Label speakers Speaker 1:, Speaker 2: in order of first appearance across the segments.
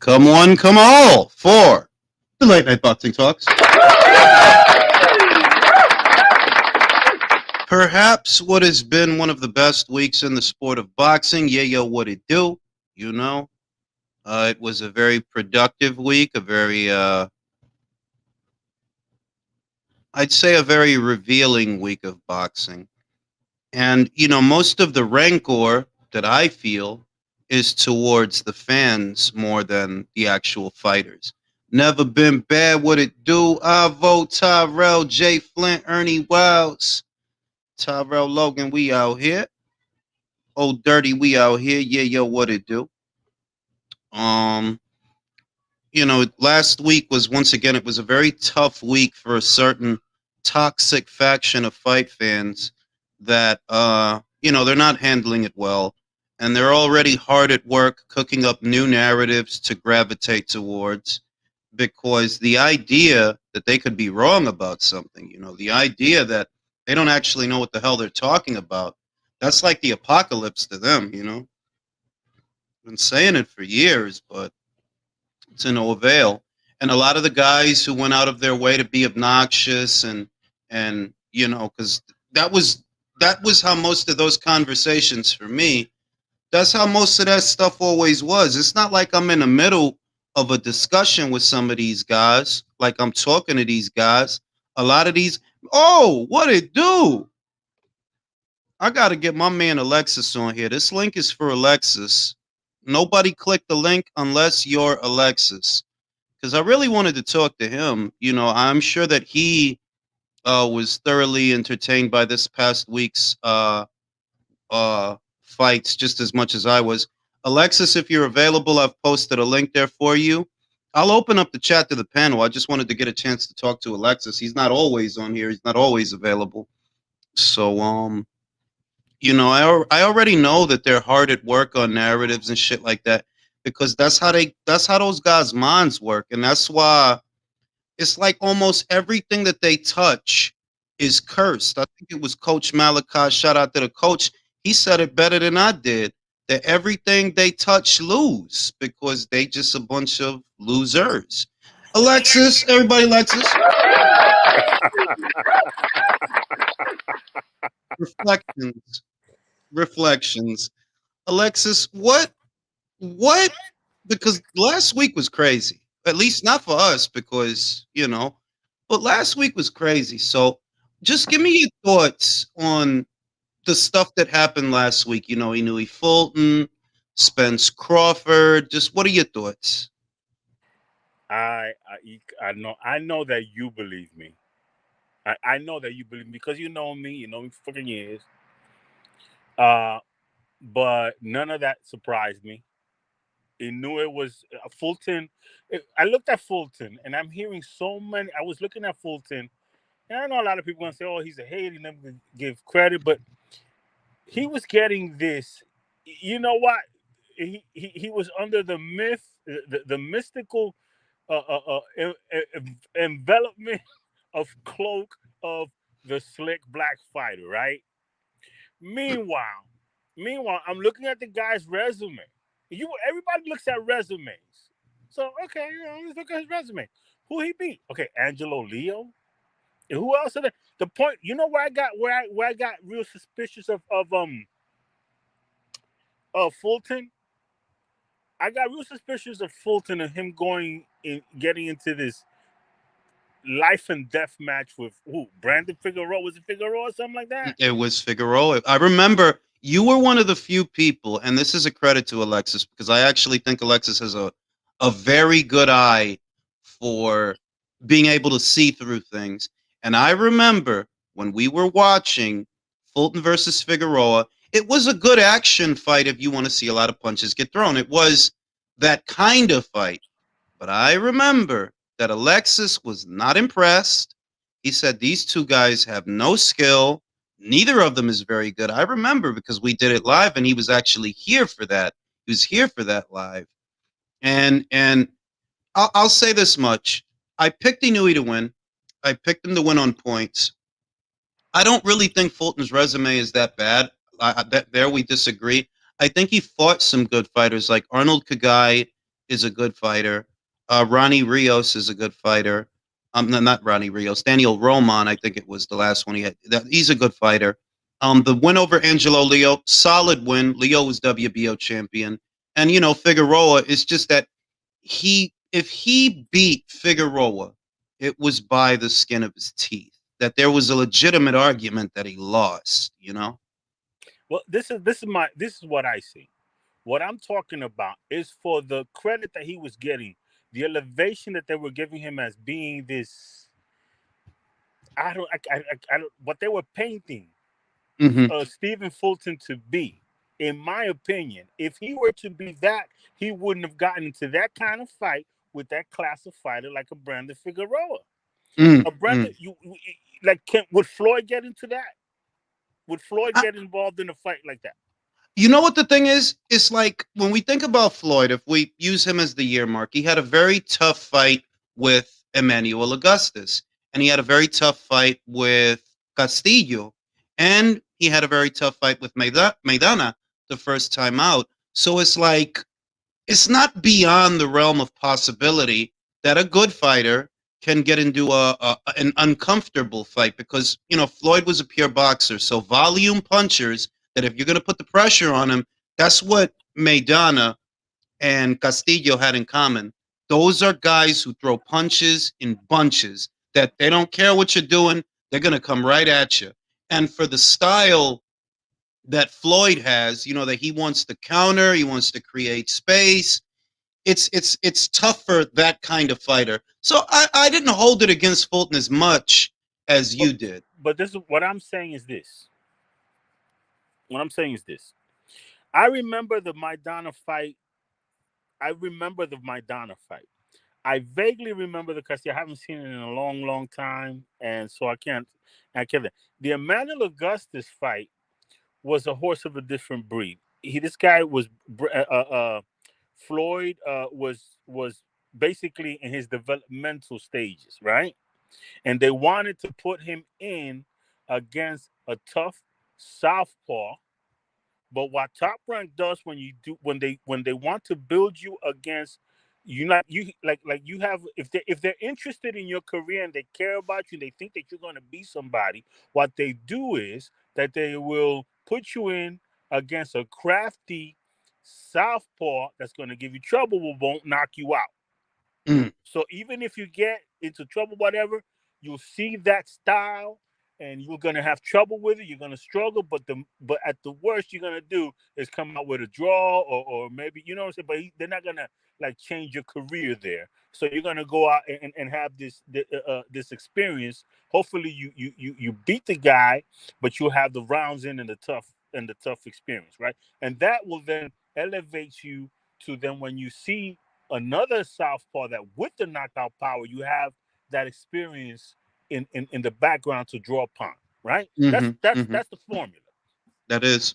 Speaker 1: Come one, come all for the Late Night Boxing Talks. Perhaps what has been one of the best weeks in the sport of boxing. Yeah, yo, what it do? You know, it was a very productive week, a very, I'd say a very revealing week of boxing. And, most of the rancor that I feel is towards the fans more than the actual fighters. Never been bad, what it do? I vote Tyrell, J. Flint, Ernie Wiles, Tyrell Logan, we out here. Old Dirty, we out here. Yeah, yo, what it do? Um, Last week was once again, it was a very tough week for a certain toxic faction of fight fans that they're not handling it well. And they're already hard at work cooking up new narratives to gravitate towards, because the idea that they could be wrong about something, the idea that they don't actually know what the hell they're talking about, that's like the apocalypse to them, Been saying it for years, but it's to no avail. And a lot of the guys who went out of their way to be obnoxious and because that was how most of those conversations for me, that's how most of that stuff always was. It's not like I'm in the middle of a discussion with some of these guys, like I'm talking to these guys. A lot of these, oh, what it do? I got to get my man Alexis on here. This link is for Alexis. Nobody click the link unless you're Alexis, because I really wanted to talk to him. I'm sure that he was thoroughly entertained by this past week's fights just as much as I was. Alexis, if you're available, I've posted a link there for you. I'll open up the chat to the panel. I just wanted to get a chance to talk to Alexis. He's not always on here. He's not always available. So, I already know that they're hard at work on narratives and shit like that, because that's how those guys' minds work. And that's why it's like almost everything that they touch is cursed. I think it was Coach Malachi. Shout out to the coach. He said it better than I did, that everything they touch lose, because they just a bunch of losers. Alexis, everybody, Alexis. Reflections. Alexis, what? Because last week was crazy. At least not for us, because, but last week was crazy. So just give me your thoughts on the stuff that happened last week. Inoue, Fulton, Spence, Crawford. Just what are your thoughts?
Speaker 2: I know that you believe me. I know that you believe me because you know me for fucking years. But none of that surprised me. Inoue was Fulton. I looked at Fulton, and I'm hearing so many. I was looking at Fulton, and I know a lot of people going to say, "Oh, he's a hater. He never give credit," but he was getting this. You know what? He was under the myth, the mystical envelopment of cloak of the slick black fighter, right? Meanwhile, I'm looking at the guy's resume. Everybody looks at resumes. So okay, let's look at his resume. Who he beat? Okay, Angelo Leo. And who else? The point. You know where I got real suspicious of Fulton. I got real suspicious of Fulton and him getting into this life and death match with Brandon Figueroa. Was it Figueroa or something like that?
Speaker 1: It was Figueroa. I remember you were one of the few people, and this is a credit to Alexis, because I actually think Alexis has a very good eye for being able to see through things. And I remember when we were watching Fulton versus Figueroa, it was a good action fight if you want to see a lot of punches get thrown. It was that kind of fight. But I remember that Alexis was not impressed. He said these two guys have no skill. Neither of them is very good. I remember, because we did it live, and he was actually here for that. He was here for that live. And I'll say this much. I picked Inoue to win. I picked him to win on points. I don't really think Fulton's resume is that bad. There we disagree. I think he fought some good fighters like Arnold Kagai is a good fighter. Ronnie Rios is a good fighter. No, not Ronnie Rios. Daniel Roman, I think it was the last one he had. He's a good fighter. The win over Angelo Leo, solid win. Leo was WBO champion, and Figueroa is just that if he beat Figueroa, it was by the skin of his teeth. That there was a legitimate argument that he lost.
Speaker 2: Well, this is what I see. What I'm talking about is for the credit that he was getting, the elevation that they were giving him as being this. I don't. What they were painting
Speaker 1: Mm-hmm.
Speaker 2: Stephen Fulton to be, in my opinion, if he were to be that, he wouldn't have gotten into that kind of fight with that class of fighter like a Brandon Figueroa. A Brandon, would Floyd get into that? Would Floyd get involved in a fight like that?
Speaker 1: You know what the thing is? It's like when we think about Floyd, if we use him as the year mark, he had a very tough fight with Emmanuel Augustus, and he had a very tough fight with Castillo, and he had a very tough fight with Maidana the first time out. So it's like it's not beyond the realm of possibility that a good fighter can get into an uncomfortable fight because Floyd was a pure boxer, so volume punchers. That if you're going to put the pressure on him, that's what Maidana and Castillo had in common. Those are guys who throw punches in bunches. That they don't care what you're doing; they're going to come right at you. And for the style that Floyd has, that he wants to counter, he wants to create space. It's tough for that kind of fighter. So I didn't hold it against Fulton as much as
Speaker 2: But,
Speaker 1: you did.
Speaker 2: but this is what I'm saying is this. What I'm saying is this. I remember the Maidana fight. I remember the Maidana fight. I vaguely remember the Castillo. I haven't seen it in a long, long time, and so I can't. I can't. The Emmanuel Augustus fight was a horse of a different breed. This guy was Floyd was basically in his developmental stages, right? And they wanted to put him in against a tough southpaw. But what Top Rank does when they want to build you against you not you like you have if they're interested in your career and they care about you, they think that you're going to be somebody. What they do is that they will put you in against a crafty southpaw that's going to give you trouble, but won't knock you out.
Speaker 1: Mm,
Speaker 2: So even if you get into trouble, whatever, you'll see that style, and you're gonna have trouble with it. You're gonna struggle, but at the worst, you're gonna do is come out with a draw, or maybe you know what I'm saying. But they're not gonna like change your career there. So you're gonna go out and have this experience. Hopefully, you beat the guy, but you'll have the rounds in the tough experience, right? And that will then elevate you to then when you see another southpaw that with the knockout power, you have that experience in the background to draw upon, right? That's
Speaker 1: mm-hmm,
Speaker 2: that's
Speaker 1: mm-hmm.
Speaker 2: that's the formula.
Speaker 1: That is.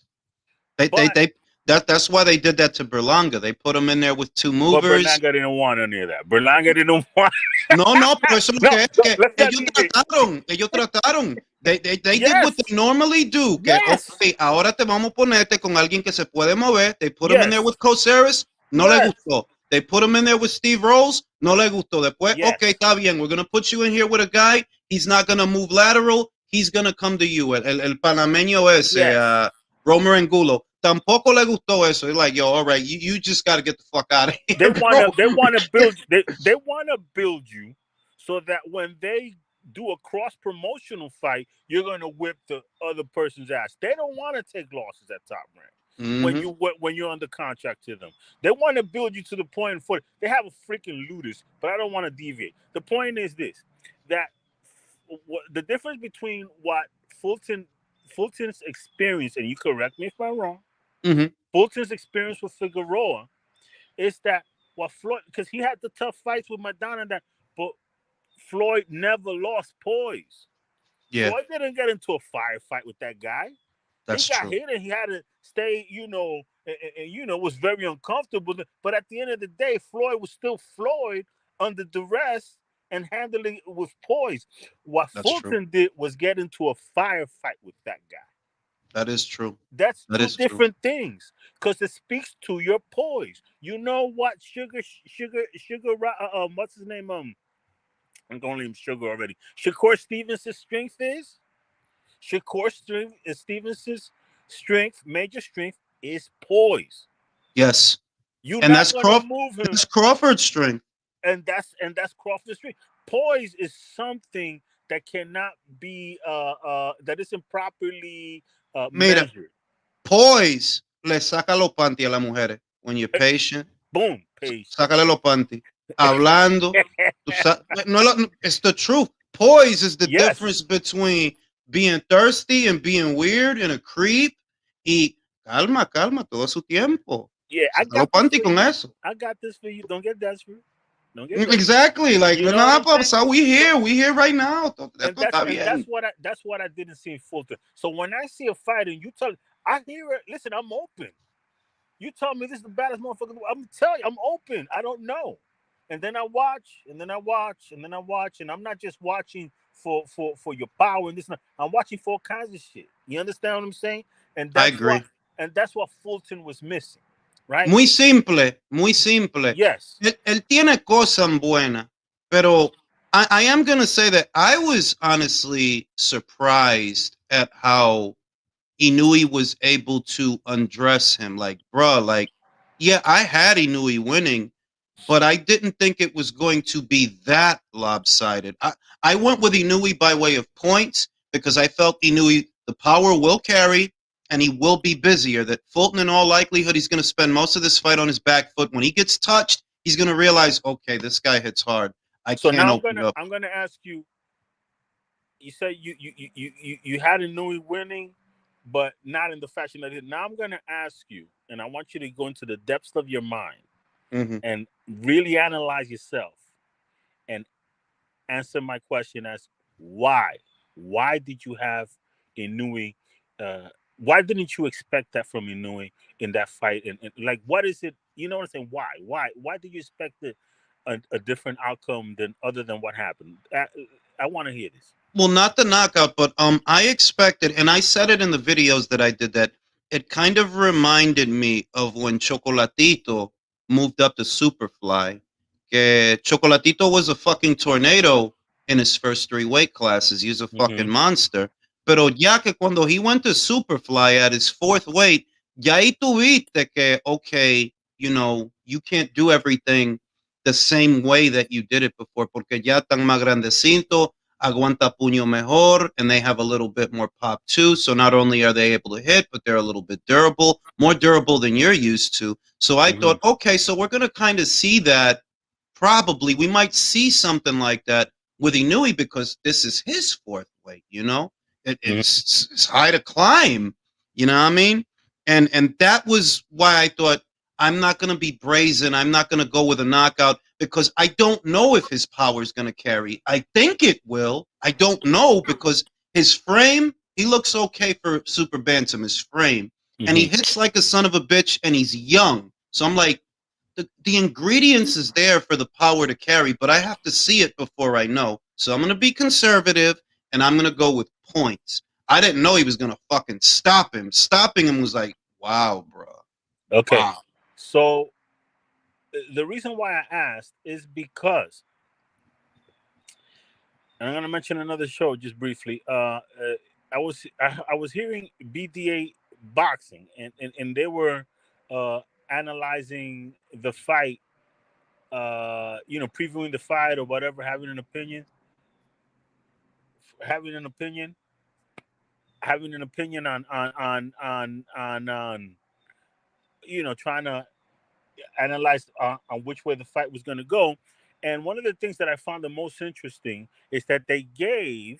Speaker 1: They they
Speaker 2: But
Speaker 1: they that's why they did that to Berlanga. They put him in there with two
Speaker 2: but
Speaker 1: movers.
Speaker 2: Berlanga didn't want any of that. Berlanga didn't want.
Speaker 1: No, no, pero eso es lo
Speaker 2: No,
Speaker 1: que es
Speaker 2: no,
Speaker 1: que
Speaker 2: let's not
Speaker 1: ellos
Speaker 2: deviate.
Speaker 1: trataron, ellos trataron. They did what
Speaker 2: Yes,
Speaker 1: they normally do. Que,
Speaker 2: yes,
Speaker 1: okay, ahora te vamos a ponerte con alguien que se puede mover. They put him in there
Speaker 2: yes,
Speaker 1: with Coceres, no le
Speaker 2: yes,
Speaker 1: gustó. They put him in there with Steve Rolls, no le gustó. Después, okay,
Speaker 2: yes,
Speaker 1: está bien, we're going to put you in here with a guy. He's not going to move lateral. He's going to come to you. El panameño ese,
Speaker 2: yes.
Speaker 1: Romer Angulo. Tampoco le gustó eso. He's like, yo, all right, you just got to get the fuck out of
Speaker 2: They
Speaker 1: here,
Speaker 2: wanna
Speaker 1: bro.
Speaker 2: they wanna build they wanna build you so that when they do a cross promotional fight, you're gonna whip the other person's ass. They don't want to take losses at Top Rank
Speaker 1: Mm-hmm,
Speaker 2: when you're under contract to them. They want to build you to the point for they have a freaking ludus, but I don't want to deviate. The point is this: that the difference between what Fulton's experience, and you correct me if I'm wrong,
Speaker 1: mm-hmm.
Speaker 2: Fulton's experience with Figueroa is that what Floyd, because he had the tough fights with Madonna, but Floyd never lost poise.
Speaker 1: Yeah,
Speaker 2: Floyd didn't get into a firefight with that guy. He
Speaker 1: that's
Speaker 2: got
Speaker 1: true.
Speaker 2: hit and he had to stay, was very uncomfortable. But at the end of the day, Floyd was still Floyd under duress and handling it with poise. What
Speaker 1: That's true.
Speaker 2: Fulton did was get into a firefight with that guy.
Speaker 1: That is true.
Speaker 2: That's
Speaker 1: That
Speaker 2: two
Speaker 1: is true.
Speaker 2: different things because it speaks to your poise. You know what what's his name? I'm going to leave him Sugar already. Shakur Stevenson's strength is Stevenson's strength, major strength is poise.
Speaker 1: Yes.
Speaker 2: You're
Speaker 1: And
Speaker 2: not gonna move him,
Speaker 1: that's Crawford's strength.
Speaker 2: and that's Crawford's strength. Poise is something that cannot be that isn't properly
Speaker 1: Mira,
Speaker 2: measured.
Speaker 1: poise le saca los panties a las mujeres. When you're
Speaker 2: Eh,
Speaker 1: patient,
Speaker 2: Boom, page.
Speaker 1: sácale los panties. Hablando. No, it's the truth. Poise is the
Speaker 2: Yes.
Speaker 1: difference between being thirsty and being weird and a creep. Y calma, calma, todo su tiempo.
Speaker 2: Yeah, I
Speaker 1: Saca los
Speaker 2: got this
Speaker 1: panties
Speaker 2: for
Speaker 1: con
Speaker 2: you.
Speaker 1: eso.
Speaker 2: I got this for you. Don't get desperate. Don't get desperate.
Speaker 1: Exactly. Like,
Speaker 2: You know
Speaker 1: nada
Speaker 2: what I'm
Speaker 1: pa
Speaker 2: saying?
Speaker 1: pasar. We here right now. Esto está
Speaker 2: And
Speaker 1: bien.
Speaker 2: that's what I didn't see in Fulton. So when I see a fight and you tell, I hear it. Listen, I'm open. You tell me this is the baddest motherfucker. I'm telling you, I'm open. I don't know. And then I watch, and then I watch, and then I watch, and I'm not just watching for your power and this. I'm watching for all kinds of shit. You understand what I'm saying? And
Speaker 1: I
Speaker 2: that's
Speaker 1: agree.
Speaker 2: what Fulton was missing, right?
Speaker 1: Muy simple, muy simple.
Speaker 2: Yes.
Speaker 1: Él tiene cosas buenas, pero I am going to say that I was honestly surprised at how Inoue was able to undress him. Like, bruh, like, yeah, I had Inoue winning, but I didn't think it was going to be that lopsided. I went with Inoue by way of points because I felt Inoue, the power will carry and he will be busier. That Fulton, in all likelihood, he's going to spend most of this fight on his back foot. When he gets touched, he's going to realize, okay, this guy hits hard. I
Speaker 2: So
Speaker 1: can't
Speaker 2: now
Speaker 1: open up.
Speaker 2: I'm gonna ask you. You say you had Inoue winning, but not in the fashion that it is. Now I'm gonna ask you, and I want you to go into the depths of your mind
Speaker 1: Mm-hmm.
Speaker 2: and really analyze yourself and answer my question as why? Why did you have Inoue? Why didn't you expect that from Inoue in that fight? And like, what is it? You know what I'm saying? Why? Why did you expect a different outcome than other than what happened? I want to hear this.
Speaker 1: Well, not the knockout, but I expected, and I said it in the videos that I did, that it kind of reminded me of when Chocolatito moved up to Superfly. Que Chocolatito was a fucking tornado in his first 3 weight classes. He was a fucking
Speaker 2: Mm-hmm.
Speaker 1: monster. Pero ya que cuando he went to Superfly at his 4th weight, ya ahí tuviste que, okay, you know, you can't do everything the same way that you did it before, porque ya tan más grandecito, aguanta puño mejor, and they have a little bit more pop too. So not only are they able to hit, but they're a little bit durable, more durable than you're used to. So I thought, okay, so we're going to kind of see that. Probably we might see something like that with Inoue because this is his 4th weight. You know, it's high to climb. You know what I mean? And that was why I thought I'm not going to be brazen. I'm not going to go with a knockout because I don't know if his power is going to carry. I think it will. I don't know because his frame, he looks okay for super bantam, his frame. And he hits like a son of a bitch and he's young. So I'm like, the ingredients is there for the power to carry, but I have to see it before I know. So I'm going to be conservative and I'm going to go with points. I didn't know he was going to fucking stop him. Stopping him was like, wow, bro.
Speaker 2: Okay.
Speaker 1: Wow.
Speaker 2: So the reason why I asked is because, and I'm going to mention another show just briefly. I was hearing BDA boxing, and they were analyzing the fight, previewing the fight or whatever, having an opinion on trying to analyze on which way the fight was going to go. And one of the things that I found the most interesting is that BDA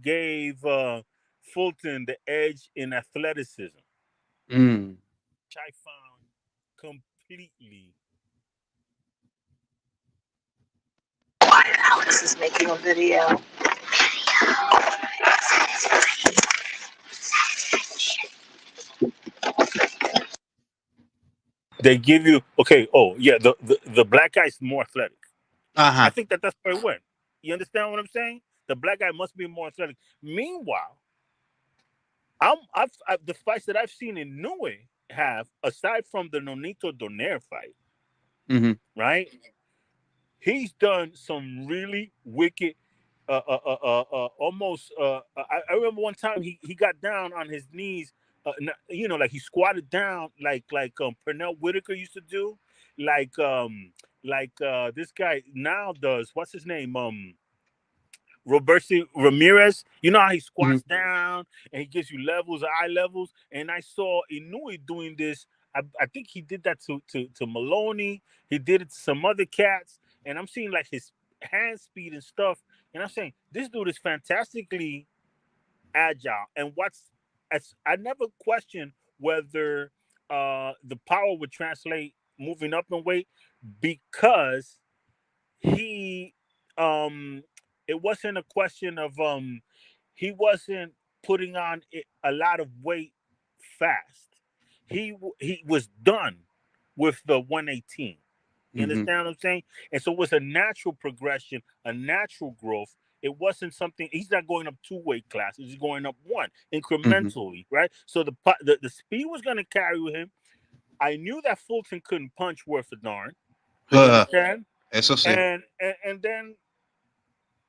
Speaker 2: gave Fulton the edge in athleticism, which I found completely.
Speaker 3: Alex is making a video.
Speaker 2: They give you okay. Oh yeah, the black guy's more athletic. I think that's where it went. You understand what I'm saying? The black guy must be more athletic. Meanwhile, I've the fights that I've seen in Inoue have, aside from the Nonito Donaire fight,
Speaker 1: Hmm.
Speaker 2: right? He's done some really wicked, almost. I remember one time he got down on his knees, like he squatted down like Pernell Whitaker used to do, like this guy now does. What's his name? Roberto Ramirez. You know how he
Speaker 1: Hmm.
Speaker 2: squats down and he gives you levels, eye levels. And I saw Inoue doing this. I think he did that to Maloney. He did it to some other cats. And I'm seeing like his hand speed and stuff. And I'm saying this dude is fantastically agile. And I never questioned whether the power would translate moving up in weight because he it wasn't a question of he wasn't putting on a lot of weight fast. He was done with the 118. You
Speaker 1: Hmm.
Speaker 2: understand what I'm saying? And so it was a natural progression, a natural growth. It wasn't something he's not going up two weight classes, he's going up one
Speaker 1: Hmm.
Speaker 2: incrementally, right? So the speed was going to carry him. I knew that Fulton couldn't punch worth a darn. You understand?
Speaker 1: Eso sí.
Speaker 2: And then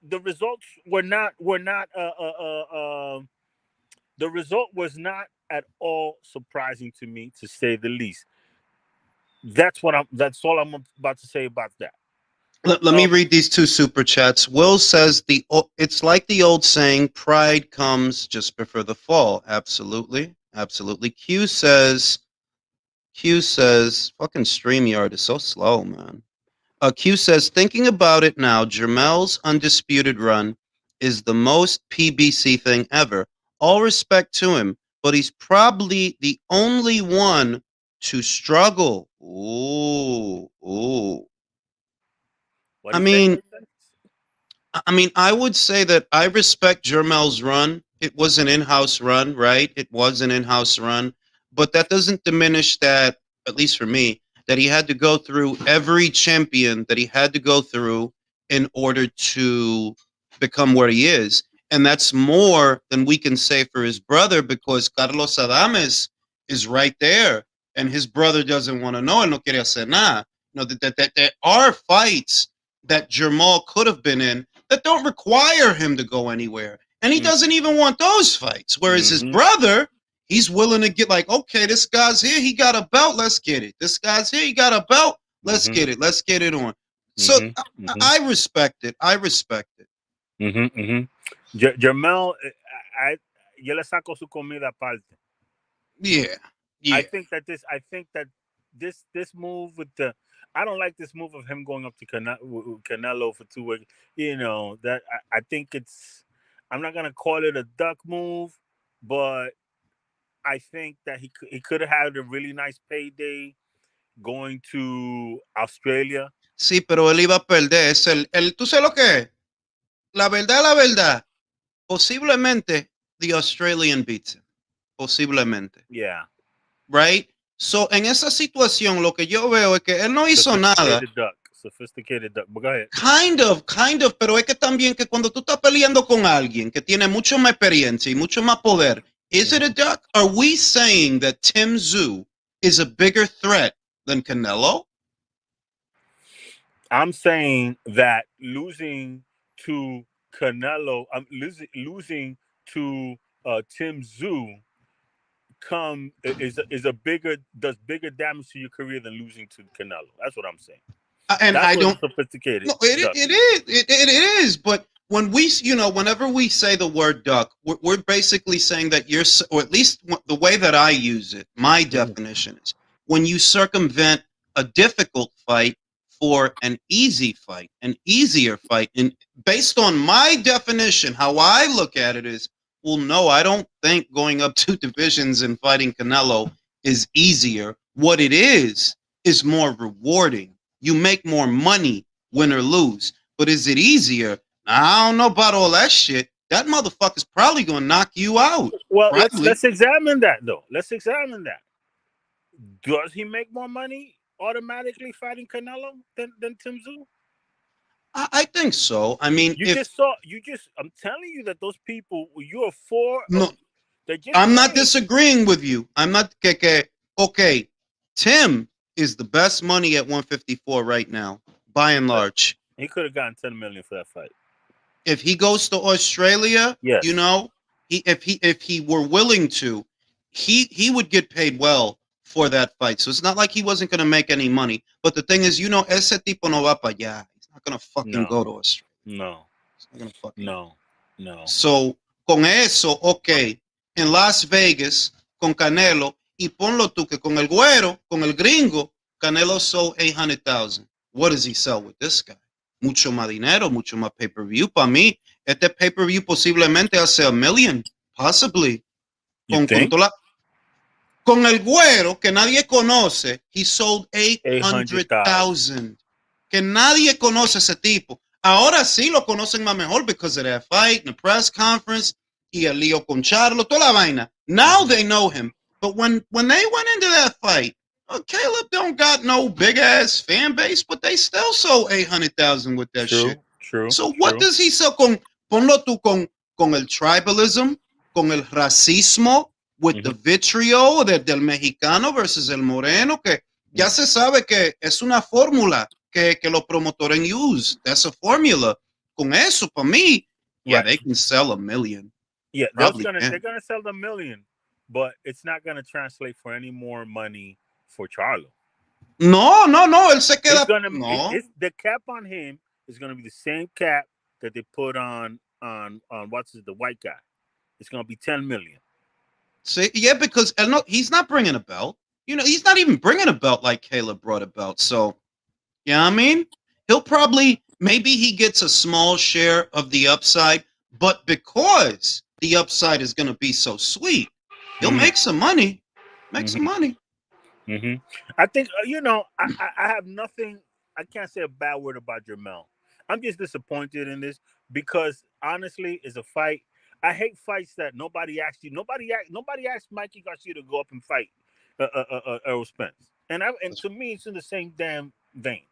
Speaker 2: the results were not the result was not at all surprising to me, to say the least. That's all I'm about to say about that.
Speaker 1: Let me read these two super chats. Will says it's like the old saying, pride comes just before the fall. Absolutely, absolutely. Q says, fucking StreamYard is so slow, man. Q says, thinking about it now, Jermell's undisputed run is the most PBC thing ever. All respect to him, but he's probably the only one to struggle. Ooh, ooh.
Speaker 2: What
Speaker 1: I
Speaker 2: do you say?
Speaker 1: mean, I would say that I respect Jermel's run. It was an in-house run, right? It was an in-house run, but that doesn't diminish that, at least for me, that he had to go through every champion that he had to go through in order to become where he is. And that's more than we can say for his brother because Carlos Adames is right there and his brother doesn't want to know and no quiere hacer nada. That there are fights that Jermall could have been in that don't require him to go anywhere. And he doesn't even want those fights. Whereas his
Speaker 2: Mm-hmm.
Speaker 1: brother, he's willing to get like, okay, this guy's here, he got a belt, let's get it. This guy's here, he got a belt, let's
Speaker 2: Mm-hmm.
Speaker 1: get it. Let's get it on. So
Speaker 2: Mm-hmm. Mm-hmm.
Speaker 1: I respect it. I respect it.
Speaker 2: Mm-hmm. Mm-hmm. Jermell, yo le saco su comida aparte.
Speaker 1: Yeah.
Speaker 2: I
Speaker 1: Yeah.
Speaker 2: think that this move with the I don't like this move of him going up to Canelo for 2 weeks. You know that I think it's I'm not gonna call it a duck move, but I think that he could have had a really nice payday going to Australia.
Speaker 1: Sí, pero él iba a perder. ¿Tú sabes lo que es? La verdad, posiblemente the Australian beats him. Posiblemente.
Speaker 2: Yeah,
Speaker 1: Right? So, en esa situación, lo que yo veo es que él no hizo nada.
Speaker 2: Sophisticated duck. But go ahead.
Speaker 1: Kind of, pero es que también que cuando tú estás peleando con alguien que tiene mucho más experiencia y mucho más poder, is it a duck? Are we saying that Tszyu is a bigger threat than Canelo?
Speaker 2: I'm saying that losing to Canelo, I'm losing to Tszyu is a bigger does bigger damage to your career than losing to Canelo. That's what I'm saying.
Speaker 1: And
Speaker 2: That's
Speaker 1: I
Speaker 2: what
Speaker 1: don't.
Speaker 2: a sophisticated
Speaker 1: No,
Speaker 2: duck
Speaker 1: it
Speaker 2: is.
Speaker 1: is. It is. But when whenever we say the word duck, we're basically saying that or at least the way that I use it, my definition is when you circumvent a difficult fight for an easy fight, an easier fight. And based on my definition, how I look at it is, well, no, I don't think going up two divisions and fighting Canelo is easier. What it is more rewarding. You make more money, win or lose. But is it easier? I don't know about all that shit. That motherfucker's probably gonna knock you out.
Speaker 2: Well,
Speaker 1: Probably.
Speaker 2: let's examine that though. Let's examine that. Does he make more money automatically fighting Canelo than Tszyu?
Speaker 1: I think so. I mean, if
Speaker 2: I'm telling you that those people you're for
Speaker 1: no, I'm not disagreeing with you. I'm not okay. Tim is the best money at 154 right now, by and large.
Speaker 2: He could have gotten 10 million for that fight.
Speaker 1: If he goes to Australia,
Speaker 2: Yes.
Speaker 1: you know, if he were willing to, he would get paid well for that fight. So it's not like he wasn't going to make any money. But the thing is, you know, ese tipo no va para allá. He's not going to fucking go to Australia.
Speaker 2: No.
Speaker 1: He's not going to fucking.
Speaker 2: No.
Speaker 1: So con eso, okay, en Las Vegas con Canelo y ponlo tú que con el güero, con el gringo, Canelo sold 800,000. What does he sell with this guy? Mucho más dinero, mucho más pay-per-view. Para mí, este pay-per-view posiblemente hace $1 million, possibly. Con el güero que nadie conoce, he sold 800,000. Que nadie conoce ese tipo. Ahora sí lo conocen más mejor because of that fight, the press conference, y el lío con Charlo, toda la vaina. Now they know him. But when they went into that fight, Caleb don't got no big ass fan base, but they still sold 800,000 with that shit.
Speaker 2: True.
Speaker 1: So what does he sell ponlo tú con el tribalism, con el racismo, with the vitriol del mexicano versus el moreno, que ya se sabe que es una fórmula que los promotores use. That's a formula. Con eso, para mí, yeah, they can sell $1 million.
Speaker 2: Yeah, they're gonna sell $1 million, but it's not gonna translate for any more money for Charlo.
Speaker 1: No, él se queda.
Speaker 2: The cap on him is gonna be the same cap that they put on the white guy. It's gonna be 10 million.
Speaker 1: See, yeah, because he's not bringing a belt. You know, he's not even bringing a belt like Caleb brought a belt. So, you know what I mean? He'll probably, maybe he gets a small share of the upside, but because the upside is going to be so sweet, he'll make some money. Some money.
Speaker 2: I think, you know, I have nothing, I can't say a bad word about Jermell. I'm just disappointed in this because, honestly, it's a fight. I hate fights that nobody asked you. Nobody asked Mikey Garcia to go up and fight Errol Spence. And to me, it's in the same damn vein.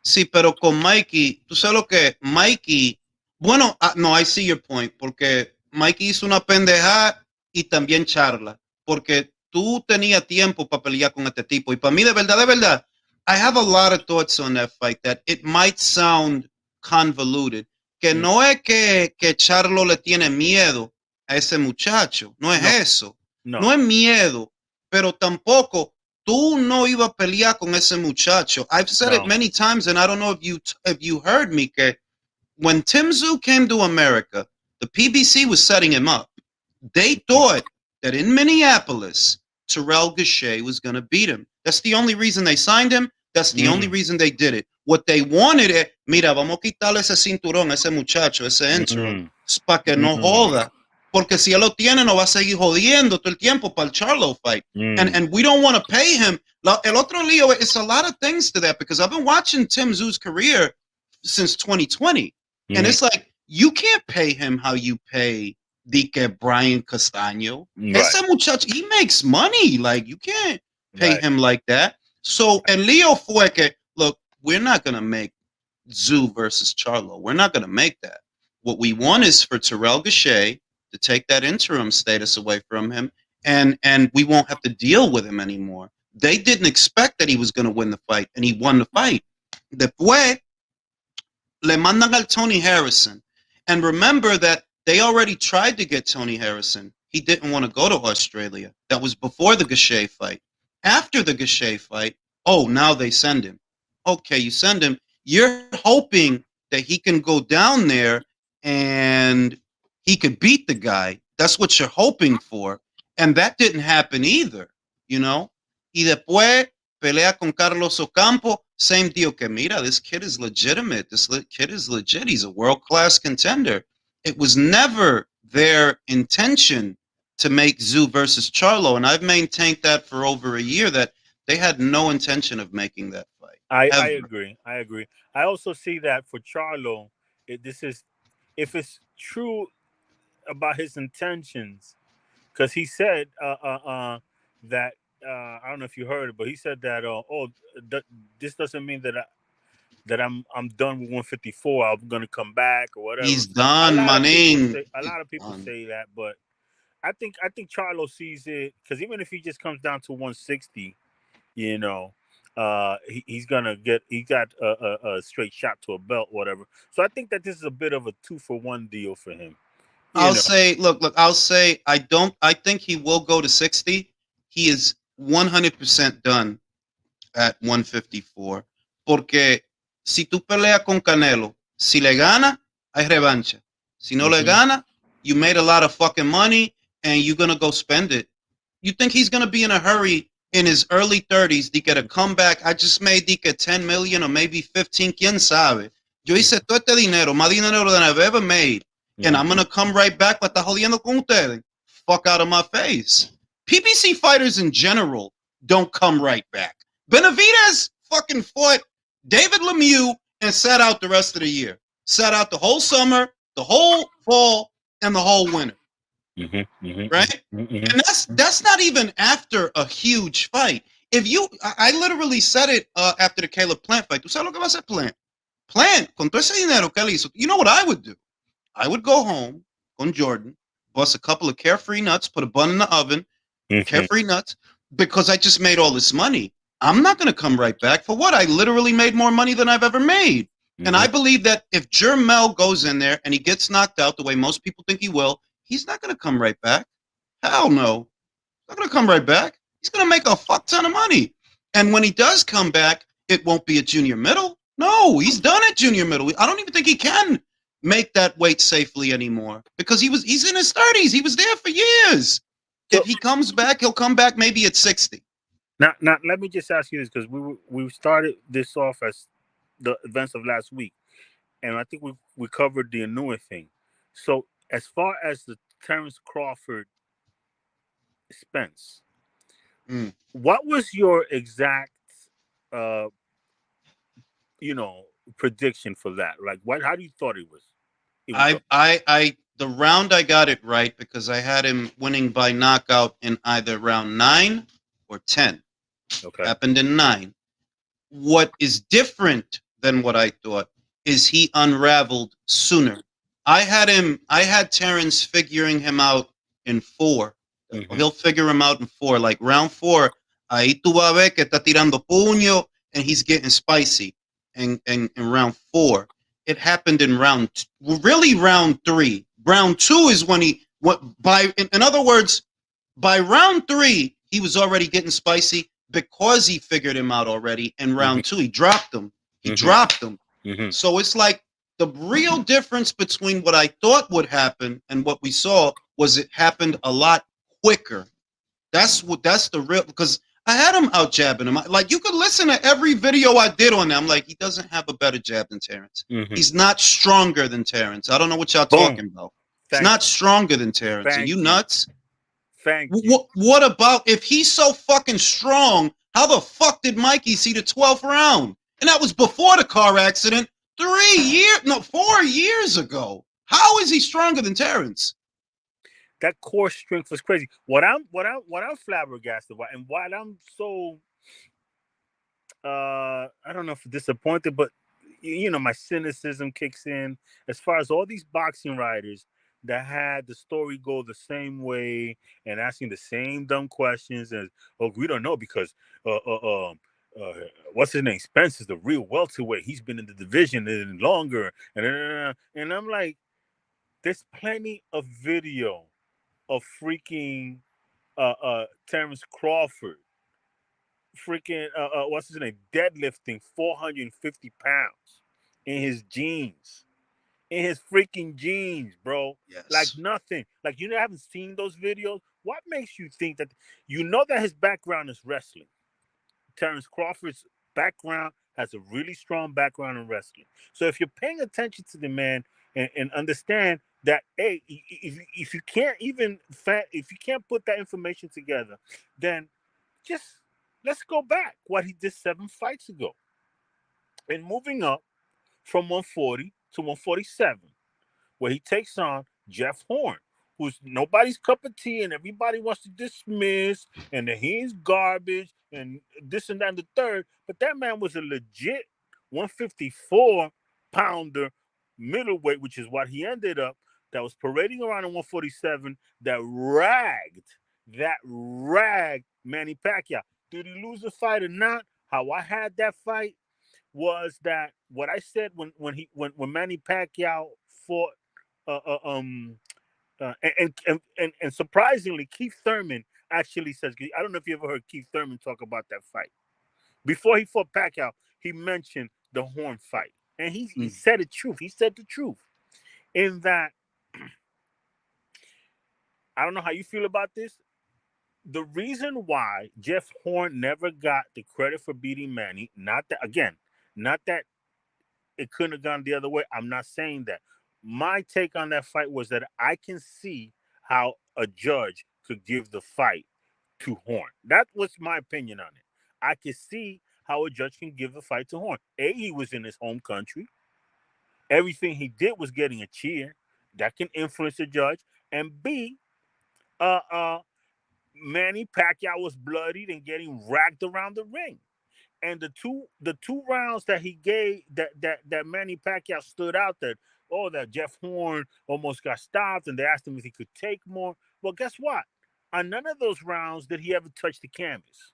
Speaker 1: Sí, pero con Mikey, tú sabes lo que Mikey. Bueno, no, I see your point, porque Mikey hizo una pendeja y también charla, porque tú tenías tiempo para pelear con este tipo. Y para mí, de verdad, I have a lot of thoughts on that fight that it might sound convoluted. Que no es que Charlo le tiene miedo a ese muchacho. No es eso. No es miedo. Pero tampoco tú no ibas a pelear con ese muchacho. I've said it many times, and I don't know if you heard me, que when Tszyu came to America, the PBC was setting him up. They thought that in Minneapolis, Terrell Gausha was going to beat him. That's the only reason they signed him. That's the only reason they did it. What they wanted es, mira, vamos a quitarle ese cinturón a ese muchacho, ese intro, para que no joda. Porque si él lo tiene, no va a seguir jodiendo todo el tiempo para el Charlo fight. And we don't want to pay him. El otro lío, it's a lot of things to that because I've been watching Tszyu's career since 2020. And it's like, you can't pay him how you pay Dique Brian Castaño. Ese muchacho, he makes money. Like, you can't pay him like that. So, el lío fue que, look, we're not going to make Tszyu versus Charlo. We're not going to make that. What we want is for Terrell Gausha to take that interim status away from him, and we won't have to deal with him anymore. They didn't expect that he was going to win the fight, and he won the fight. Después, le mandan al Tony Harrison. And remember that they already tried to get Tony Harrison. He didn't want to go to Australia. That was before the Gausha fight. After the Gausha fight, now they send him. Okay, you send him. You're hoping that he can go down there and he could beat the guy. That's what you're hoping for. And that didn't happen either, you know? Y después pelea con Carlos Ocampo. Same deal que, mira, this kid is legitimate. This kid is legit. He's a world-class contender. It was never their intention to make Tszyu versus Charlo. And I've maintained that for over a year, that they had no intention of making that fight.
Speaker 2: I agree. I also see that for Charlo, if it's true about his intentions, because he said that I don't know if you heard it, but he said that this doesn't mean that I'm done with 154. I'm gonna come back or whatever.
Speaker 1: He's done, maning.
Speaker 2: A lot of people say that, but I think Charlo sees it because even if he just comes down to 160, you know, he's gonna get he got a straight shot to a belt, whatever. So I think that this is a bit of a 2-for-1 deal for him. You
Speaker 1: I'll
Speaker 2: know.
Speaker 1: say, look, I'll say, I think he will go to 60. He is 100% done at 154. Porque si tú peleas con Canelo, si le gana, hay revancha. Si no le
Speaker 2: Mm-hmm.
Speaker 1: gana, you made a lot of fucking money and you're going to go spend it. You think he's going to be in a hurry in his early 30s to get a comeback? I just made 10 million or maybe 15, quién sabe. Yo hice todo este dinero, más dinero than I've ever made, and I'm going to come right back para estar jodiendo con ustedes. Fuck out of my face. PBC fighters in general don't come right back. Benavidez fucking fought David Lemieux and sat out the rest of the year. Sat out the whole summer, the whole fall, and the whole winter. Right? And that's not even after a huge fight. If you, I literally said it after the Caleb Plant fight. ¿Tú sabes lo que va a hacer Plant? Plant, con todo ese dinero que él hizo, you know what I would do? I would go home on Jordan, bust a couple of carefree nuts, put a bun in the oven, carefree nuts, because I just made all this money. I'm not going to come right back for what? I literally made more money than I've ever made. And I believe that if Jermell goes in there and he gets knocked out the way most people think he will, he's not going to come right back. Hell no. He's not going to come right back. He's going to make a fuck ton of money. And when he does come back, it won't be a junior middle. No, he's done at junior middle. I don't even think he can make that weight safely anymore because he's in his 30s. He was there for years. If he comes back, he'll come back maybe at 60.
Speaker 2: Now, let me just ask you this because we started this off as the events of last week, and I think we covered the Inoue thing. So as far as the Terrence Crawford Spence, what was your exact, uh, prediction for that? Like, how do you thought it was?
Speaker 1: The round I got it right because I had him winning by knockout in either round 9 or 10.
Speaker 2: Okay.
Speaker 1: Happened in 9. What is different than what I thought is he unraveled sooner. I had Terrence figuring him out in 4. He'll figure him out in 4. Like round 4, ahí tú vas a ver que está tirando puño and he's getting spicy. And in round 4, it happened in round 3. Round 2 is when in other words, by round 3, he was already getting spicy because he figured him out already. And round 2, he dropped him. So it's like the real difference between what I thought would happen and what we saw was it happened a lot quicker. That's the real, because I had him out jabbing him. Like, you could listen to every video I did on them. Like, he doesn't have a better jab than Terrence. He's not stronger than Terrence. I don't know what y'all talking about. He's not stronger than Terrence. Are you nuts?
Speaker 2: Thank you.
Speaker 1: What about if he's so fucking strong? How the fuck did Mikey see the 12th round? And that was before the car accident. 4 years ago. How is he stronger than Terrence?
Speaker 2: That core strength was crazy. What I'm flabbergasted about, and what I'm so I don't know if disappointed, but my cynicism kicks in as far as all these boxing writers that had the story go the same way and asking the same dumb questions as, we don't know because what's his name? Spence is the real welterweight. He's been in the division longer, and I'm like, there's plenty of video of freaking Terrence Crawford freaking what's his name, deadlifting 450 pounds in his jeans. In his freaking jeans, bro.
Speaker 1: Yes.
Speaker 2: Like nothing. Like, you haven't seen those videos. What makes you think that that his background is wrestling? Terrence Crawford's background has a really strong background in wrestling. So if you're paying attention to the man and understand that, hey, if you can't put that information together, then just let's go back what he did 7 fights ago. And moving up from 140 to 147, where he takes on Jeff Horn, who's nobody's cup of tea and everybody wants to dismiss and that he's garbage and this and that and the third. But that man was a legit 154-pounder middleweight, which is what he ended up that was parading around in 147 that ragged Manny Pacquiao. Did he lose the fight or not? How I had that fight was that what I said when Manny Pacquiao fought and surprisingly Keith Thurman actually says, I don't know if you ever heard Keith Thurman talk about that fight. Before he fought Pacquiao, he mentioned the Horn fight. And he said the truth. He said the truth. In that, I don't know how you feel about this. The reason why Jeff Horn never got the credit for beating Manny, not that it couldn't have gone the other way. I'm not saying that. My take on that fight was that I can see how a judge could give the fight to Horn. That was my opinion on it. I could see how a judge can give the fight to Horn. A, he was in his home country. Everything he did was getting a cheer. That can influence the judge. And B, Manny Pacquiao was bloodied and getting ragged around the ring. And the two rounds that he gave that Manny Pacquiao stood out that Jeff Horn almost got stopped and they asked him if he could take more. Well, guess what? On none of those rounds did he ever touch the canvas.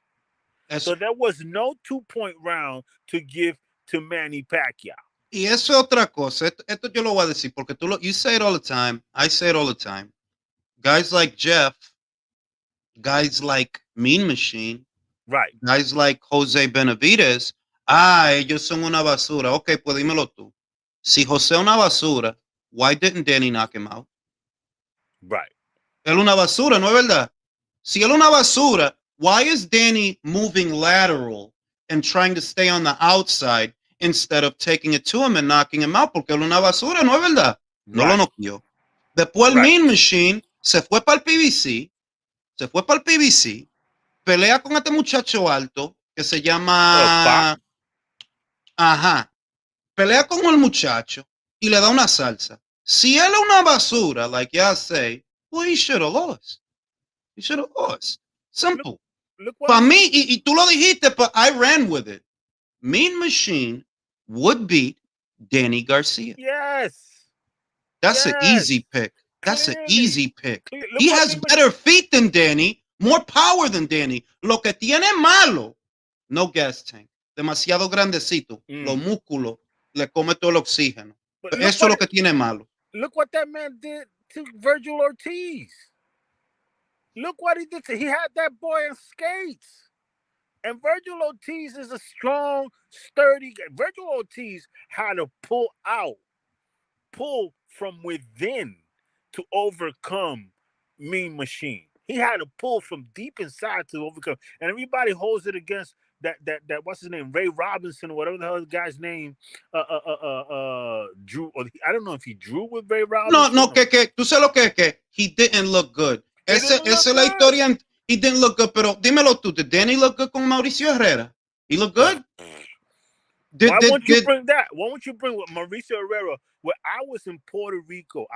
Speaker 2: So there was no 2-point round to give to Manny Pacquiao.
Speaker 1: Y eso es otra cosa. Esto yo lo voy a decir porque you say it all the time. I say it all the time. Guys like Jeff, guys like Mean Machine,
Speaker 2: right?
Speaker 1: Guys like Jose Benavidez, ellos son una basura. Okay, pues dímelo tú. Si Jose es una basura, why didn't Danny knock him out?
Speaker 2: Right.
Speaker 1: Él una basura, ¿no es verdad? Si él una basura, why is Danny moving lateral and trying to stay on the outside instead of taking it to him and knocking him out? Porque él una basura, ¿no es verdad? No lo noqueó. Después el Mean Machine se fue para el PBC, pelea con este muchacho alto que se llama... Pelea con el muchacho y le da una salsa. Si él es una basura, like y'all say, well, he should have lost. Simple. Para mí, y tú lo dijiste, but I ran with it. Mean Machine would beat Danny Garcia.
Speaker 2: Yes.
Speaker 1: That's an easy pick. He has better feet than Danny, more power than Danny. Lo que tiene malo, no gas tank. Demasiado grandecito. Los músculos le come todo el oxígeno. Eso es lo que tiene malo.
Speaker 2: Look what that man did to Virgil Ortiz. Look what he did to. He had that boy in skates. And Virgil Ortiz is a strong, sturdy guy. Virgil Ortiz had to pull from within to overcome Mean Machine. He had to pull from deep inside to overcome. And everybody holds it against that what's his name? Ray Robinson or whatever the hell the guy's name. Drew. I don't know if he drew with Ray Robinson.
Speaker 1: No, que tú sabes lo que he didn't look good. Esa es la historia. He didn't look good, pero dímelo tú, did Danny look good con Mauricio Herrera? He looked good?
Speaker 2: Why won't you bring that? Why won't you bring with Mauricio Herrera? Where I was in Puerto Rico,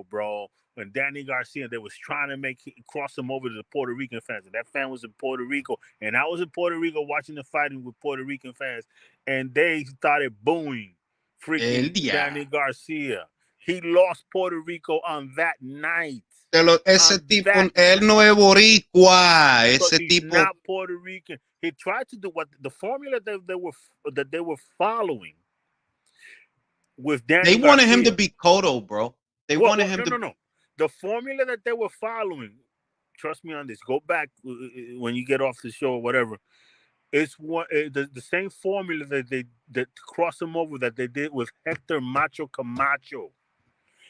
Speaker 2: bro. When Danny Garcia, they was trying to cross him over to the Puerto Rican fans. And that fan was in Puerto Rico. And I was in Puerto Rico watching the fighting with Puerto Rican fans. And they started booing freaking Danny Garcia. He lost Puerto Rico on that night.
Speaker 1: Ese tipo, él no es boricua. Ese tipo.
Speaker 2: Not Puerto Rican. He tried to do what the formula that they were following with Danny
Speaker 1: They wanted
Speaker 2: Garcia.
Speaker 1: him to be Cotto, bro. They wanted him to.
Speaker 2: No. The formula that they were following, trust me on this, go back when you get off the show or whatever. It's the same formula that cross him over that they did with Hector Macho Camacho.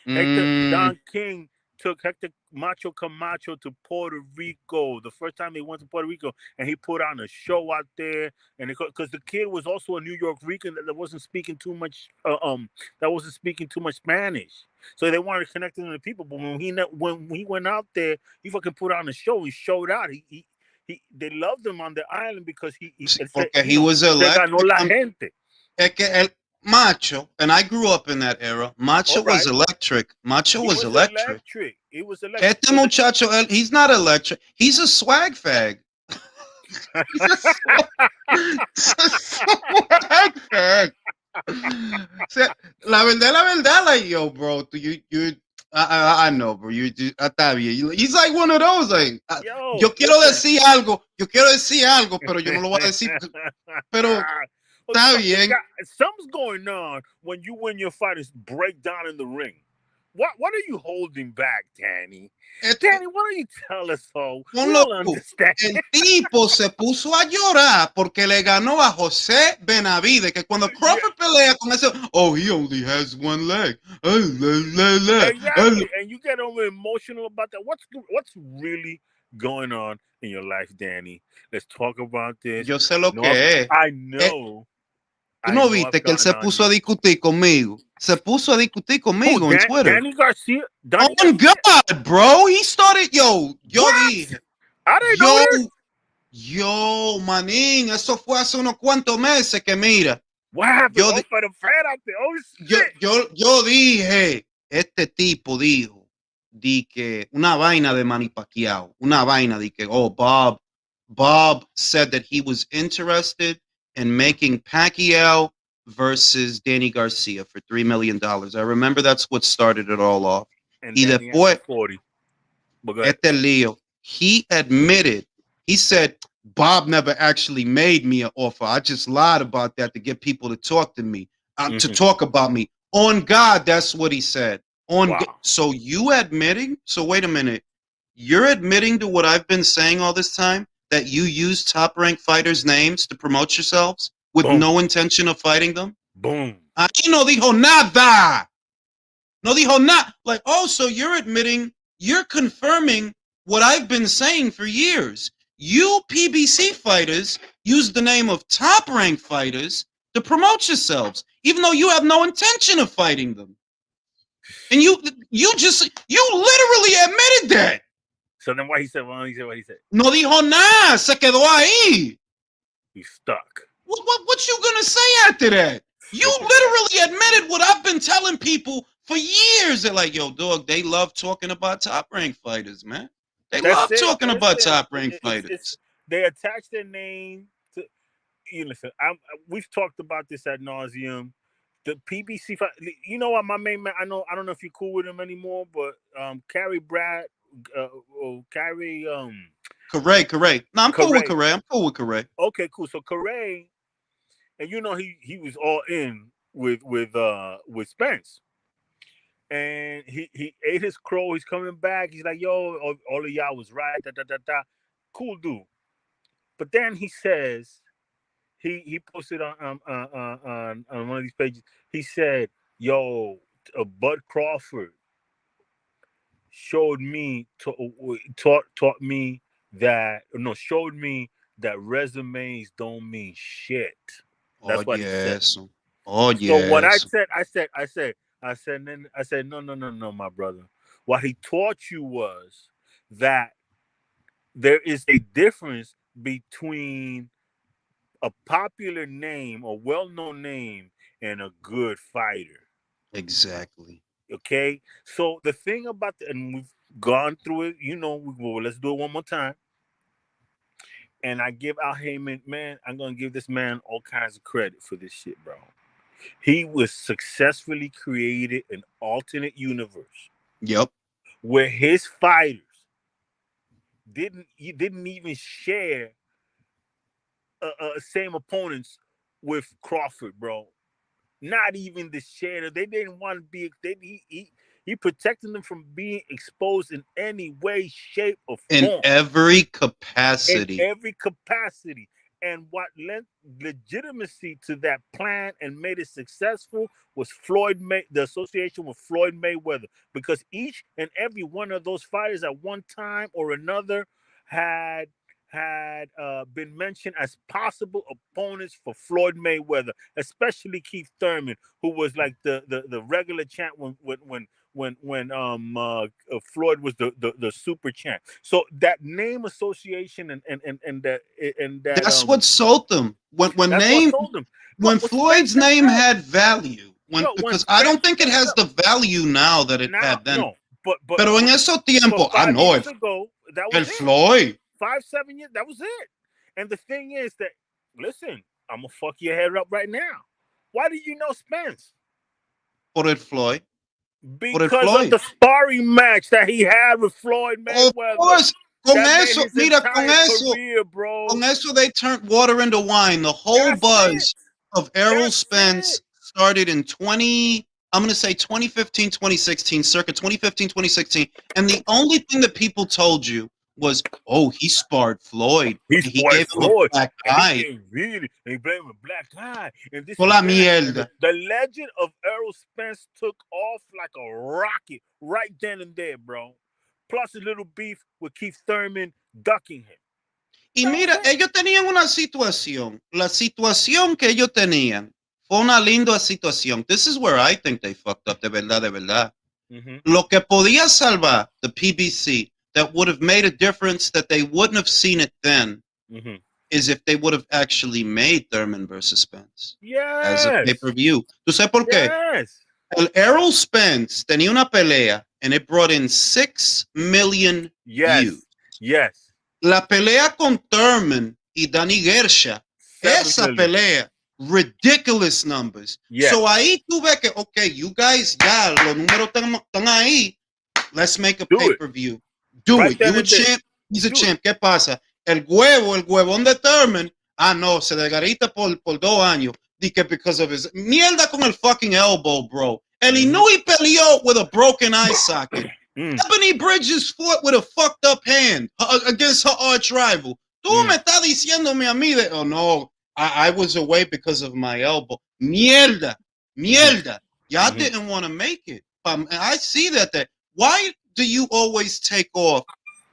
Speaker 2: Hector Don King took Hector Macho Camacho to Puerto Rico the first time they went to Puerto Rico, and he put on a show out there. And because the kid was also a New York Rican that wasn't speaking too much Spanish, so they wanted to connect him to the people. But when he went out there, he fucking put on a show. He showed out. They loved him on the island because he
Speaker 1: was electric.
Speaker 2: Ganó la gente.
Speaker 1: Es que el Macho, and I grew up in that era. Macho was electric. Macho was electric.
Speaker 2: He was electric.
Speaker 1: Este muchacho, he's not electric. He's a swag fag. He's a swag fag. O sea, la verdad, like, yo, bro, I know, bro. Está bien. He's like one of those, like,
Speaker 2: Yo,
Speaker 1: yo quiero decir algo, pero yo no lo voy a decir, pero está bien.
Speaker 2: Something's going on when you win your fighters break down in the ring. What are you holding back, Danny? Danny, why don't you tell us so? We
Speaker 1: Ponlo
Speaker 2: don't
Speaker 1: tú.
Speaker 2: understand.
Speaker 1: El tipo se puso a llorar porque le ganó a José Benavides, que cuando Crawford pelea con ese, oh, he only has one leg.
Speaker 2: Exactly, and you get over emotional about that. What's really going on in your life, Danny? Let's talk about this.
Speaker 1: Yo sé lo que es.
Speaker 2: I know.
Speaker 1: ¿Tú no viste que él se puso a discutir conmigo? Se puso a discutir conmigo en Twitter.
Speaker 2: Danny Garcia?
Speaker 1: Oh, God, bro. He started, yo dije.
Speaker 2: I didn't know this.
Speaker 1: Yo, manín, eso fue hace unos cuantos meses que mira.
Speaker 2: What happened? For the fan out there. Oh, shit.
Speaker 1: Yo dije, este tipo dijo, di que una vaina de Manny Pacquiao, una vaina de que, oh, Bob said that he was interested in making Pacquiao versus Danny Garcia for $3 million. I remember that's what started it all off.
Speaker 2: And
Speaker 1: y
Speaker 2: Danny
Speaker 1: después,
Speaker 2: 40.
Speaker 1: este lío, he admitted, he said, Bob never actually made me an offer. I just lied about that to get people to talk to me, to talk about me. On God, that's what he said. So you admitting? So wait a minute. You're admitting to what I've been saying all this time? That you use top-ranked fighters' names to promote yourselves with no intention of fighting them?
Speaker 2: Boom.
Speaker 1: Aquí no dijo nada. No dijo nada. Like, oh, so you're admitting, you're confirming what I've been saying for years. You PBC fighters use the name of top-ranked fighters to promote yourselves, even though you have no intention of fighting them. And you literally admitted that.
Speaker 2: So then what he said? What he said?
Speaker 1: No dijo nada. Se quedó ahí.
Speaker 2: He's stuck.
Speaker 1: What you gonna say after that? You literally admitted what I've been telling people for years. They're like, yo, dog, they love talking about top-ranked fighters, man. They love talking about top-ranked fighters.
Speaker 2: They attach their name to. You listen. We've talked about this ad nauseum. The PBC, you know what, my main man. I don't know if you're cool with him anymore, but Carrie.
Speaker 1: Correct. No, I'm cool with Correa.
Speaker 2: Okay, cool. So Correa, and you know he was all in with Spence. And he ate his crow. He's coming back. He's like, yo, all of y'all was right. Cool dude. But then he says, he posted on one of these pages. He said, yo, Bud Crawford showed me that resumes don't mean shit. That's what he said.
Speaker 1: Oh yes.
Speaker 2: So what I said, no, my brother. What he taught you was that there is a difference between a popular name, a well-known name, and a good fighter.
Speaker 1: Exactly.
Speaker 2: Okay? So the thing about and we've gone through it, let's do it one more time. And I give Al Heyman, man, I'm going to give this man all kinds of credit for this shit, bro. He was successfully created an alternate universe.
Speaker 1: Yep.
Speaker 2: Where his fighters didn't even share same opponents with Crawford, bro. Not even the share. They didn't want to be. He protected them from being exposed in any way, shape, or form.
Speaker 1: In every capacity.
Speaker 2: And what lent legitimacy to that plan and made it successful was the association with Floyd Mayweather, because each and every one of those fighters at one time or another had been mentioned as possible opponents for Floyd Mayweather, especially Keith Thurman, who was like the regular champ when Floyd was the super champ. So that name association and that
Speaker 1: that's what sold them. When Floyd's name had value. Because I don't think it has the value now that it had then.
Speaker 2: No, but
Speaker 1: Pero en esos tiempos, I know it.
Speaker 2: That was
Speaker 1: Floyd.
Speaker 2: 5-7 years, that was it. And the thing is that, listen, I'm gonna fuck your head up right now. Why did you know Spence?
Speaker 1: Por el Floyd.
Speaker 2: Because of the sparring match that he had with Floyd Mayweather.
Speaker 1: Of course. Con
Speaker 2: that
Speaker 1: eso,
Speaker 2: made his
Speaker 1: mira, con
Speaker 2: entire
Speaker 1: eso,
Speaker 2: career, bro.
Speaker 1: con eso they turned water into wine. The whole buzz of Errol Spence started in 2015, 2016, circa 2015, 2016. And the only thing that people told you was, oh, he sparred Floyd.
Speaker 2: He
Speaker 1: gave him a black eye.
Speaker 2: He blamed a black eye. And this
Speaker 1: Toda la mierda.
Speaker 2: The legend of Errol Spence took off like a rocket right then and there, bro. Plus a little beef with Keith Thurman ducking him.
Speaker 1: Y mira, ellos tenían una situación. La situación que ellos tenían fue una linda situación. This is where I think they fucked up, de verdad, de verdad. Lo que podía salvar the PBC that would have made a difference that they wouldn't have seen it then is if they would have actually made Thurman versus Spence as a pay-per-view. ¿Tú sabes por qué? El Errol Spence tenía una pelea and it brought in 6 million views.
Speaker 2: Yes.
Speaker 1: La pelea con Thurman y Danny Garcia, esa pelea, ridiculous numbers.
Speaker 2: Yes.
Speaker 1: So ahí tú ves que, okay, you guys, ya, los números están ahí. Let's make a pay-per-view. Do it. You a champ, he's a champ. ¿Qué pasa? El huevón de Thurman, no, se desgarita por 2 años. Because of his mierda con el fucking elbow, bro. El Inoue peleó with a broken eye socket. Ebony Bridges fought with a fucked up hand against her arch rival. Tú me estás diciéndome a mí de, oh no, I was away because of my elbow. Mierda. Y'all didn't want to make it. I see that. Why do you always take off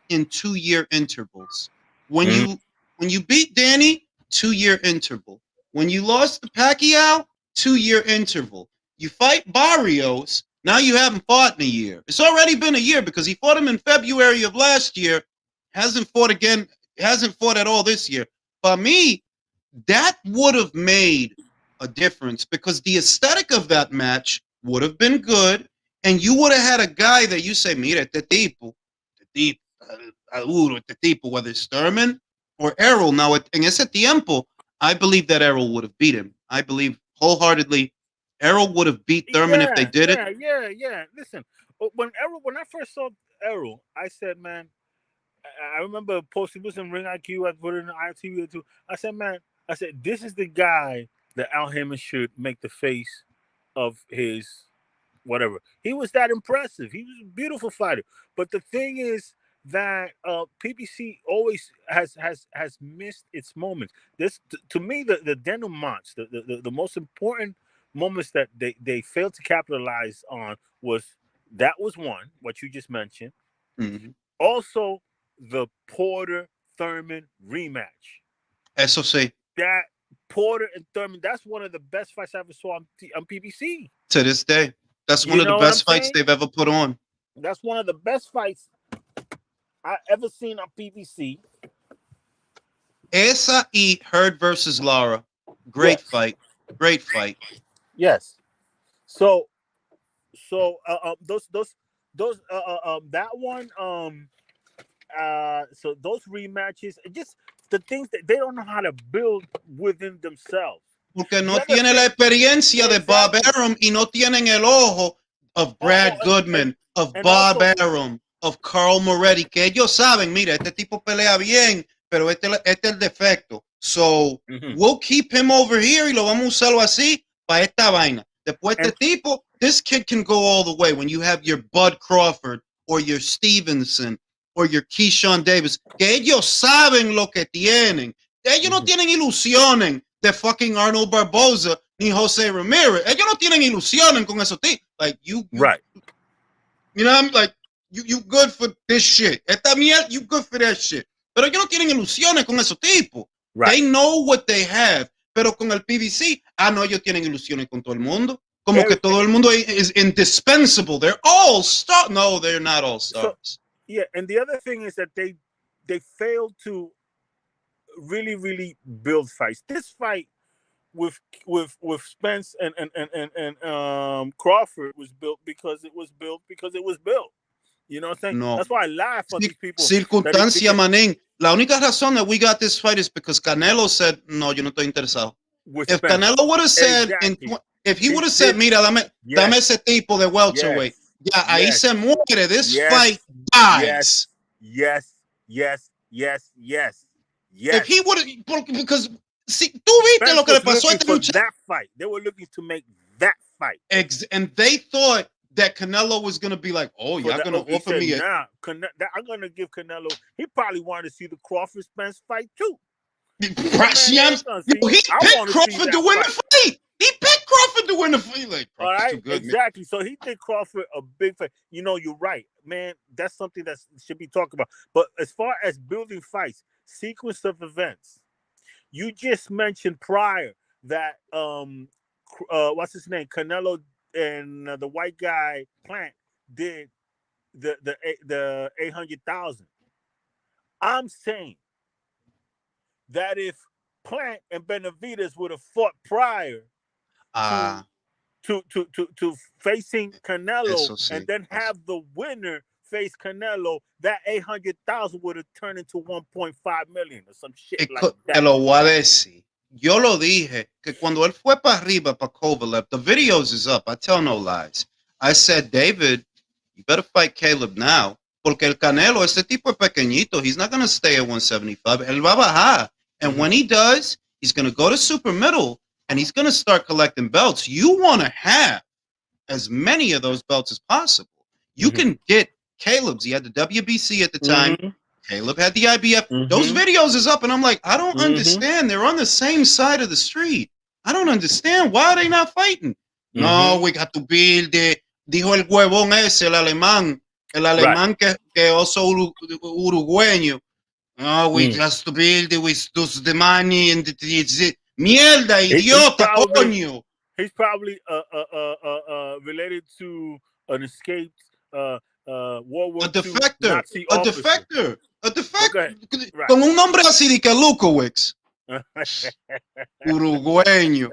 Speaker 1: in 2-year intervals? When you beat Danny, 2-year interval. When you lost to Pacquiao, 2-year interval. You fight Barrios, now you haven't fought in a year. It's already been a year because he fought him in February of last year. Hasn't fought at all this year. For me, that would have made a difference because the aesthetic of that match would have been good, and you would have had a guy that you say, mira, este tipo, whether it's Thurman or Errol. Now, en ese tiempo, I believe that Errol would have beat him. I believe wholeheartedly Errol would have beat Thurman if they did it.
Speaker 2: Yeah. Listen, when I first saw Errol, I said, man, I remember posting this in Ring IQ. I put it in ITV too. I said, this is the guy that Al Hammond should make the face of his whatever. He was that impressive. He was a beautiful fighter. But the thing is that PBC always has missed its moments. This, to me, the denouements, the most important moments that they failed to capitalize on was one, what you just mentioned. Also, the Porter Thurman rematch.
Speaker 1: Eso sí.
Speaker 2: That Porter and Thurman, that's one of the best fights I ever saw on PBC.
Speaker 1: To this day. That's one of the best fights they've ever put on.
Speaker 2: That's one of the best fights I ever seen on PBC.
Speaker 1: Esa y Hurd versus Lara. Great fight. Great fight.
Speaker 2: Yes. So that one so those rematches, just the things that they don't know how to build within themselves.
Speaker 1: Porque no tiene la experiencia de Bob Arum y no tienen el ojo of Brad Goodman, of Bob Arum, of Carl Moretti, que ellos saben, mira, este tipo pelea bien, pero este es el defecto. So, we'll keep him over here y lo vamos a usarlo así para esta vaina. Después este tipo, this kid can go all the way when you have your Bud Crawford or your Stevenson or your Keyshawn Davis, que ellos saben lo que tienen. Ellos no tienen ilusiones de fucking Arnold Barboza ni Jose Ramirez. Ellos no tienen ilusiones con esos tipos. Like, you
Speaker 2: right.
Speaker 1: You know, I'm like, you good for this shit. Esta mierda, you good for that shit. Pero ellos no tienen ilusiones con esos tipos. Right. They know what they have. Pero con el PBC, no, ellos tienen ilusiones con todo el mundo. Como que todo el mundo is indispensable. They're all stars. No, they're not all stars.
Speaker 2: So, yeah, and the other thing is that they failed to really build fights. This fight with Spence and Crawford was built because it was built. You know what I'm saying?
Speaker 1: No.
Speaker 2: That's why I laugh at these people.
Speaker 1: Circunstancia, manín. La única razón that we got this fight is because Canelo said, no, yo no estoy interesado. If Canelo would have said, if he would have said, mira, dame ese tipo de welterweight. Yeah, ahí se muere. This fight dies.
Speaker 2: Yes.
Speaker 1: If he would have, because see, tú viste lo que le pasó a este muchacho.
Speaker 2: That fight. They were looking to make that fight.
Speaker 1: And they thought that Canelo was going to be like, oh, y'all going to offer me
Speaker 2: I'm going to give Canelo. He probably wanted to see the Crawford Spence fight too.
Speaker 1: He picked Crawford to win the fight. He picked Crawford to win the fight. Like,
Speaker 2: all right,
Speaker 1: too good,
Speaker 2: exactly. Man. So he did Crawford a big fight. You know, you're right, man. That's something that should be talked about. But as far as building fights, sequence of events, you just mentioned prior that what's his name, Canelo and the white guy Plant did the 800,000. I'm saying that if Plant and Benavidez would have fought prior to facing Canelo, and then have the winner face Canelo, that 800,000 would have turned into 1.5 million or some shit like that.
Speaker 1: Te lo voy a decir. Yo lo dije que cuando él fue para arriba para Kovalev, the videos is up. I tell no lies. I said, David, you better fight Caleb now, porque el Canelo, este tipo es pequeñito. He's not going to stay at 175. Él va a bajar. And when he does, he's going to go to super middle and he's going to start collecting belts. You want to have as many of those belts as possible. You can get Caleb's. He had the WBC at the time. Caleb had the IBF. Those videos is up. And I'm like, I don't understand. They're on the same side of the street. I don't understand. Why are they not fighting? No, we got to build it. Dijo el huevón ese, el alemán. El alemán que oso uruguayo. Oh, we just build it with the money and the mierda, idiota, coño.
Speaker 2: He's probably related to an escaped World War II Nazi officer.
Speaker 1: A defector. Con un nombre así de que Lukowicz. Uruguayo.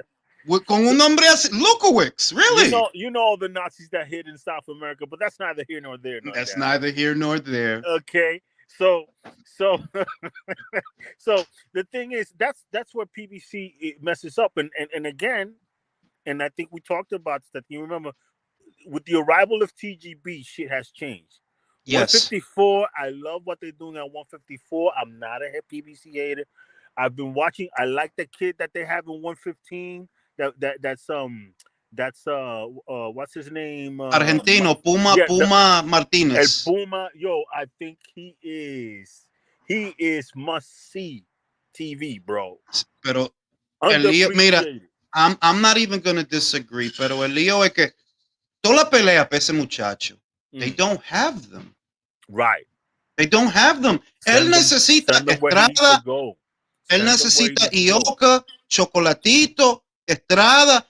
Speaker 1: Con un nombre así, Lukowicz, really?
Speaker 2: You know all the Nazis that hid in South America, but that's neither here nor there.
Speaker 1: That's neither here nor there.
Speaker 2: Okay. So the thing is, that's where PBC messes up, and again, and I think we talked about that. You remember, with the arrival of TGB, shit has changed.
Speaker 1: Yes.
Speaker 2: 154. I love what they're doing at 154. I'm not a PBC hater. I've been watching. I like the kid that they have in 115. That's what's his name?
Speaker 1: Argentino, Puma Martinez.
Speaker 2: El Puma, I think he is must see TV, bro.
Speaker 1: Pero el lío, mira, I'm not even going to disagree, pero el lío es que toda la pelea para ese muchacho, they don't have them.
Speaker 2: Right.
Speaker 1: They don't have them. Él necesita Estrada, él necesita Ioka, Chocolatito, Estrada.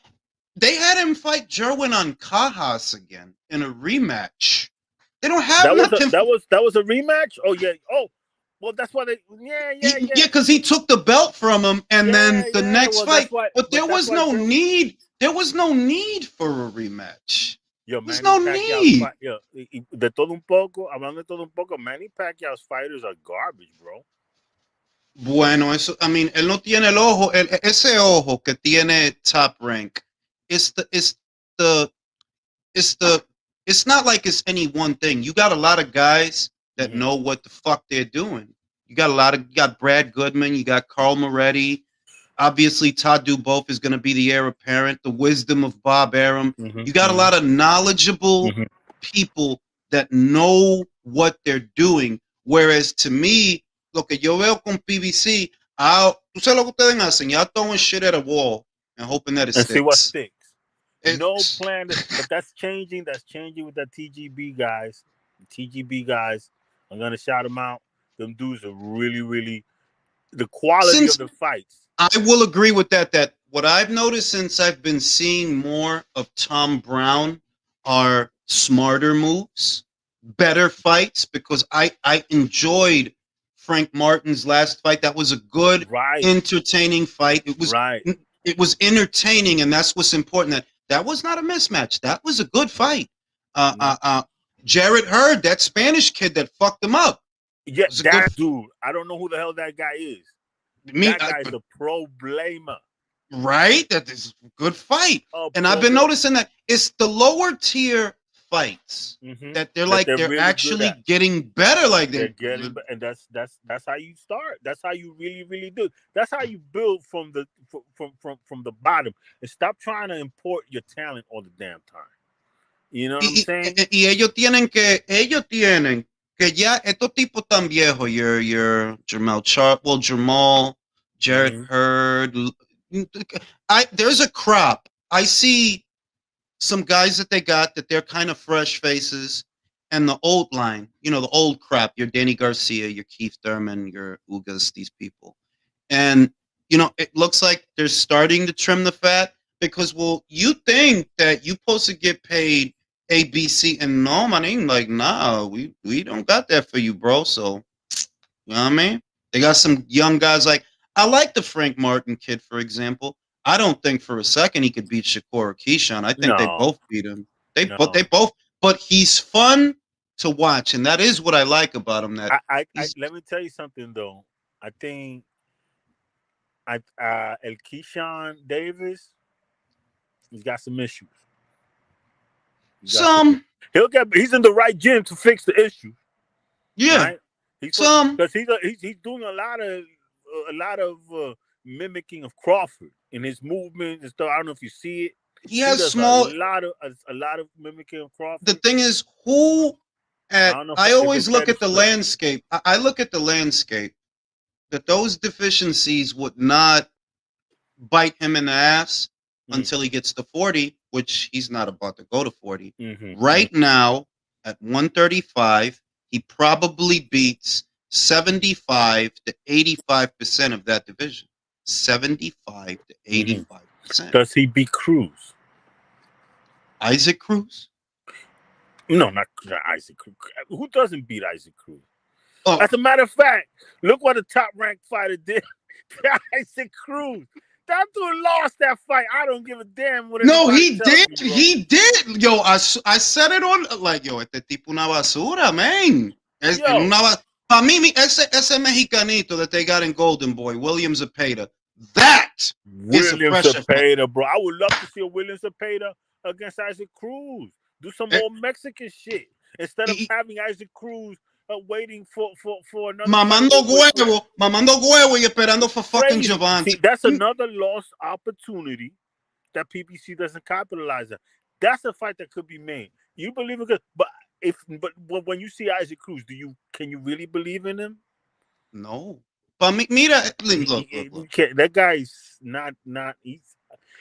Speaker 1: They had him fight Jerwin on Cajas again in a rematch. They don't have nothing.
Speaker 2: That was a rematch? Oh, yeah. Oh, well, that's why they... Yeah.
Speaker 1: Yeah, because he took the belt from him, and then the next fight... But there was no need. There was no need for a rematch. There's no need.
Speaker 2: De todo un poco, hablando de todo un poco, Manny Pacquiao's fighters are garbage, bro.
Speaker 1: Bueno, eso... I mean, él no tiene el ojo... ese ojo que tiene Top Rank... It's not like it's any one thing. You got a lot of guys that know what the fuck they're doing. You got Brad Goodman, you got Carl Moretti. Obviously, Todd Duboff is going to be the heir apparent. The wisdom of Bob Arum. You got a lot of knowledgeable people that know what they're doing. Whereas to me, lo que yo veo con PBC, tú sabes lo que ustedes hacen, y'all throwing shit at a wall and hoping that it sticks.
Speaker 2: See what sticks. No plan, but that's changing. That's changing with the TGB guys. The TGB guys, I'm gonna shout them out. Them dudes are really, really the quality of the fights.
Speaker 1: I will agree with that. That what I've noticed since I've been seeing more of Tom Brown are smarter moves, better fights. Because I enjoyed Frank Martin's last fight. That was a good, entertaining fight. It was It was entertaining, and that's what's important. That was not a mismatch. That was a good fight. Jarrett Hurd, that Spanish kid that fucked him up.
Speaker 2: Yeah, that dude. I don't know who the hell that guy is. That guy's a problema.
Speaker 1: Right? That is a good fight. And I've been noticing that it's the lower tier fights that they're
Speaker 2: really
Speaker 1: actually getting better. Like
Speaker 2: they're getting, and that's how you start. That's how you really do. That's how you build from the from the bottom, and stop trying to import your talent all the damn time. You know what I'm saying?
Speaker 1: Y ellos tienen que ya estos tipos tan viejos. Your Jermell Charlo, Jermell, Jared Hurd. There's a crop. I see some guys that they got that they're kind of fresh faces, and the old line, the old crap, your Danny Garcia, your Keith Thurman, your Ugas, these people. And, it looks like they're starting to trim the fat because, well, you think that you're supposed to get paid A, B, C, and no, man, like, nah, we don't got that for you, bro. So, you know what I mean? They got some young guys I like the Frank Martin kid, for example. I don't think for a second he could beat Shakur or Keyshawn. I think they both beat him. They both, but he's fun to watch, and that is what I like about him. That
Speaker 2: let me tell you something though. I think El Keyshawn Davis, he's got some issues. He's in the right gym to fix the issues.
Speaker 1: Yeah,
Speaker 2: right? Because he's doing a lot of mimicking of Crawford in his movements and stuff. I don't know if you see it.
Speaker 1: He has a
Speaker 2: lot of mimicking of Crawford.
Speaker 1: The thing is, I always look at the landscape. I look at the landscape that those deficiencies would not bite him in the ass until he gets to 40, which he's not about to go to 40. Right now, at 135, he probably beats 75 to 85% of that division. 75 to 85%.
Speaker 2: Does he beat Cruz?
Speaker 1: Isaac Cruz?
Speaker 2: No, not Isaac Cruz. Who doesn't beat Isaac Cruz? Oh. As a matter of fact, look what a top ranked fighter did. Isaac Cruz. That dude lost that fight. I don't give a damn what.
Speaker 1: No, he did. He did. Yo, I said it on este tipo una basura, man. Para mí, ese mexicanito that they got in Golden Boy, William Zepeda,
Speaker 2: William Zepeda, bro. I would love to see a William Zepeda against Isaac Cruz. Do some more Mexican shit instead of having Isaac Cruz waiting for another.
Speaker 1: Mamando huevo y esperando for fucking Javante.
Speaker 2: See, that's another lost opportunity that PBC doesn't capitalize on. That's a fight that could be made. You believe it? But when you see Isaac Cruz, can you really believe in him?
Speaker 1: No. But mira, look.
Speaker 2: That guy's not.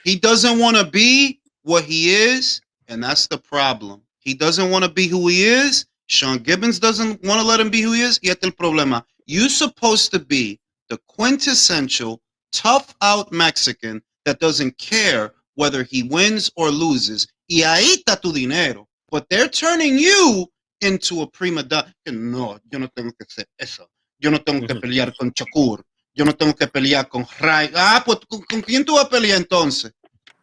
Speaker 1: He doesn't want to be what he is, and that's the problem. He doesn't want to be who he is. Sean Gibbons doesn't want to let him be who he is. Y este el problema. You're supposed to be the quintessential tough out Mexican that doesn't care whether he wins or loses. Y ahí está tu dinero. But they're turning you into a prima donna. No, yo no tengo que hacer eso. Yo no tengo que pelear con Shakur. Yo no tengo que pelear con Ryan. Pues ¿con quién tú vas a pelear entonces?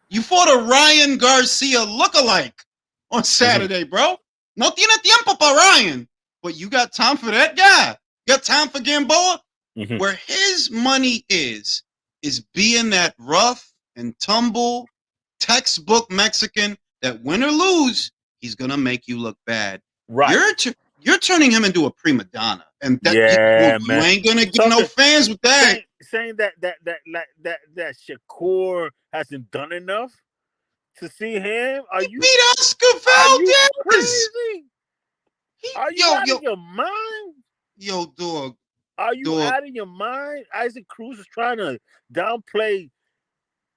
Speaker 1: You fought a Ryan Garcia lookalike on Saturday, bro. No tiene tiempo para Ryan. But you got time for that guy. You got time for Gamboa? Where his money is being that rough and tumble textbook Mexican that win or lose, he's going to make you look bad.
Speaker 2: Right.
Speaker 1: You're turning him into a prima donna. And that you ain't going to get no fans with that.
Speaker 2: Saying that Shakur hasn't done enough to see him? Are you
Speaker 1: beat Oscar Valdez?
Speaker 2: Are you out of your mind?
Speaker 1: Yo, dog.
Speaker 2: Are you out of your mind? Isaac Cruz is trying to downplay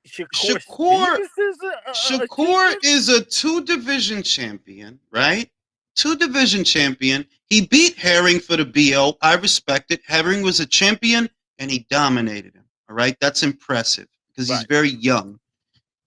Speaker 2: Shakur.
Speaker 1: Shakur is a 2-division champion, right? 2-division champion. He beat Herring for the BO. I respect it. Herring was a champion, and he dominated him. All right? That's impressive because he's very young.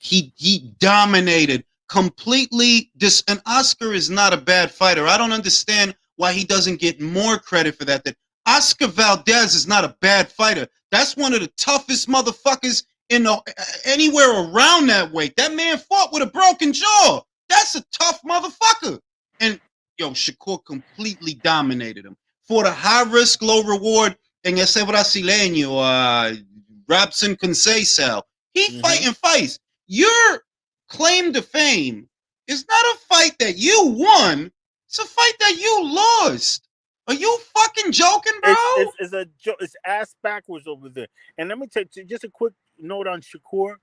Speaker 1: He dominated completely. And Oscar is not a bad fighter. I don't understand why he doesn't get more credit for that. That Oscar Valdez is not a bad fighter. That's one of the toughest motherfuckers anywhere around that weight. That man fought with a broken jaw. That's a tough motherfucker. And Shakur completely dominated him. For the high risk, low reward, en ese brasileño, Robson Conceição, He fighting fights. Your claim to fame is not a fight that you won. It's a fight that you lost. Are you fucking joking, bro?
Speaker 2: It's a joke. It's ass backwards over there. And let me take just a quick note on Shakur.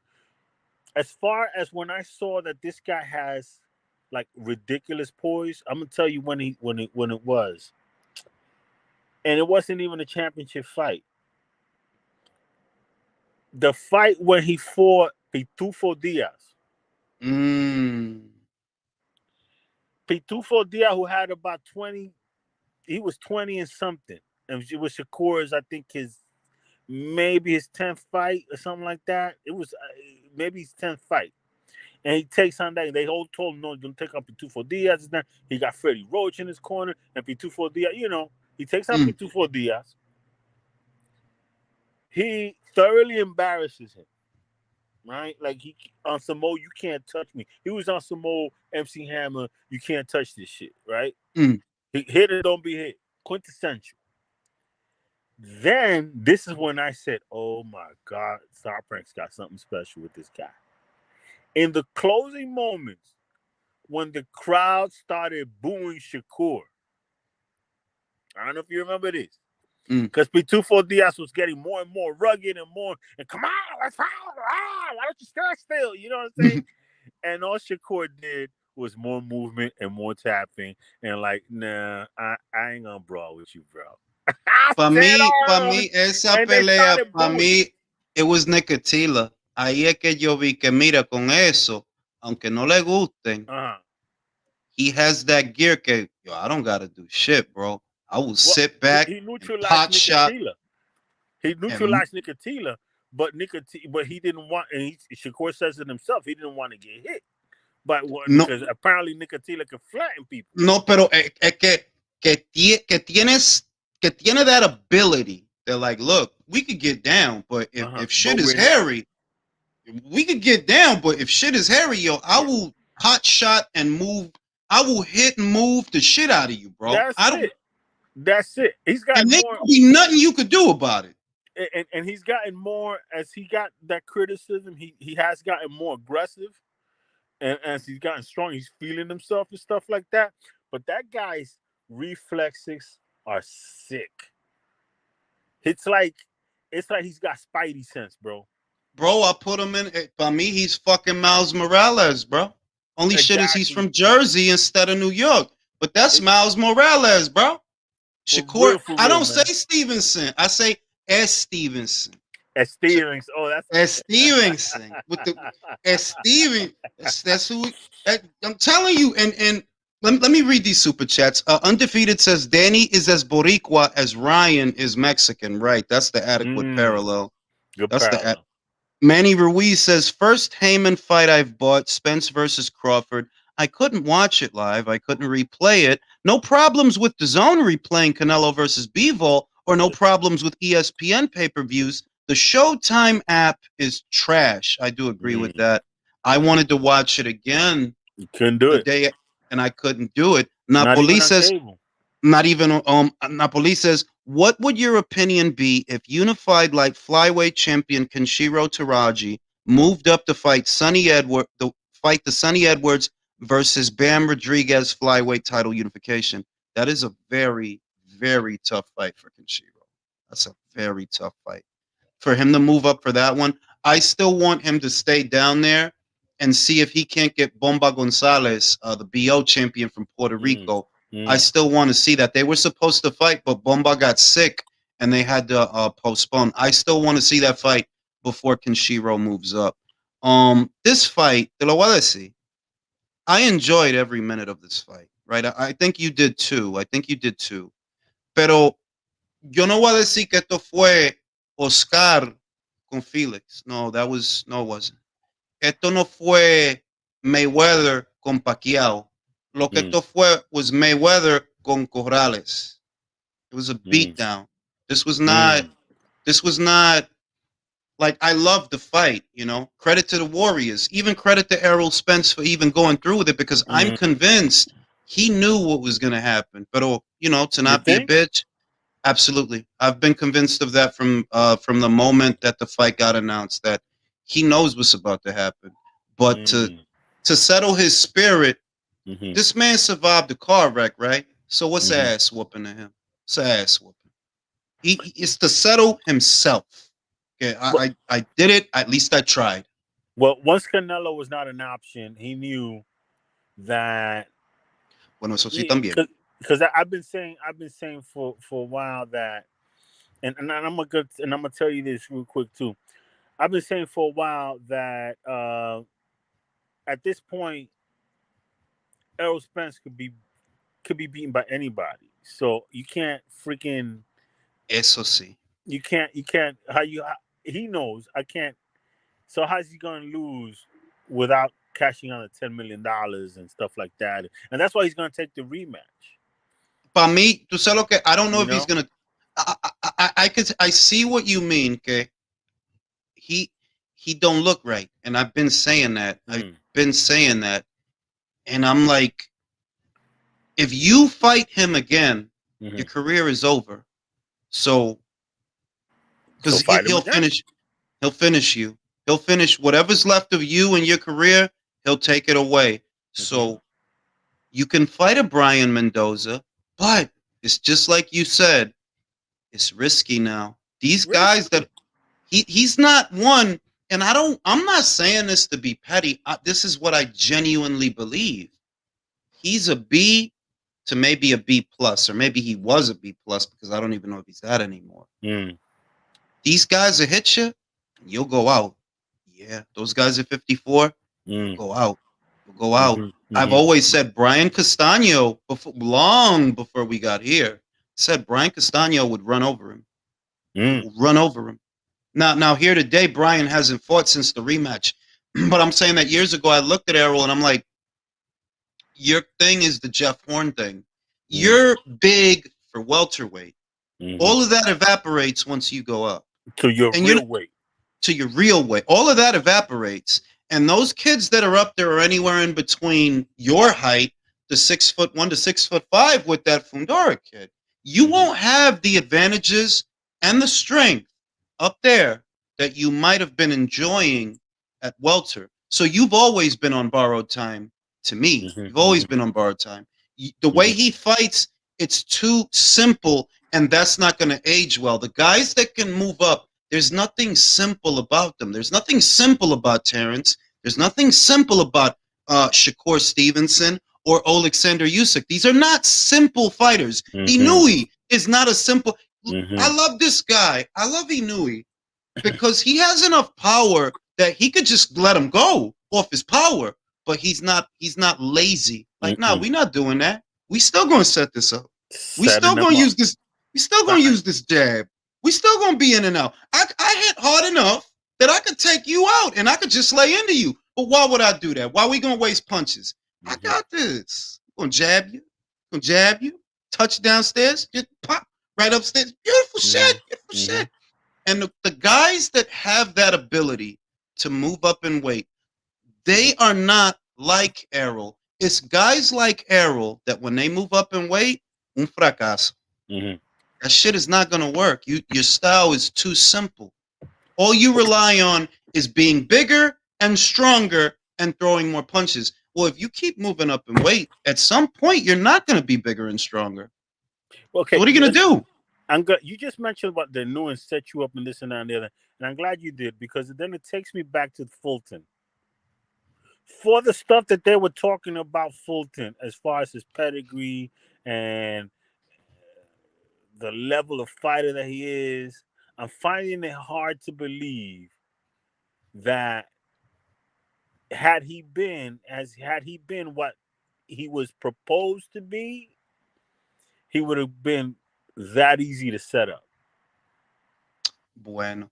Speaker 2: As far as when I saw that this guy has like ridiculous poise, I'm gonna tell you when it was, and it wasn't even a championship fight. The fight when he fought Pitufo Diaz. Pitufo Diaz, who had about 20, he was 20 and something, and it was Shakur's, I think maybe his 10th fight or something like that. It was maybe his 10th fight. And he takes on that. They all told him, no, don't take on Pitufo Diaz. He got Freddie Roach in his corner. And Pitufo Diaz, he takes on Pitufo Diaz. He thoroughly embarrasses him. Right? Like, he on some more, you can't touch me. He was on some more MC Hammer, you can't touch this shit. Right? He hit or don't be hit. Quintessential. Then, this is when I said, oh my God, Top Rank's got something special with this guy. In the closing moments, when the crowd started booing Shakur, I don't know if you remember this, because Pitufo Diaz was getting more and more rugged and come on, let's fight, why don't you stand still? You know what I'm saying? And all Shakur did was more movement and more tapping, and like, nah, I ain't gonna brawl with you, bro.
Speaker 1: Para mí, esa pelea, para mí, it was Nicotila. Ahí es que yo vi que, mira, con eso, aunque no le gusten, he has that gear que, yo, I don't got to do shit, bro. I will sit back,
Speaker 2: he neutralized
Speaker 1: hot shot.
Speaker 2: He neutralized Nicotila, but he didn't want, and Shakur says it himself, he didn't want to get hit. But because apparently Nicotila can flatten people.
Speaker 1: No, pero es que tiene that ability. They're like, look, we could get down, but if shit is hairy, we could get down, but if shit is hairy, yo, I will hot shot and move. I will hit and move the shit out of you, bro.
Speaker 2: That's it. He's got
Speaker 1: and
Speaker 2: more.
Speaker 1: There could be nothing you could do about it.
Speaker 2: And he's gotten more as he got that criticism. He has gotten more aggressive, and as he's gotten strong, he's feeling himself and stuff like that. But that guy's reflexes are sick. It's like he's got spidey sense, bro.
Speaker 1: Bro, I put him in. By me, he's fucking Miles Morales, bro. Only shit is he's from Jersey instead of New York. But that's Miles Morales, bro. Shakur, I don't say Stevenson. I say S. Stevenson.
Speaker 2: S. Stevenson. Oh, that's
Speaker 1: S. Stevenson. With the S. Steven. That's who. I'm telling you. And let me read these super chats. Undefeated says Danny is as Boricua as Ryan is Mexican. Right. That's the adequate parallel.
Speaker 2: Good
Speaker 1: That's
Speaker 2: parallel.
Speaker 1: Manny Ruiz says, first Heyman fight I've bought, Spence versus Crawford. I couldn't watch it live. I couldn't replay it. No problems with the zone replaying Canelo versus Bivol, or no problems with ESPN pay-per-views. The Showtime app is trash. I do agree with that. I wanted to watch it again.
Speaker 2: You couldn't do it.
Speaker 1: And I couldn't do it. Napoli says, Napoli says, what would your opinion be if unified light flyweight champion Kenshiro Taraji moved up to fight the Sonny Edwards versus Bam Rodriguez flyweight title unification? That is a very, very tough fight for Kenshiro. That's a very tough fight. For him to move up for that one, I still want him to stay down there and see if he can't get Bomba Gonzalez, the BO champion from Puerto Rico. I still want to see that. They were supposed to fight, but Bomba got sick and they had to postpone. I still want to see that fight before Kenshiro moves up. This fight, te lo voy a decir, I enjoyed every minute of this fight, right? I think you did too. Pero yo no voy a decir que esto fue Oscar con Felix. No, it wasn't. Esto no fue Mayweather con Pacquiao. Lo que esto fue was Mayweather con Corrales. It was a beatdown. This was not like, I love the fight, Credit to the Warriors. Even credit to Errol Spence for even going through with it, because I'm convinced he knew what was going to happen. But, to not be a bitch, absolutely. I've been convinced of that from the moment that the fight got announced, that he knows what's about to happen. But to settle his spirit, this man survived a car wreck, right? So what's ass whooping to him? It's ass whooping. It's to settle himself. Okay, I did it. At least I tried.
Speaker 2: Well, once Canelo was not an option, he knew that.
Speaker 1: Bueno, eso sí también.
Speaker 2: Because I've been saying for a while that, and I'm gonna tell you this real quick too. I've been saying for a while that at this point, Errol Spence could be beaten by anybody. So you can't freaking.
Speaker 1: Eso sí.
Speaker 2: You can't. He knows I can't. So how's he gonna lose without cashing on the $10 million and stuff like that? And that's why he's gonna take the rematch.
Speaker 1: Para mí, tú sabes lo que I don't know if he's gonna. I see what you mean. Okay, he don't look right, and I've been saying that. And I'm like, if you fight him again, your career is over. So, because he'll finish you. He'll finish whatever's left of you and your career. He'll take it away. So, you can fight a Brian Mendoza, but it's just like you said. It's risky now. These guys that he's not one, and I'm not saying this to be petty. This is what I genuinely believe. He's a B to maybe a B plus, or maybe he was a B plus because I don't even know if he's that anymore. These guys will hit you, you'll go out. Yeah, those guys at 54 go out. You'll go out. I've always said Brian Castano, long before we got here, said Brian Castano would run over him. Run over him. Now here today, Brian hasn't fought since the rematch. But I'm saying that years ago, I looked at Errol and I'm like, your thing is the Jeff Horn thing. You're big for welterweight. All of that evaporates once you go up.
Speaker 2: To your real weight.
Speaker 1: To your real weight. All of that evaporates. And those kids that are up there are anywhere in between your height, the 6'1" to 6'5" with that Fundora kid. You won't have the advantages and the strength up there that you might have been enjoying at welter. So you've always been on borrowed time to me. You've always been on borrowed time. The way he fights, it's too simple, and that's not going to age well. The guys that can move up, there's nothing simple about them. There's nothing simple about Terrence. There's nothing simple about Shakur Stevenson or Alexander Usyk. These are not simple fighters. Inoue is not a simple. I love this guy. I love Inoue because he has enough power that he could just let him go off his power. But he's not lazy. Like, no, we're not doing that. We still gonna set this up. We still gonna use this. We still gonna use this jab. We still gonna be in and out. I hit hard enough that I could take you out and I could just lay into you. But why would I do that? Why are we gonna waste punches? I got this. I'm gonna jab you. I'm gonna jab you. Touch downstairs. Just pop right upstairs. Beautiful shit. Beautiful shit. And the guys that have that ability to move up in weight, they are not like Errol. It's guys like Errol that when they move up in weight, un fracaso. That shit is not going to work. Your style is too simple. All you rely on is being bigger and stronger and throwing more punches. Well, if you keep moving up in weight, at some point, you're not going to be bigger and stronger.
Speaker 2: Okay.
Speaker 1: So what are you going to do?
Speaker 2: You just mentioned about the new and set you up and this and that and the other. And I'm glad you did, because then it takes me back to Fulton. For the stuff that they were talking about Fulton, as far as his pedigree and the level of fighter that he is, I'm finding it hard to believe that had he been what he was proposed to be, he would have been that easy to set up.
Speaker 1: Bueno.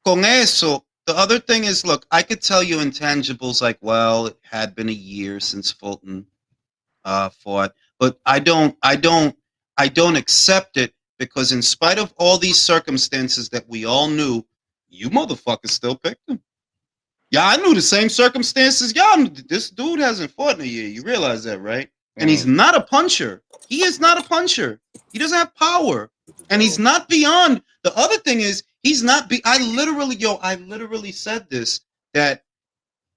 Speaker 1: Con eso, the other thing is, look, I could tell you intangibles like, well, it had been a year since Fulton fought, but I don't accept it, because in spite of all these circumstances that we all knew, you motherfuckers still picked him. Yeah, I knew the same circumstances. Y'all knew this dude hasn't fought in a year. You realize that, right? And he's not a puncher. He is not a puncher. He doesn't have power. And he's not beyond. The other thing is, He's not. I literally said this, that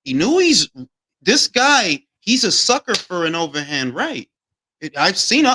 Speaker 1: Inoue's this guy. He's a sucker for an overhand right. I've seen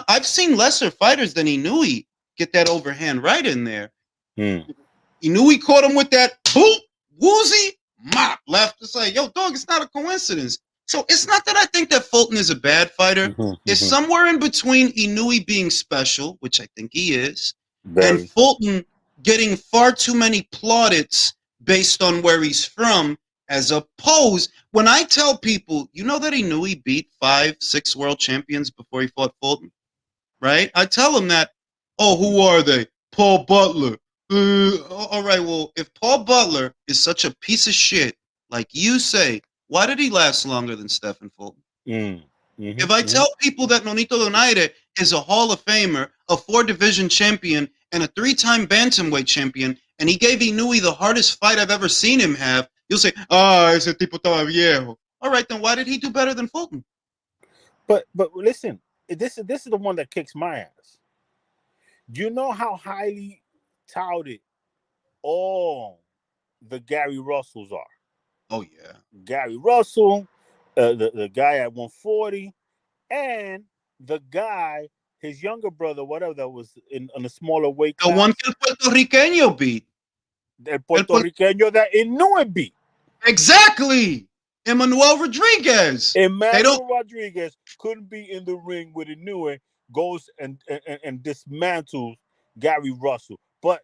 Speaker 1: lesser fighters than Inoue get that overhand right in there. Inoue caught him with that boop, woozy, mop, left. It's like, yo, dog, it's not a coincidence. So it's not that I think that Fulton is a bad fighter. It's somewhere in between Inoue being special, which I think he is, and Fulton getting far too many plaudits based on where he's from, as opposed, when I tell people, you know that Inoue beat 5-6 world champions before he fought Fulton, right? I tell them that, oh, who are they? Paul Butler. All right, well, if Paul Butler is such a piece of shit, like you say, why did he last longer than Stephen Fulton? If I tell people that Nonito Donaire is a Hall of Famer, a 4-division champion, and a 3-time bantamweight champion, and he gave Inoue the hardest fight I've ever seen him have, you'll say, ese tipo estaba viejo. All right, then why did he do better than Fulton?
Speaker 2: But listen, this is the one that kicks my ass. You know how highly touted all the Gary Russells are.
Speaker 1: Oh yeah,
Speaker 2: Gary Russell, the guy at 140, and the guy, his younger brother, whatever that was in a smaller weight class.
Speaker 1: The one que el puertorriqueño beat.
Speaker 2: El puertorriqueño that Inoue beat.
Speaker 1: Exactly. Emmanuel Rodriguez.
Speaker 2: Emmanuel Rodriguez couldn't be in the ring with Inoue, goes and dismantles Gary Russell. But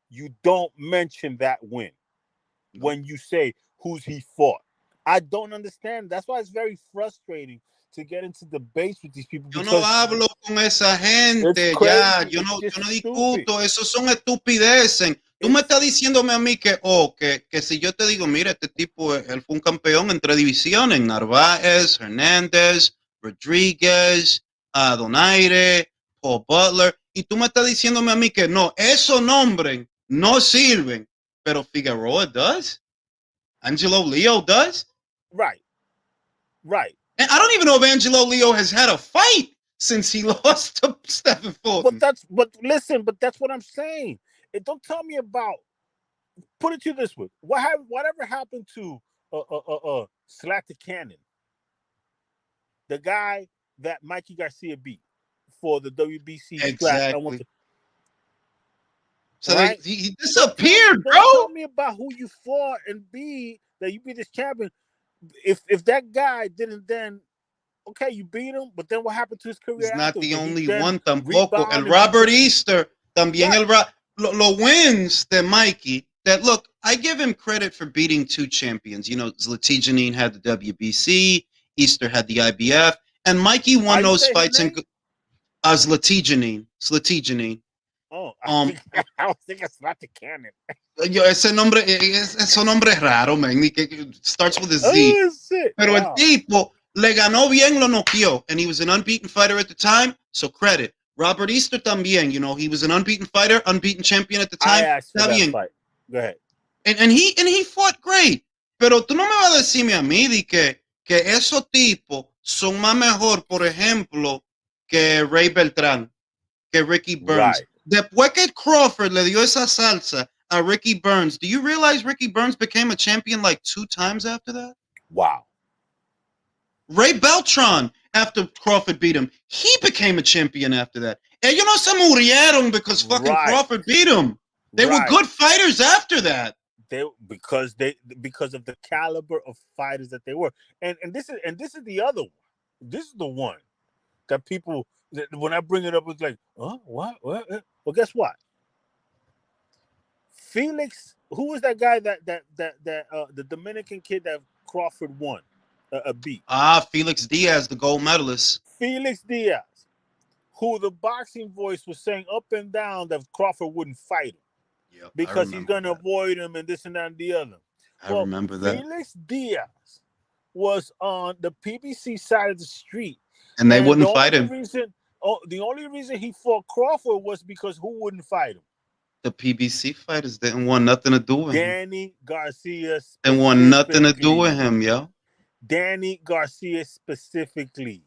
Speaker 2: you don't mention that win when you say who's he fought. I don't understand. That's why it's very frustrating to get into debates with these people.
Speaker 1: Yo no hablo con esa gente, ya. Yo no discuto. Esos son estupideces. Tú me estás diciéndome a mí que si yo te digo, mira, este tipo, él fue un campeón entre divisiones, Narváez, Hernández, Rodríguez, Donaire, Paul Butler, y tú me estás diciéndome a mí que no, esos nombres no sirven, pero Figueroa does, Angelo Leo does.
Speaker 2: Right.
Speaker 1: And I don't even know if Angelo Leo has had a fight since he lost to Stephen Fulton.
Speaker 2: But listen, that's what I'm saying. And don't tell me about. Put it to you this way: whatever happened to Slack the Cannon, the guy that Mikey Garcia beat for the WBC?
Speaker 1: Exactly. So
Speaker 2: right?
Speaker 1: he disappeared, bro.
Speaker 2: Don't tell me about who you fought and be that you beat this champion. If that guy didn't, then okay, you beat him, but then what happened to his career?
Speaker 1: He's not the only one
Speaker 2: tampoco.
Speaker 1: El Robert Easter, también lo wins de Mikey. That look, I give him credit for beating 2 champions. You know, Zlatijanin had the WBC, Easter had the IBF, and Mikey won those fights in Zlatijanin.
Speaker 2: Oh, I was thinking it's not the Cannon.
Speaker 1: Ese nombre es raro, man. It starts with a Z.
Speaker 2: Oh, shit.
Speaker 1: Pero el tipo le ganó bien, lo noqueó, and he was an unbeaten fighter at the time. So credit. Robert Easter también, you know, he was an unbeaten fighter, unbeaten champion at the time.
Speaker 2: I asked for that fight. Go ahead.
Speaker 1: And he fought great. Pero tú no me vas a decirme a mí de que esos tipos son más mejor, por ejemplo, que Ray Beltrán, que Ricky Burns. Right. Después que Crawford le dio esa salsa a Ricky Burns, do you realize Ricky Burns became a champion like 2 times after that?
Speaker 2: Wow.
Speaker 1: Ray Beltran, after Crawford beat him, he became a champion after that. Ellos no se murieron because fucking Crawford beat him. They were good fighters after that.
Speaker 2: Because of the caliber of fighters that they were. And this is the other one. This is the one that people, when I bring it up, it's like, oh, what? Well, guess what? Felix, who was that guy that the Dominican kid that Crawford won? A beat.
Speaker 1: Felix Diaz, the gold medalist.
Speaker 2: Felix Diaz, who the boxing voice was saying up and down that Crawford wouldn't fight him. Yep, because he's going to avoid him and this and that and the other.
Speaker 1: I remember that.
Speaker 2: Felix Diaz was on the PBC side of the street.
Speaker 1: And they wouldn't fight him.
Speaker 2: The only reason he fought Crawford was because who wouldn't fight him?
Speaker 1: The PBC fighters didn't want nothing to do with him.
Speaker 2: Danny Garcia.
Speaker 1: Didn't want nothing to do with him, yo.
Speaker 2: Danny Garcia specifically,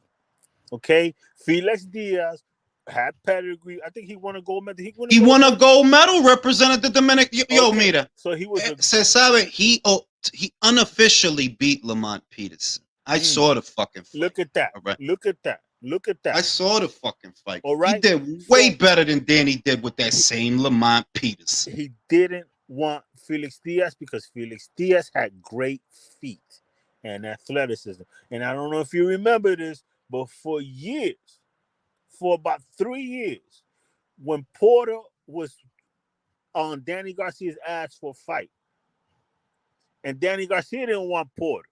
Speaker 2: okay? Felix Diaz had pedigree. I think he won a gold medal.
Speaker 1: He won a gold medal, represented the Dominican. Yo,
Speaker 2: Okay.
Speaker 1: mira.
Speaker 2: So he was.
Speaker 1: Se sabe, he unofficially beat Lamont Peterson. I saw the fucking fight.
Speaker 2: Look at that.
Speaker 1: Right.
Speaker 2: Look at that. Look at that.
Speaker 1: I saw the fucking fight.
Speaker 2: All right.
Speaker 1: He did way better than Danny did with that same Lamont Peterson.
Speaker 2: He didn't want Felix Diaz because Felix Diaz had great feet and athleticism. And I don't know if you remember this, but for years, for about 3 years, when Porter was on Danny Garcia's ass for a fight, and Danny Garcia didn't want Porter.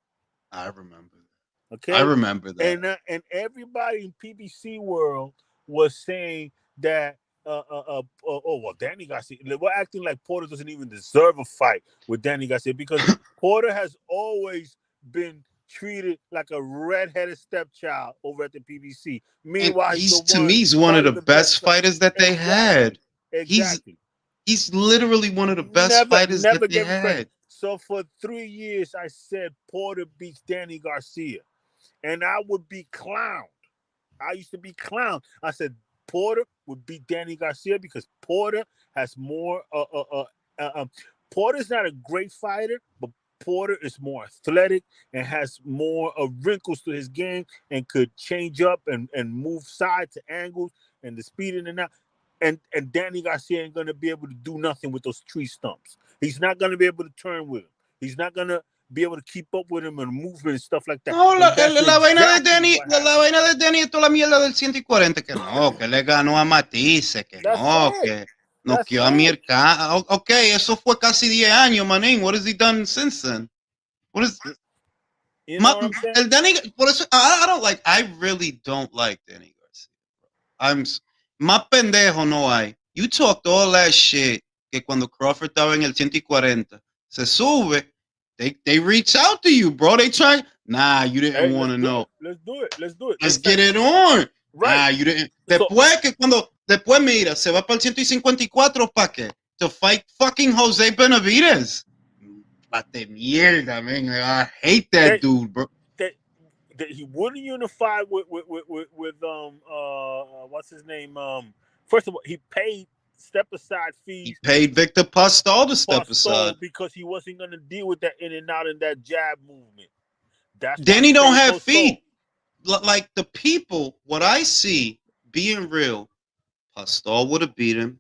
Speaker 1: I remember that.
Speaker 2: Okay,
Speaker 1: I remember that.
Speaker 2: And everybody in PBC world was saying that well, Danny Garcia, we're acting like Porter doesn't even deserve a fight with Danny Garcia because Porter has always been treated like a redheaded stepchild over at the PBC. Meanwhile,
Speaker 1: he's one of the best fighters that they had.
Speaker 2: Exactly.
Speaker 1: He's literally one of the best fighters that they had.
Speaker 2: So for 3 years, I said Porter beats Danny Garcia, and I would be clowned. I used to be clowned. I said Porter would beat Danny Garcia because Porter has more. Porter's not a great fighter, but Porter is more athletic and has more wrinkles to his game and could change up and move side to angles and the speed in and out. And Danny Garcia ain't going to be able to do nothing with those tree stumps. He's not going to be able to turn with him. He's not going to be able to keep up with him and movement and stuff like that.
Speaker 1: No, la vaina de Danny es toda la mierda del 140, que no, que le ganó a Matisse, que no, que noqueó a Mirka. Okay, eso fue casi 10 años, manín. What has he done since then? What is
Speaker 2: you know what I'm saying?
Speaker 1: El Danny, por eso, I really don't like Danny Garcia. Más pendejo no hay. You talked all that shit que cuando Crawford estaba en el 140 se sube. They reach out to you, bro. They try. Nah, you didn't want to know.
Speaker 2: Let's do it.
Speaker 1: Let's get it on.
Speaker 2: Right.
Speaker 1: Nah, you didn't. Después mira, se va para el 154 ¿para qué? To fight fucking Jose Benavidez. Bate mierda, man. I hate that dude, bro.
Speaker 2: That he wouldn't unify with what's his name? First of all, he paid step aside fees.
Speaker 1: He paid Victor Postol to step aside
Speaker 2: because he wasn't going to deal with that in and out and that jab movement.
Speaker 1: Danny don't have feet. Like the people, what I see being real, Postol would have beat him.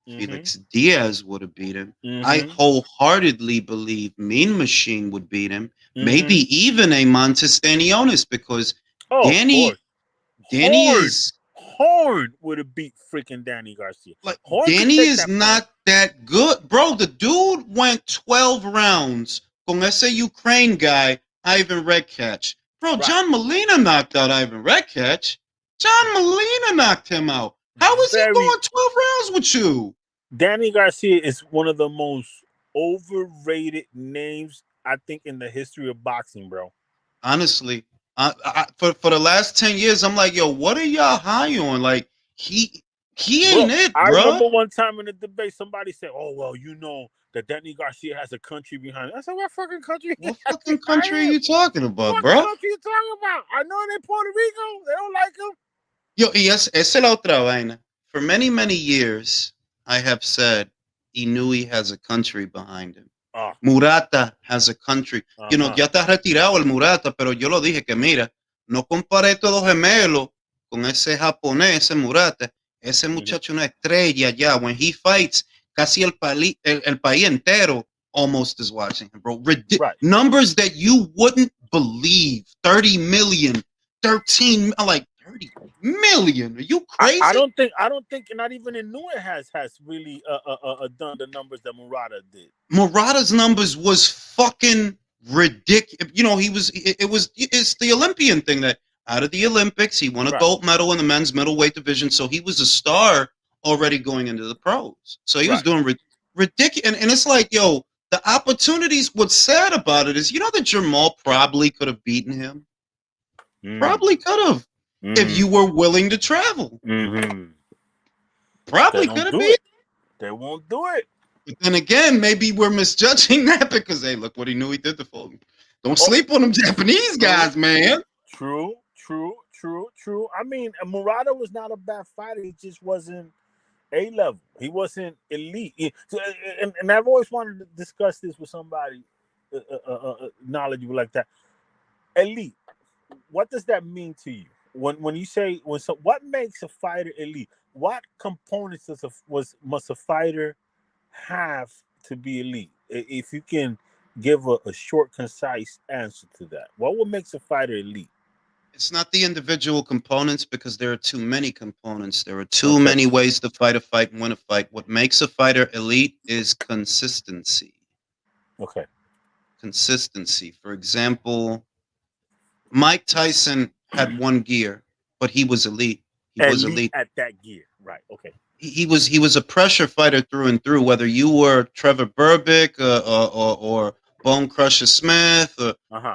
Speaker 1: Felix Diaz would have beat him. I wholeheartedly believe Mean Machine would beat him. Maybe even a Montestanionis because Danny is
Speaker 2: Horn would have beat freaking Danny Garcia.
Speaker 1: Like Danny is not that good, bro. The dude went 12 rounds con ese Ukraine guy, Ivan Redkach. Bro, right. John Molina knocked out Ivan Redkach. John Molina knocked him out. How is he going 12 rounds with you?
Speaker 2: Danny Garcia is one of the most overrated names, I think, in the history of boxing, bro.
Speaker 1: Honestly, for the last 10 years, I'm like, yo, what are y'all high on? Like, he ain't it, bro.
Speaker 2: I remember one time in the debate, somebody said, oh, well, you know that Danny Garcia has a country behind it. I said, what fucking country?
Speaker 1: What fucking country are you talking about,
Speaker 2: what
Speaker 1: bro?
Speaker 2: What country are you talking about? I know they're Puerto Rico. They don't like him.
Speaker 1: Yo, y esa es la otra vaina. For many, many years, I have said Inoue has a country behind him. Murata has a country. You know, ya está retirado el Murata, pero yo lo dije que mira, no compare todos gemelos con ese japonés, ese Murata. Ese muchacho una estrella ya. When he fights, casi el país entero almost is watching him, bro.
Speaker 2: Right.
Speaker 1: Numbers that you wouldn't believe. 30 million, 13, like 30 million. Are you crazy?
Speaker 2: I don't think not even Inoue has really done the numbers that Murata did.
Speaker 1: Murata's numbers was fucking ridiculous. You know, it's the Olympian thing that out of the Olympics, he won a gold medal in the men's middleweight division. So he was a star already going into the pros. So he was doing ridiculous. And it's like, yo, the opportunities, what's sad about it is, you know that Jermell probably could have beaten him? Probably could have. If you were willing to travel. Probably could have been.
Speaker 2: They won't do it.
Speaker 1: But then again, maybe we're misjudging that because, hey, look what he knew he did to Fulton. Don't sleep on them Japanese guys, man.
Speaker 2: True. true. I mean, Murata was not a bad fighter. He just wasn't A level. He wasn't elite. And I've always wanted to discuss this with somebody knowledgeable like that. Elite. What does that mean to you? When you say what makes a fighter elite? What components must a fighter have to be elite? If you can give a short, concise answer to that, what makes a fighter elite?
Speaker 1: It's not the individual components because there are too many components. There are too many ways to fight a fight and win a fight. What makes a fighter elite is consistency.
Speaker 2: Okay.
Speaker 1: Consistency. For example, Mike Tyson had one gear, but he was elite. He was elite
Speaker 2: at that gear. Right. Okay.
Speaker 1: He was a pressure fighter through and through. Whether you were Trevor Berbick or Bone Crusher Smith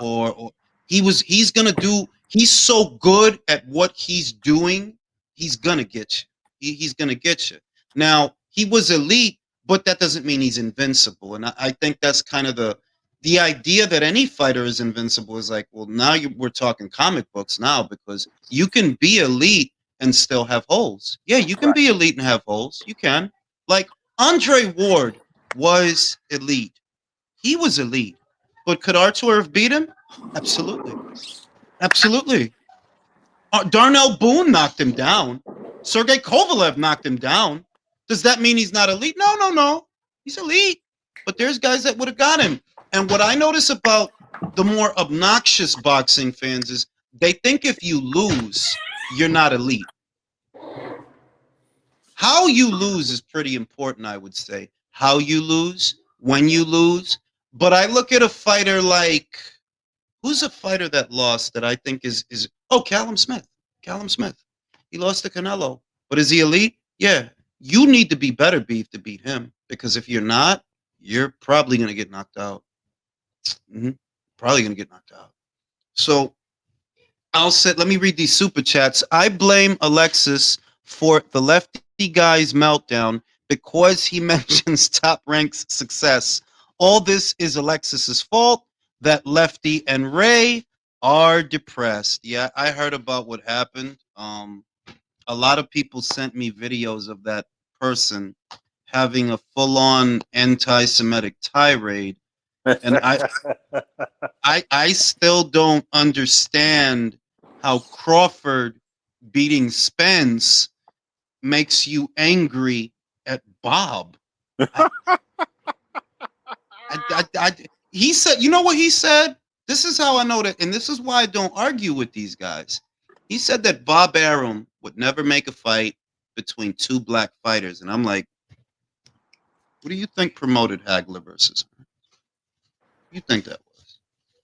Speaker 1: or he's gonna do. He's so good at what he's doing. He's gonna get you. He's gonna get you. Now he was elite, but that doesn't mean he's invincible. And I think that's kind of the idea that any fighter is invincible is like, well, now we're talking comic books now, because you can be elite and still have holes. Yeah, you can be elite and have holes. You can. Like Andre Ward was elite. He was elite. But could Artur have beat him? Absolutely. Absolutely. Darnell Boone knocked him down. Sergey Kovalev knocked him down. Does that mean he's not elite? No. He's elite. But there's guys that would have got him. And what I notice about the more obnoxious boxing fans is they think if you lose, you're not elite. How you lose is pretty important, I would say. How you lose, when you lose. But I look at a fighter like, who's a fighter that lost that I think is Callum Smith. Callum Smith. He lost to Canelo. But is he elite? Yeah. You need to be better beef to beat him. Because if you're not, you're probably going to get knocked out. Probably going to get knocked out. So let me read these super chats. I blame Alexis for the lefty guy's meltdown because he mentions Top Rank's success. All this is Alexis's fault. That Lefty and Ray are depressed. Yeah, I heard about what happened. A lot of people sent me videos of that person having a full-on anti-Semitic tirade. And I still don't understand how Crawford beating Spence makes you angry at Bob. He said, you know what he said? This is how I know that, and this is why I don't argue with these guys. He said that Bob Arum would never make a fight between two black fighters. And I'm like, what do you think promoted Hagler versus her? You think that was?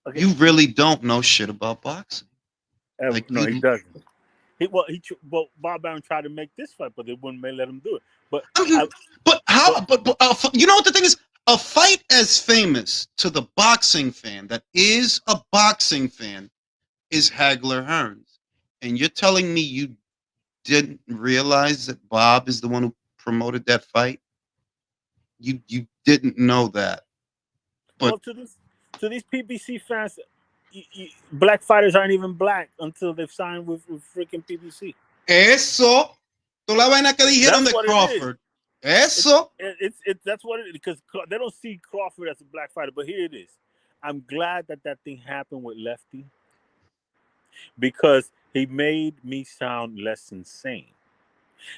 Speaker 1: Okay. You really don't know shit about boxing.
Speaker 2: No, he doesn't. Bob Arum tried to make this fight, but they wouldn't let him do it. But
Speaker 1: you know what the thing is? A fight as famous to the boxing fan that is a boxing fan is Hagler Hearns. And you're telling me you didn't realize that Bob is the one who promoted that fight? You didn't know that. But
Speaker 2: to these PBC fans, black fighters aren't even black until they've signed with freaking PBC.
Speaker 1: Eso. Toda la vaina que dijeron de Crawford. Eso.
Speaker 2: That's what it is, because they don't see Crawford as a black fighter. But here it is. I'm glad that thing happened with Lefty, because he made me sound less insane.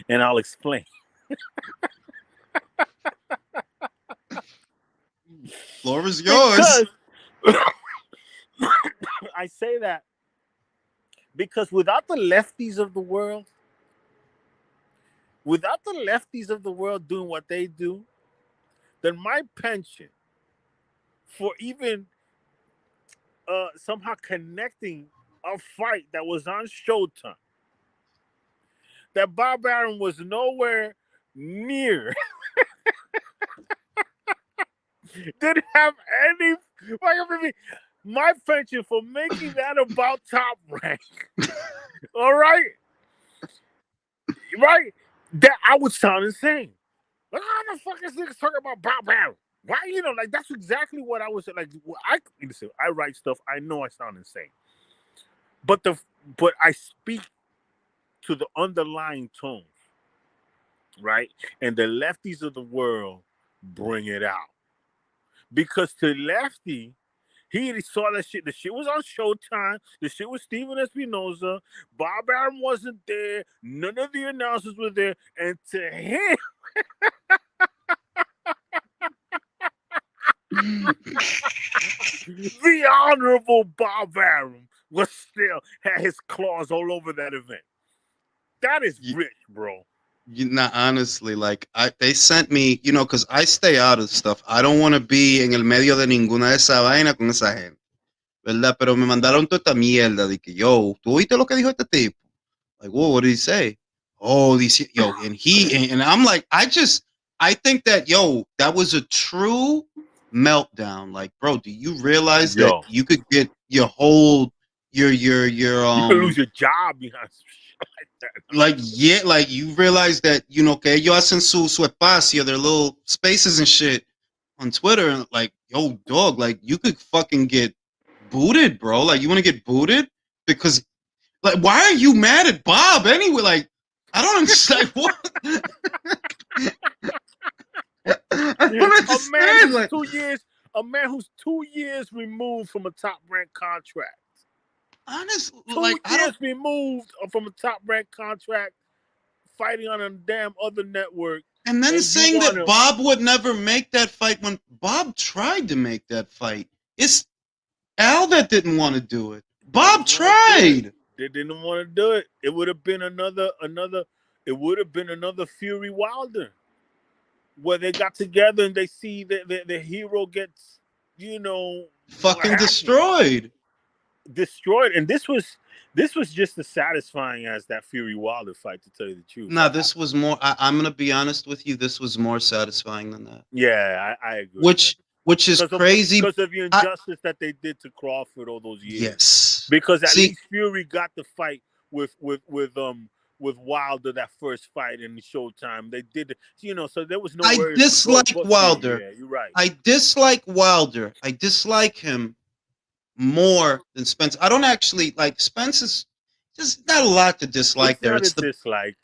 Speaker 2: And I'll explain.
Speaker 1: Floor is yours.
Speaker 2: I say that because without the lefties of the world, doing what they do, then my penchant for even somehow connecting a fight that was on Showtime, that Bob Arum was nowhere near, didn't have any. My penchant for making that about Top Rank. All right. Right? That I would sound insane. Like, how the fuck is niggas talking about Bob Arum? Why, that's exactly what I was like. I write stuff. I know I sound insane. But I speak to the underlying tones, right? And the lefties of the world bring it out. Because to Lefty, he saw that shit. The shit was on Showtime. The shit was Steven Espinosa. Bob Arum wasn't there. None of the announcers were there. And to him, the honorable Bob Arum was still had his claws all over that event. That is rich, bro.
Speaker 1: Honestly, like they sent me, because I stay out of stuff. I don't want to be en el medio de ninguna de esa vaina con esa gente, ¿verdad? Pero me mandaron toda esta mierda de que, yo, ¿tú oíste lo que dijo este tipo? Like, whoa, what did he say? Oh, these, yo, and I'm like, I think that, that was a true meltdown. Like, bro, do you realize that you could get your whole, your
Speaker 2: you could lose your job behind some shit like that.
Speaker 1: Like you realize that, que ellos hacen su espacio, their little spaces and shit on Twitter, and like, yo, dog, like you could fucking get booted, bro. Like, you want to get booted because, like, why are you mad at Bob anyway? Like, I don't understand what. I don't understand.
Speaker 2: A man who's 2 years removed from a Top Rank contract.
Speaker 1: Honestly,
Speaker 2: 2 years removed from a Top Rank contract, fighting on a damn other network.
Speaker 1: And then saying that Bob would never make that fight when Bob tried to make that fight. It's Al that didn't want to do it. Bob tried.
Speaker 2: They didn't want to do it. It would have been another. It would have been another Fury Wilder, where they got together and they see that the hero gets,
Speaker 1: fucking destroyed.
Speaker 2: And this was just as satisfying as that Fury Wilder fight, to tell you the truth.
Speaker 1: No, this was more. I'm gonna be honest with you. This was more satisfying than that.
Speaker 2: Yeah, I agree.
Speaker 1: Which is crazy
Speaker 2: because of the injustice that they did to Crawford all those years.
Speaker 1: Yes,
Speaker 2: because at least Fury got the fight with Wilder, that first fight in the Showtime. They did, so there was no.
Speaker 1: I dislike Wilder.
Speaker 2: Yeah, you're right.
Speaker 1: I dislike Wilder. I dislike him more than Spence. I don't actually like Spence. Is just not a lot to dislike there.
Speaker 2: It's dislike.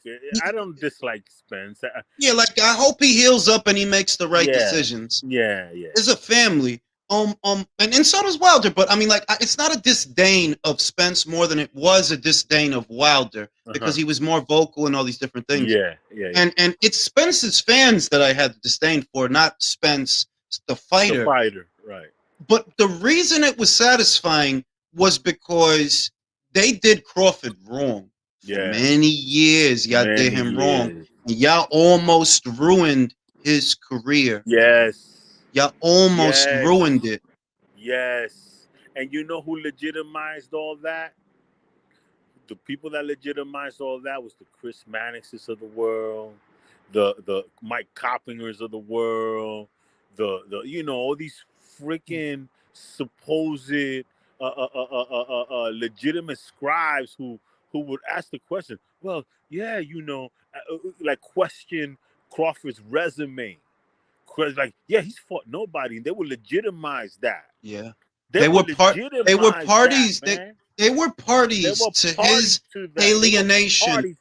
Speaker 2: I don't dislike Spence.
Speaker 1: Yeah, like I hope he heals up and he makes the right decisions.
Speaker 2: Yeah.
Speaker 1: There's a family. And so does Wilder. But I mean, like, it's not a disdain of Spence more than it was a disdain of Wilder because he was more vocal and all these different things.
Speaker 2: Yeah.
Speaker 1: And it's Spence's fans that I had disdain for, not Spence, the fighter.
Speaker 2: The fighter, right.
Speaker 1: But the reason it was satisfying was because they did Crawford wrong. For many years, y'all did him wrong. Y'all almost ruined his career.
Speaker 2: Yes.
Speaker 1: Y'all almost ruined it.
Speaker 2: Yes. And you know who legitimized all that? The people that legitimized all that was the Chris Mannixes of the world, the Mike Coppingers of the world, the all these freaking supposed legitimate scribes who would ask the question, well, like question Crawford's resume. Like, he's fought nobody, and they would legitimize that.
Speaker 1: Yeah, they were parties. They were parties to his alienation.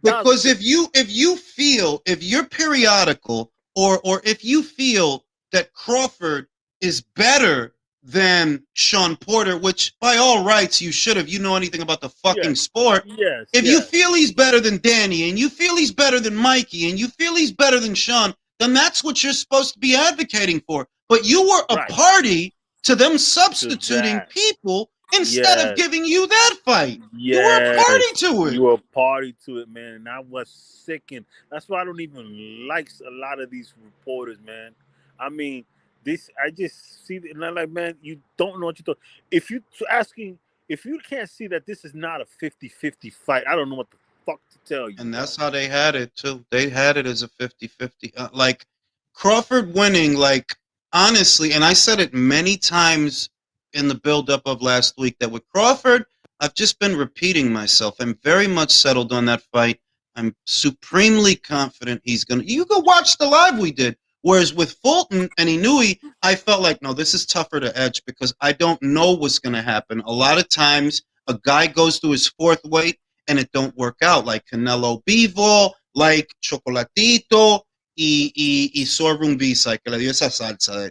Speaker 1: Because if you're periodical, or if you feel that Crawford is better than Sean Porter, which by all rights you should have. You know anything about the fucking sport?
Speaker 2: Yes.
Speaker 1: If you feel he's better than Danny, and you feel he's better than Mikey, and you feel he's better than Sean, then that's what you're supposed to be advocating for. But you were a party to them substituting people instead of giving you that fight. You were a party to it.
Speaker 2: You were a party to it, man. And I was sickened. That's why I don't even like a lot of these reporters, man. I mean, I just see it, and I'm like, man, you don't know what you're doing. If you can't see that this is not a 50-50 fight, I don't know what the fuck to tell you.
Speaker 1: And that's how they had it too. They had it as a 50-50. Like Crawford winning, like honestly, and I said it many times in the build-up of last week, that with Crawford, I've just been repeating myself. I'm very much settled on that fight. I'm supremely confident he's gonna. You go watch the live we did. Whereas with Fulton and Inoue, I felt like, no, this is tougher to edge because I don't know what's going to happen. A lot of times, a guy goes to his fourth weight and it don't work out, like Canelo Vivo, like Chocolatito, y Sorun Visa, que le dio esa salsa.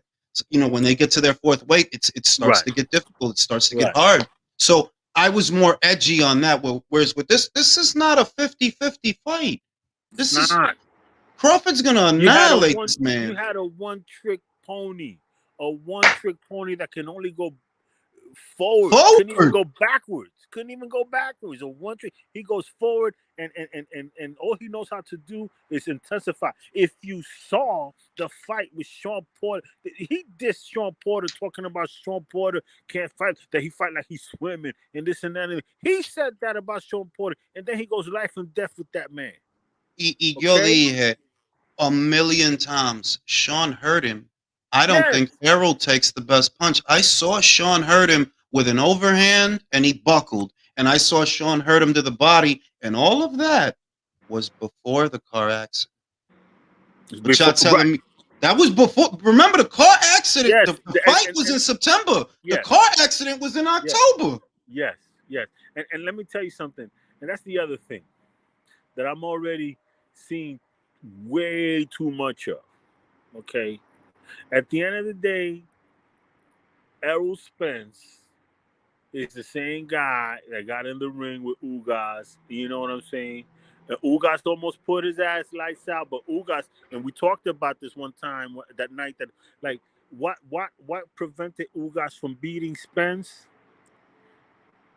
Speaker 1: You know, when they get to their fourth weight, it starts to get difficult. It starts to get hard. So I was more edgy on that. Whereas with this is not a 50-50 fight. This is not. Crawford's gonna annihilate this man.
Speaker 2: You had a one-trick pony, that can only go forward. Couldn't even go backwards. A one trick. He goes forward, and all he knows how to do is intensify. If you saw the fight with Sean Porter, he dissed Sean Porter, talking about Sean Porter can't fight, that he fight like he's swimming and this and that. He said that about Sean Porter, and then he goes life and death with that man.
Speaker 1: Yo dije a million times, Sean hurt him. I don't think Errol takes the best punch. I saw Sean hurt him with an overhand, and he buckled. And I saw Sean hurt him to the body, and all of that was before the car accident. But y'all telling me that was before? Remember the car accident?
Speaker 2: Yes,
Speaker 1: the fight was in September. Yes. The car accident was in October.
Speaker 2: Yes. And let me tell you something. And that's the other thing that I'm already seeing way too much of. Okay. At the end of the day, Errol Spence is the same guy that got in the ring with Ugas. You know what I'm saying? And Ugas almost put his ass lights out, but Ugas, and we talked about this one time that night, that like what prevented Ugas from beating Spence?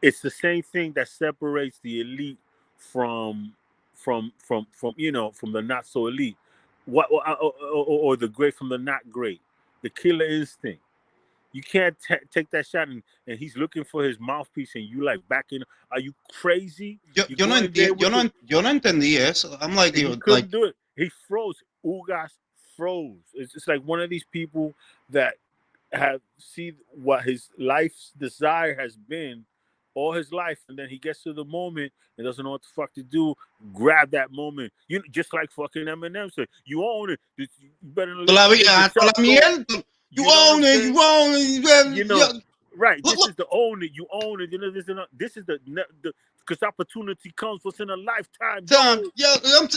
Speaker 2: It's the same thing that separates the elite from the not so elite. Or the great from the not great. The killer instinct. You can't take that shot, and he's looking for his mouthpiece, and you like backing. Are you crazy?
Speaker 1: Yo no entendí eso. I'm like,
Speaker 2: he couldn't do it. He froze. Ugas froze. It's like one of these people that have seen what his life's desire has been all his life, and then he gets to the moment and doesn't know what the fuck to do. Grab that moment. You just like fucking Eminem said, you own it. You better
Speaker 1: You own it.
Speaker 2: You know, right? This is the own it. You own it. You know, this is the because opportunity comes once in a lifetime. And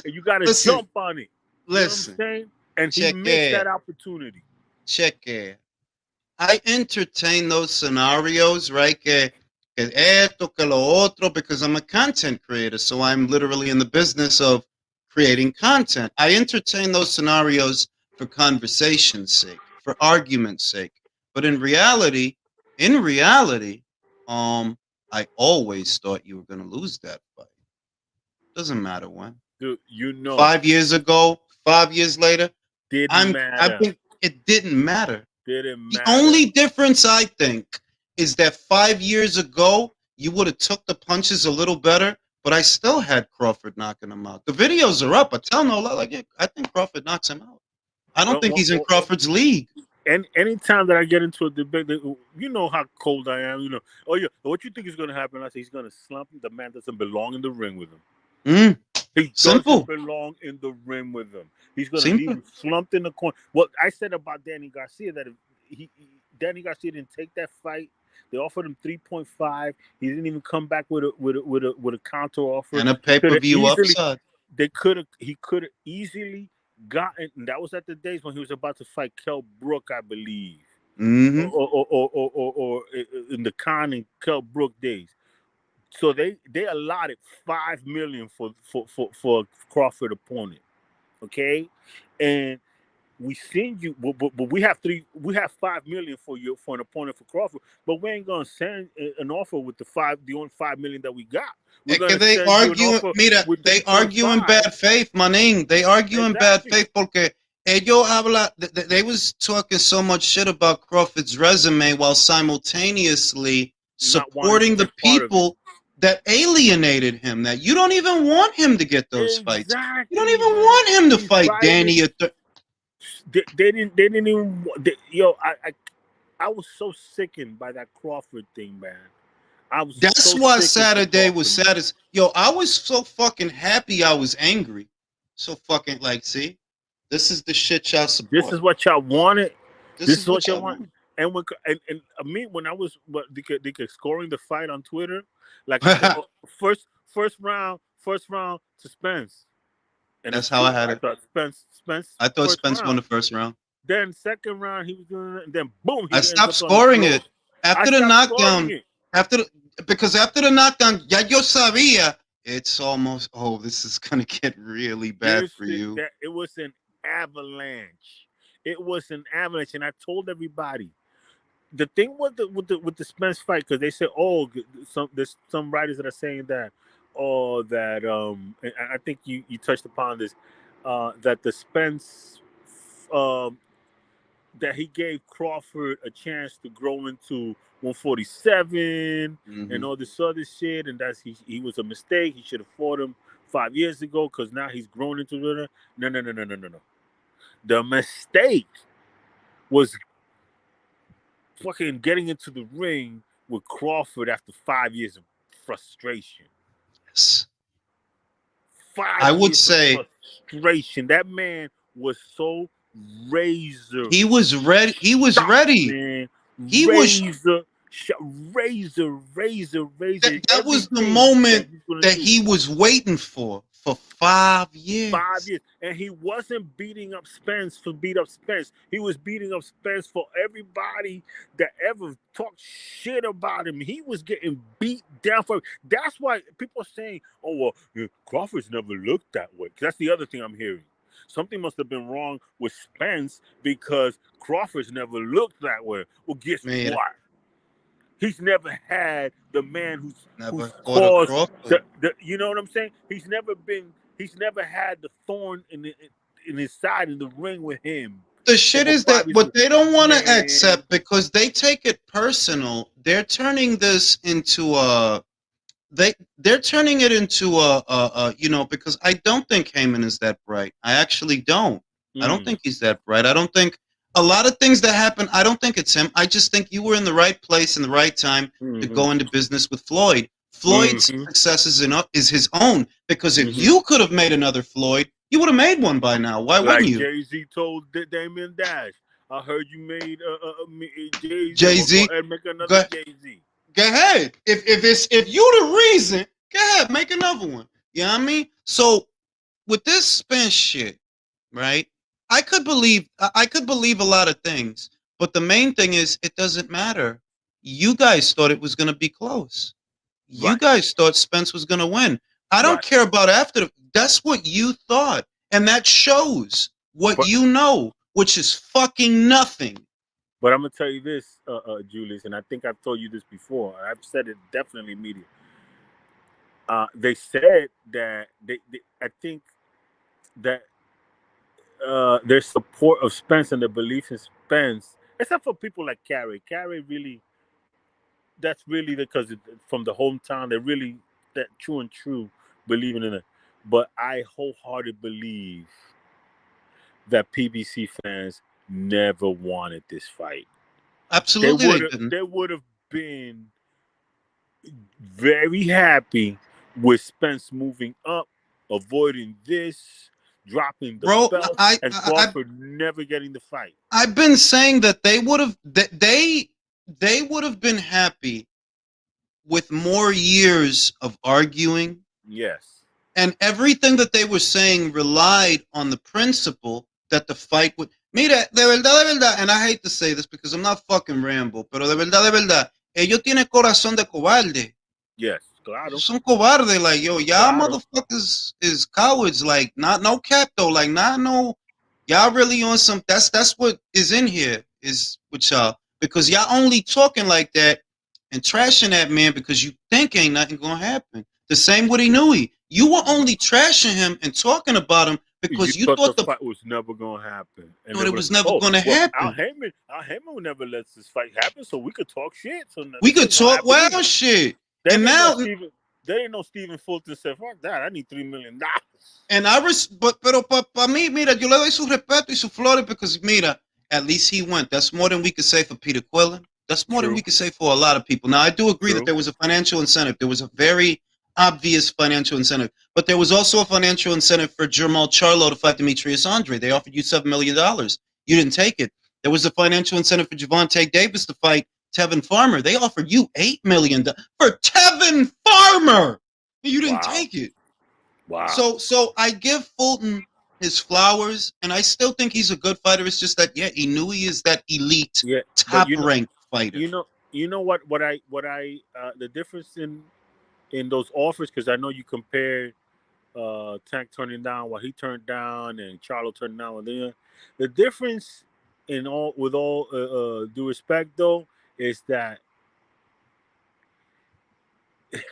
Speaker 2: you got to jump on it.
Speaker 1: Listen,
Speaker 2: you know what I'm saying? And he missed that opportunity.
Speaker 1: Check it. I entertain those scenarios, right? Que esto, que lo otro, because I'm a content creator, so I'm literally in the business of creating content. I entertain those scenarios for conversation's sake, for argument's sake. But in reality, I always thought you were going to lose that fight. Doesn't matter when.
Speaker 2: Dude,
Speaker 1: 5 years ago, 5 years later,
Speaker 2: matter.
Speaker 1: I think it didn't matter.
Speaker 2: Didn't matter.
Speaker 1: The only difference, I think, is that 5 years ago, you would have took the punches a little better, but I still had Crawford knocking him out. The videos are up. I tell no lie, like, I think Crawford knocks him out. I don't think he's in Crawford's league.
Speaker 2: And anytime that I get into a debate, you know how cold I am. You know, oh yeah, what you think is going to happen? I say he's going to slump. The man doesn't belong in the ring with him. He doesn't belong in the ring with him. He's going to be slumped in the corner. What I said about Danny Garcia, that if Danny Garcia didn't take that fight, they offered him 3.5. He didn't even come back with a counter offer
Speaker 1: and a pay-per-view upside.
Speaker 2: He could have easily gotten. And that was at the days when he was about to fight Kell Brook, I believe, or in the Khan and Kell Brook days. So they allotted $5 million for Crawford opponent, okay, and we seen you, but we have $5 million for an opponent for Crawford, but we ain't gonna send an offer with the only $5 million that we got.
Speaker 1: They argue in bad faith, manín. They argue in bad faith porque ellos habla. They was talking so much shit about Crawford's resume while simultaneously supporting the people that alienated him. That you don't even want him to get those fights. You don't even want him to fight Danny.
Speaker 2: They didn't even. I was so sickened by that Crawford thing, man.
Speaker 1: That's why Saturday was saddest. I was so fucking happy. I was angry. So fucking see, this is the shit y'all support.
Speaker 2: This is what y'all wanted. This is what y'all want. And when I was scoring the fight on Twitter, like first round to Spence. And
Speaker 1: That's how I had
Speaker 2: I
Speaker 1: it.
Speaker 2: thought Spence.
Speaker 1: I thought
Speaker 2: First
Speaker 1: Spence won
Speaker 2: round.
Speaker 1: the first round.
Speaker 2: Then second round he was doing it, and then boom, he
Speaker 1: I
Speaker 2: ends
Speaker 1: stopped
Speaker 2: up on the
Speaker 1: scoring
Speaker 2: floor.
Speaker 1: it
Speaker 2: I
Speaker 1: after the
Speaker 2: stopped scoring
Speaker 1: knockdown.
Speaker 2: it.
Speaker 1: Because after the knockdown, ya yo sabía. It's almost. Oh, this is gonna get really bad for you.
Speaker 2: That it was an avalanche. It was an avalanche, and I told everybody. The thing with the Spence fight, because they said, oh, there's some writers that are saying that, and I think you touched upon this, that the Spence, that he gave Crawford a chance to grow into 147 and all this other shit, and that's he was a mistake. He should have fought him 5 years ago because now he's grown into it. No. The mistake was fucking getting into the ring with Crawford after 5 years of frustration.
Speaker 1: Yes.
Speaker 2: 5
Speaker 1: I would
Speaker 2: years
Speaker 1: say
Speaker 2: of frustration. That man was so razor.
Speaker 1: he was ready. He was ready.
Speaker 2: Man.
Speaker 1: He
Speaker 2: razor,
Speaker 1: was.
Speaker 2: That
Speaker 1: That was the moment that he was waiting for 5 years.
Speaker 2: 5 years. And he wasn't beating up Spence to beat up Spence. He was beating up Spence for everybody that ever talked shit about him. He was getting beat down for. That's why people are saying, oh, well, Crawford's never looked that way. That's the other thing I'm hearing. Something must have been wrong with Spence because Crawford's never looked that way. Well, guess what? He's never had the man who's caused you know what I'm saying? He's never had the thorn in his side in the ring with him.
Speaker 1: The shit is that what they don't want to accept because they take it personal. They're turning this into they're turning it into because I don't think Heyman is that bright. I actually don't. I don't think he's that bright. I don't think a lot of things that happen, I don't think it's him. I just think you were in the right place in the right time to go into business with Floyd. Floyd's success is his own because if you could have made another Floyd, you would have made one by now. Why wouldn't you?
Speaker 2: Jay-Z told Damien Dash, I heard you made
Speaker 1: Jay-Z.
Speaker 2: Go ahead, make another Jay-Z.
Speaker 1: Go ahead. If you the reason, go ahead, make another one. You know what I mean? So with this Spence shit, right? I could believe a lot of things, but the main thing is it doesn't matter. You guys thought it was going to be close. You guys thought Spence was going to win. I don't care about after. That's what you thought, and that shows what you know, which is fucking nothing.
Speaker 2: But I'm gonna tell you this, Julius, and I think I've told you this before. I've said it definitely in media. They said that I think that their support of Spence and their belief in Spence, except for people like Carrie really, that's really because from the hometown, they're really that true believing in it. But I wholeheartedly believe that PBC fans never wanted this fight.
Speaker 1: Absolutely,
Speaker 2: they would have been very happy with Spence moving up, avoiding this, dropping the belt, and Crawford never getting the fight.
Speaker 1: I've been saying that they would have been happy with more years of arguing.
Speaker 2: Yes.
Speaker 1: And everything that they were saying relied on the principle that the fight would. Mira, de verdad, and I hate to say this because I'm not fucking Rambo, pero de verdad, ellos tienen corazón de cobarde.
Speaker 2: Yes, claro.
Speaker 1: Son cobarde, like, yo, y'all motherfuckers is cowards, like, no cap though, like, no, y'all really on some, that's what is in here, is with y'all, because y'all only talking like that and trashing that man because you think ain't nothing gonna happen. The same with Inoue. You were only trashing him and talking about him because you thought the
Speaker 2: fight was never gonna happen.
Speaker 1: And it was never gonna happen.
Speaker 2: Al Heyman would never let this fight happen, so we could talk shit. So
Speaker 1: we could talk wild shit. And now
Speaker 2: they didn't know Stephen Fulton said, "Fuck that! I need $3 million."
Speaker 1: And pero para mí, mira, yo le doy su respeto y su flores because mira, at least he went. That's more than we could say for Peter Quillen. That's more than we could say for a lot of people. Now, I do agree that there was a financial incentive. There was a very obvious financial incentive, but there was also a financial incentive for Jermell Charlo to fight Demetrius Andre. They offered you $7 million. You didn't take it. There was a financial incentive for Javante Davis to fight Tevin Farmer. They offered you $8 million for Tevin Farmer. and you didn't
Speaker 2: Wow.
Speaker 1: take it.
Speaker 2: Wow.
Speaker 1: So I give Fulton his flowers, and I still think he's a good fighter. It's just that Inoue is that elite,
Speaker 2: Yeah, but
Speaker 1: top ranked fighter.
Speaker 2: you know what the difference in those offers, because I know you compared Tank turning down what he turned down and Charlo turned down what they. The difference in all with all due respect though is that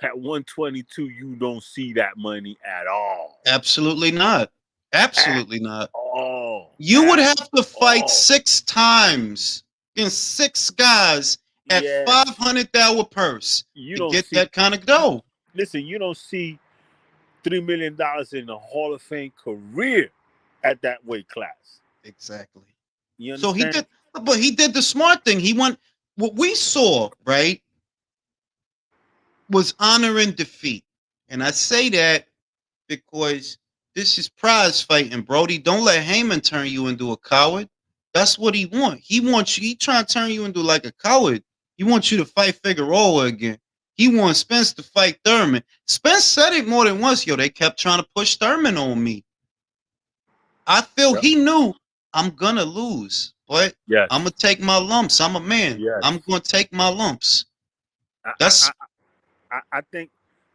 Speaker 2: at 122 you don't see that money at all.
Speaker 1: Absolutely not. Absolutely
Speaker 2: At
Speaker 1: not.
Speaker 2: all.
Speaker 1: You would
Speaker 2: At
Speaker 1: have to fight
Speaker 2: all.
Speaker 1: 6 times against 6 guys at
Speaker 2: Yes.
Speaker 1: $500 purse
Speaker 2: You
Speaker 1: to
Speaker 2: don't
Speaker 1: get
Speaker 2: see.
Speaker 1: that kind of dough.
Speaker 2: Listen, you don't see $3 million in a Hall of Fame career at that weight class.
Speaker 1: Exactly.
Speaker 2: You
Speaker 1: So
Speaker 2: understand?
Speaker 1: he did the smart thing. He went. What we saw, right, was honoring defeat, and I say that because this is prize fighting, Brody. Don't let Heyman turn you into a coward. That's what he wants. He wants you. He trying to turn you into like a coward. He wants you to fight Figueroa again. He wants Spence to fight Thurman. Spence said it more than once. Yo, they kept trying to push Thurman on me. I feel he knew I'm gonna lose, but
Speaker 2: Yes.
Speaker 1: I'm gonna take my lumps. I'm a man.
Speaker 2: Yes.
Speaker 1: I'm gonna take my lumps.
Speaker 2: I think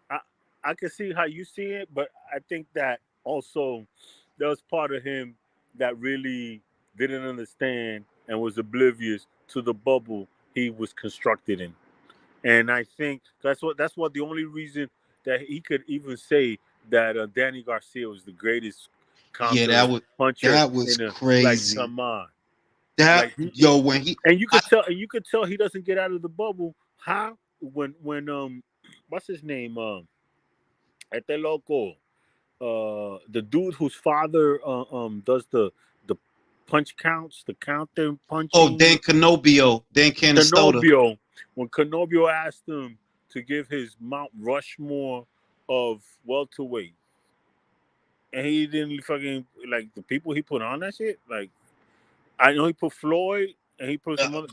Speaker 2: I can see how you see it, but I think that also there was part of him that really didn't understand and was oblivious to the bubble he was constructed in. And I think that's what the only reason that he could even say that Danny Garcia was the greatest
Speaker 1: Yeah,
Speaker 2: counter puncher
Speaker 1: that was
Speaker 2: in a, like,
Speaker 1: crazy.
Speaker 2: come on.
Speaker 1: That
Speaker 2: Like
Speaker 1: when he
Speaker 2: and you could tell he doesn't get out of the bubble. How when what's his name? Este loco. The dude whose father does the punch counts, the counter punching.
Speaker 1: Dan Canastota.
Speaker 2: Canobio, when Canobio asked him to give his Mount Rushmore of welterweight, and he didn't fucking like the people he put on that shit. Like, I know he put Floyd and he put some other,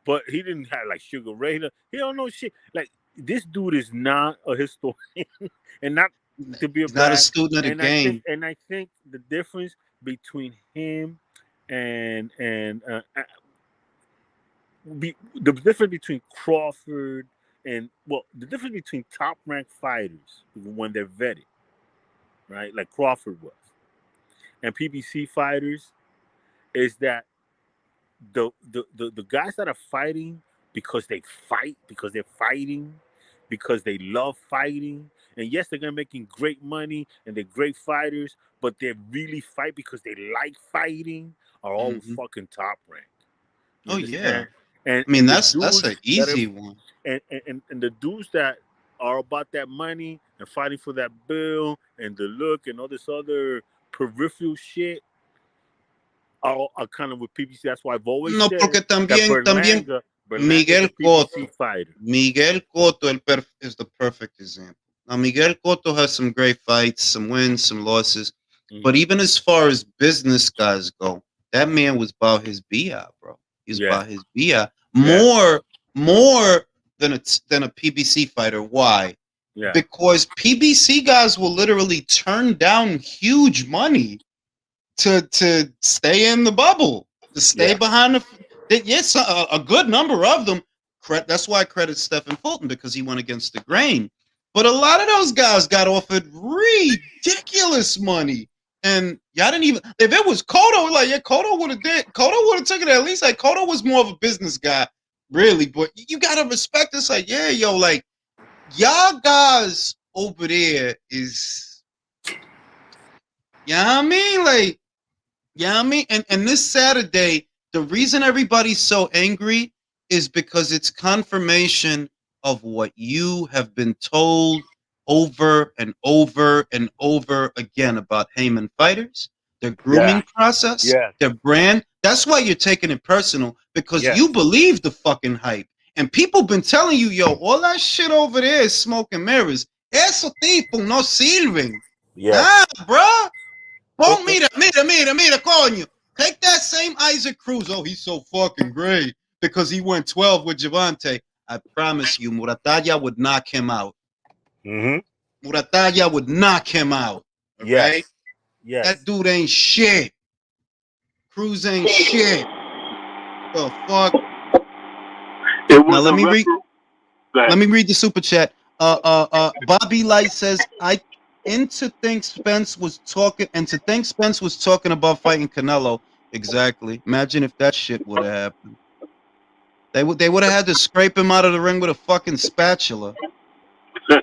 Speaker 2: but he didn't have like Sugar Ray. He don't know shit. Like, this dude is not a historian and not to be a
Speaker 1: He's not a
Speaker 2: bad.
Speaker 1: student of the game.
Speaker 2: I think the difference between him and the difference between Crawford and the difference between top ranked fighters when they're vetted, right? Like Crawford was, and PBC fighters is that the guys that are fighting because they fight, because they're fighting, because they love fighting, and yes, they're gonna making great money and they're great fighters, but they really fight because they like fighting, are all fucking top ranked.
Speaker 1: Oh yeah.
Speaker 2: And
Speaker 1: I mean,
Speaker 2: the
Speaker 1: that's
Speaker 2: dudes
Speaker 1: an easy one.
Speaker 2: and the dudes that are about that money and fighting for that bill and the look and all this other peripheral shit are kind of with PBC. That's why I've always
Speaker 1: No,
Speaker 2: said
Speaker 1: porque
Speaker 2: that
Speaker 1: también
Speaker 2: Berlanga's a PBC fighter.
Speaker 1: Miguel Cotto is the perfect example. Now, Miguel Cotto has some great fights, some wins, some losses. But even as far as business guys go, that man was about his BI, bro. He was about his BI. More than a PBC fighter. Why?
Speaker 2: Yeah.
Speaker 1: Because PBC guys will literally turn down huge money to stay in the bubble, to stay behind the. Yes, a good number of them. That's why I credit Stephen Fulton, because he went against the grain. But a lot of those guys got offered ridiculous money, and y'all didn't even. If it was Cotto, like Cotto would have taken it at least. Like Cotto was more of a business guy, really. But you gotta respect this. Like, like y'all guys over there is. Yeah, I mean, like. Yeah, I mean, and this Saturday, the reason everybody's so angry is because it's confirmation of what you have been told over and over and over again about Heyman fighters, their grooming process, their brand. That's why you're taking it personal, because you believe the fucking hype. And people been telling you, yo, all that shit over there is smoke and mirrors. Eso tipo no sirven. Ah, bruh. Oh, mira, coño. Take that same Isaac Cruz. Oh, he's so fucking great because he went 12 with Javante. I promise you, Muratalla would knock him out. Muratalla would knock him out. All right?
Speaker 2: Yes.
Speaker 1: That dude ain't shit. Cruz ain't shit. The fuck?
Speaker 4: It was
Speaker 1: Now let me read.
Speaker 4: Go ahead.
Speaker 1: Let me read the super chat. Bobby Light says, to think Spence was talking about fighting Canelo. Exactly. Imagine if that shit would have happened. They would have had to scrape him out of the ring with a fucking spatula. They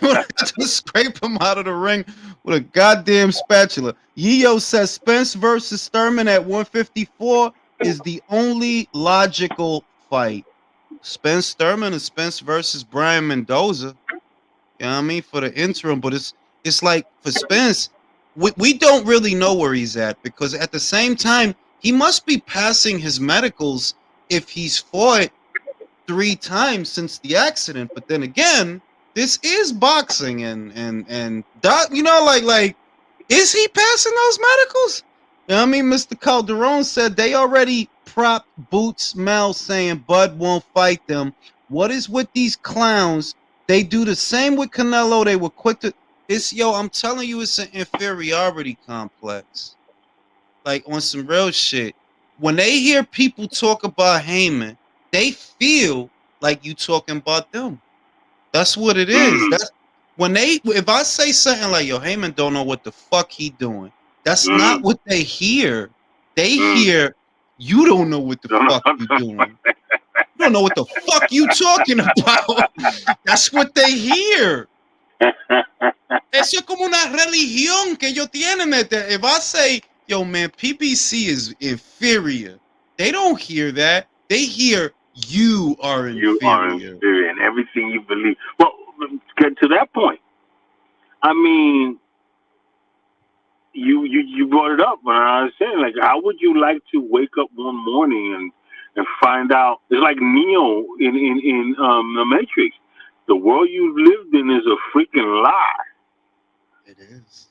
Speaker 1: would have to scrape him out of the ring with a goddamn spatula. Yeo says Spence versus Thurman at 154 is the only logical fight. Spence Thurman and Spence versus Brian Mendoza. You know what I mean? For the interim, but it's like for Spence, we don't really know where he's at, because at the same time, he must be passing his medicals if he's fought 3 times since the accident. But then again, this is boxing and doc, you know, like is he passing those medicals? You know what I mean? Mr. Calderon said they already propped Boots Mel saying Bud won't fight them. What is with these clowns? They do the same with Canelo. They were quick to I'm telling you, it's an inferiority complex. Like on some real shit. When they hear people talk about Heyman, they feel like you talking about them. That's what it is. That's when if I say something like, yo, Heyman don't know what the fuck he doing, that's not what they hear. They hear, you don't know what the fuck you doing. You don't know what the fuck you talking about. That's what they hear. Eso es como una religión que ellos tienen. If I say, yo, man, PBC is inferior, they don't hear that. They hear you are inferior.
Speaker 4: You are inferior in everything you believe. Well, get to that point. I mean, you brought it up when I was saying, like, how would you like to wake up one morning and find out? It's like Neo in the Matrix. The world you lived in is a freaking lie.
Speaker 1: It is.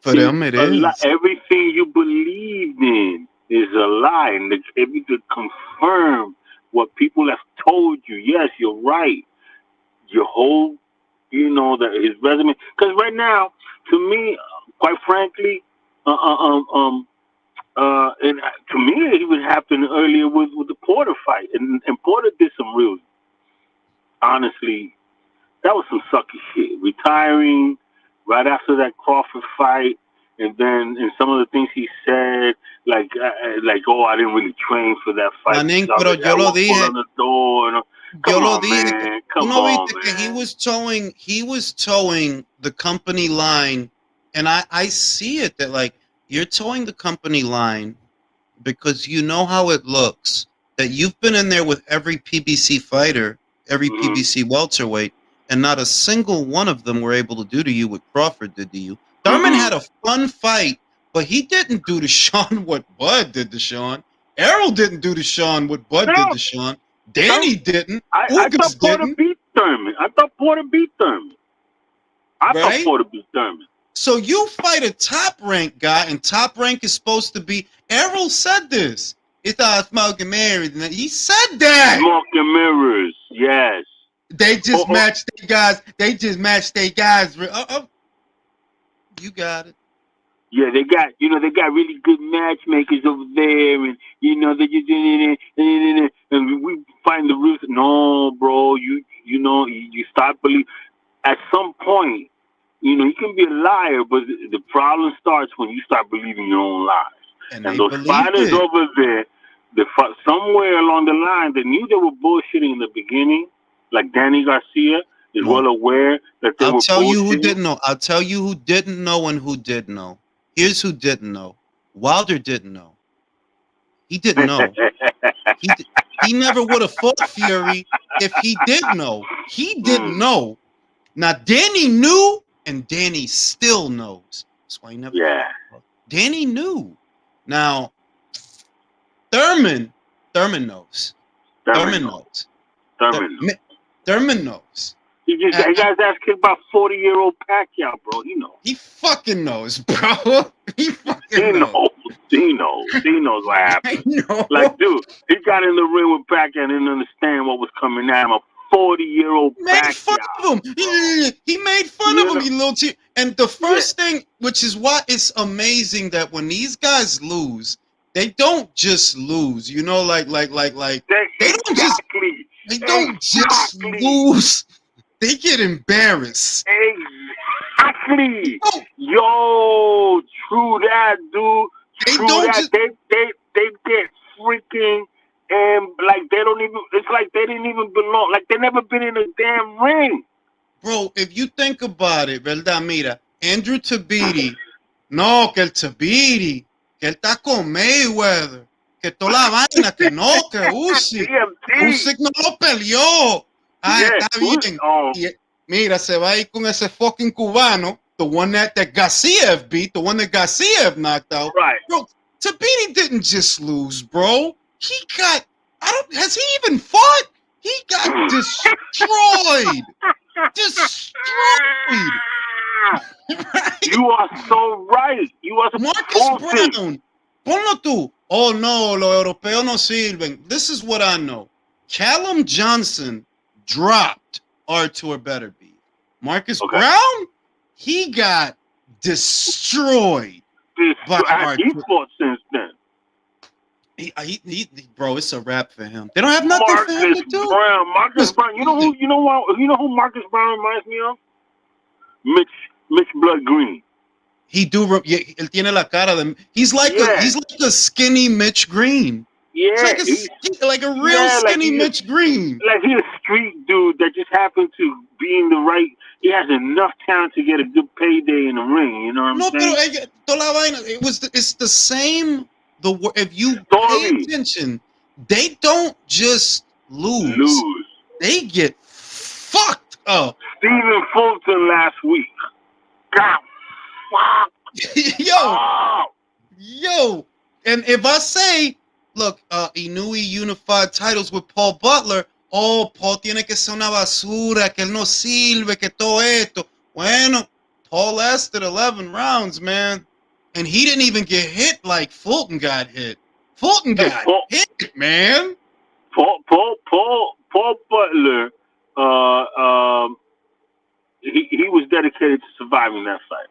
Speaker 1: For them, it is.
Speaker 4: Everything you believed in is a lie, and able to confirm what people have told you. Yes, you're right. Your whole, that his resume. Because right now, to me, quite frankly, and to me, it even happened earlier with the Porter fight, and Porter did some real. Honestly, that was some sucky shit. Retiring right after that Crawford fight, and then in some of the things he said, like oh, I didn't really train for that fight.
Speaker 1: Manín, pero yo lo dije.
Speaker 4: Come on, man. Come on, man.
Speaker 1: He was towing the company line, and I see it that, like, you're towing the company line because you know how it looks, that you've been in there with every PBC fighter, every PBC welterweight, and not a single one of them were able to do to you what Crawford did to you. Thurman had a fun fight, but he didn't do to Sean what Bud did to Sean. Errol didn't do to Sean what Bud did to Sean. Danny didn't.
Speaker 4: I thought Porter beat Thurman. I thought Porter beat Thurman.
Speaker 1: So you fight a Top Rank guy, and Top Rank is supposed to be. Errol said this. He thought smoking mirrors. He said that.
Speaker 4: Smoking mirrors. Yes.
Speaker 1: They just matched their guys. You got it.
Speaker 4: Yeah, they got really good matchmakers over there, and they just and we find the reason. No, bro, you start believing. At some point, you can be a liar, but the problem starts when you start believing your own lies. And those fighters over there, somewhere along the line, they knew they were bullshitting in the beginning. Like Danny Garcia is well aware that they were bullshitting.
Speaker 1: I'll tell you who didn't know. I'll tell you who didn't know and who did know. Here's who didn't know. Wilder didn't know. He didn't know. He never would have fought Fury if he did know. He didn't know. Now, Danny knew, and Danny still knows. That's why he never fought. Danny knew. Now, Thurman knows. Thurman knows. Thurman knows.
Speaker 4: He guys asking about 40-year-old Pacquiao, bro.
Speaker 1: He fucking knows, bro. He
Speaker 4: knows. He knows what happened. Like, dude, he got in the ring with Pacquiao and didn't understand what was coming at him. A 40-year-old
Speaker 1: made fun
Speaker 4: backyard.
Speaker 1: of him. He made fun of him, you little And the first thing, which is why it's amazing that when these guys lose, they don't just lose. You know, like they don't just lose. They get embarrassed.
Speaker 4: Exactly. Yo, true that, dude. They get freaking and like they don't even. It's like they didn't even belong. Like they never been in a damn ring.
Speaker 1: Bro, if you think about it, verdad, mira, Andrew Tabiti, no, que el Tabiti, que él está con Mayweather, que toda la vaina, que no, que Usyk no lo peleó. Está bien. Y, mira, se va a ir con ese fucking cubano, the one that Garcia beat, the one that Garcia knocked out.
Speaker 4: Right.
Speaker 1: Bro, Tabiti didn't just lose, bro. He got, has he even fought? He got destroyed. Destroyed.
Speaker 4: Right? You are so right. You are
Speaker 1: Marcus Brown. Ponlo tú. Oh no, los europeos no sirven. This is what I know. Callum Johnson dropped Artur Beterbiev. Marcus Brown, he got destroyed. By
Speaker 4: Artur. He fought since then.
Speaker 1: He, bro, it's a wrap for him. They don't have nothing for him to do.
Speaker 4: Marcus Brown. You know who Marcus Brown reminds me of? Mitch Blood Green.
Speaker 1: He do. Él tiene la cara de. He's like a skinny Mitch Green.
Speaker 4: Yeah,
Speaker 1: like a real skinny Mitch Green.
Speaker 4: Like he's a street dude that just happened to be in the right. He has enough talent to get a good payday in the ring. You know what I'm saying?
Speaker 1: It's the same. If you pay attention, they don't just lose. They get fucked up.
Speaker 4: Stephen Fulton last week. God, fuck.
Speaker 1: Yo. And if I say, look, Inoue unified titles with Paul Butler. Oh, Paul tiene que ser una basura, que él no sirve, que todo esto. Bueno, Paul lasted 11 rounds, man. And he didn't even get hit like Fulton got hit. Fulton got hit, man.
Speaker 4: Paul Butler, he was dedicated to surviving that fight.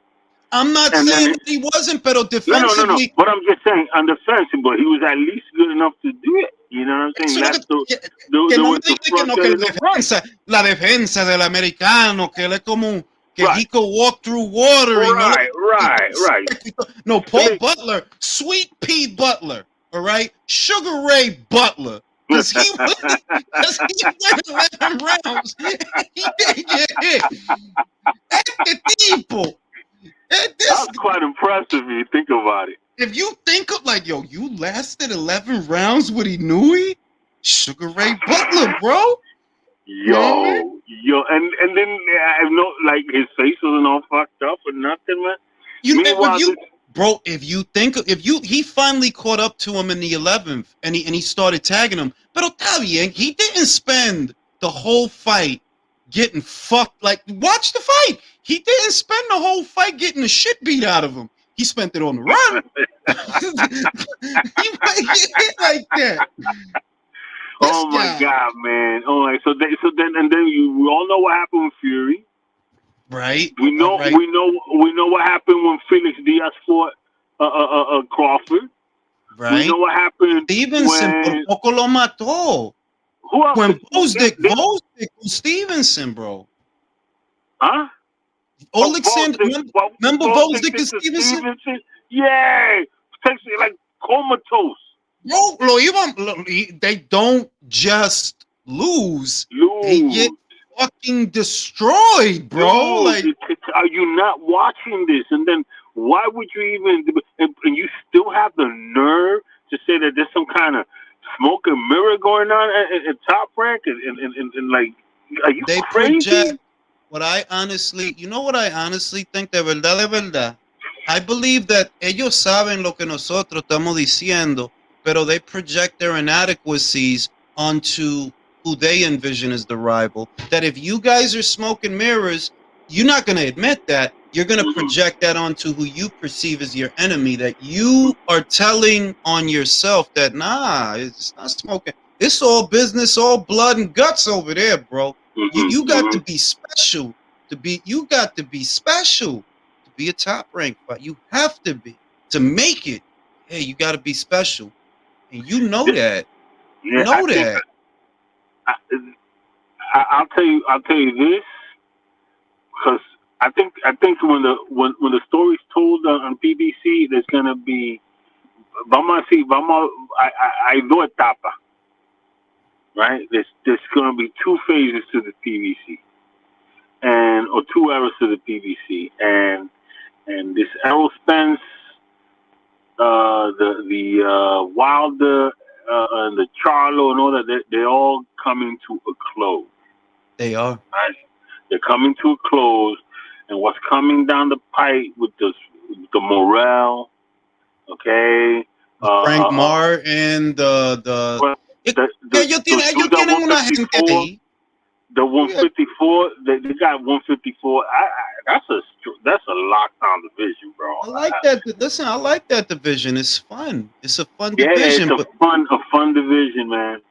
Speaker 1: I'm not saying he wasn't, but defensively.
Speaker 4: No. But I'm just saying, on defensive, but he was at least good enough to do it. You know what I'm saying?
Speaker 1: La defensa del americano, que él es como he could walk through water.
Speaker 4: Right.
Speaker 1: No, Paul Butler, Sweet Pea Butler, all right? Sugar Ray Butler. Because he went 11 rounds. He didn't get hit. Este tipo.
Speaker 4: That's quite impressive if you think about it.
Speaker 1: If you think of you lasted 11 rounds with Inoue? Sugar Ray Butler, bro.
Speaker 4: Yo, and then I know his face wasn't all fucked up or nothing, man.
Speaker 1: He finally caught up to him in the 11th and he started tagging him. Pero está bien, he didn't spend the whole fight getting fucked. Watch the fight. He didn't spend the whole fight getting the shit beat out of him. He spent it on the run. He might get hit like that.
Speaker 4: Oh my God, man! All right, so then we all know what happened with Fury,
Speaker 1: right?
Speaker 4: We know what happened when Felix Diaz fought Crawford,
Speaker 1: right?
Speaker 4: We know what happened.
Speaker 1: Stevenson por poco lo mató.
Speaker 4: Who else?
Speaker 1: When Bozdik was Stevenson, bro.
Speaker 4: Huh?
Speaker 1: Alexander, remember Bozdik and Stevenson?
Speaker 4: Yeah, like comatose.
Speaker 1: Bro, they don't just lose. They get fucking destroyed, bro.
Speaker 4: Dude, are you not watching this? And then why would you even? And you still have the nerve to say that there's some kind of smoke and mirror going on at Top Rank? And are you crazy?
Speaker 1: Project what I honestly think, de verdad. I believe that ellos saben lo que nosotros estamos diciendo. Pero they project their inadequacies onto who they envision as the rival. That if you guys are smoking mirrors, you're not going to admit that. You're going to project that onto who you perceive as your enemy. That you are telling on yourself that, nah, it's not smoking. It's all business, all blood and guts over there, bro. You got to be special to be. You got to be special to be a top rank fight. You have to be to make it. Hey, you got to be special, and you know that.
Speaker 4: Yeah,
Speaker 1: Know that.
Speaker 4: I'll tell you this, because I think when the story's told on PBC, there's gonna be hay dos etapas, right? There's gonna be two phases to the PBC, or two eras to the PBC, and this Errol Spence, the Wilder, and the Charlo and all that, they're all coming to a close.
Speaker 1: They are.
Speaker 4: Right? They're coming to a close, and what's coming down the pipe with the Morel, okay?
Speaker 1: Frank Marr and ellos tienen una gente ahí.
Speaker 4: The 154, they got 154. That's a lockdown division, bro.
Speaker 1: I like that. Listen, I like that division. It's fun. It's a fun division.
Speaker 4: Yeah, it's a fun division, man.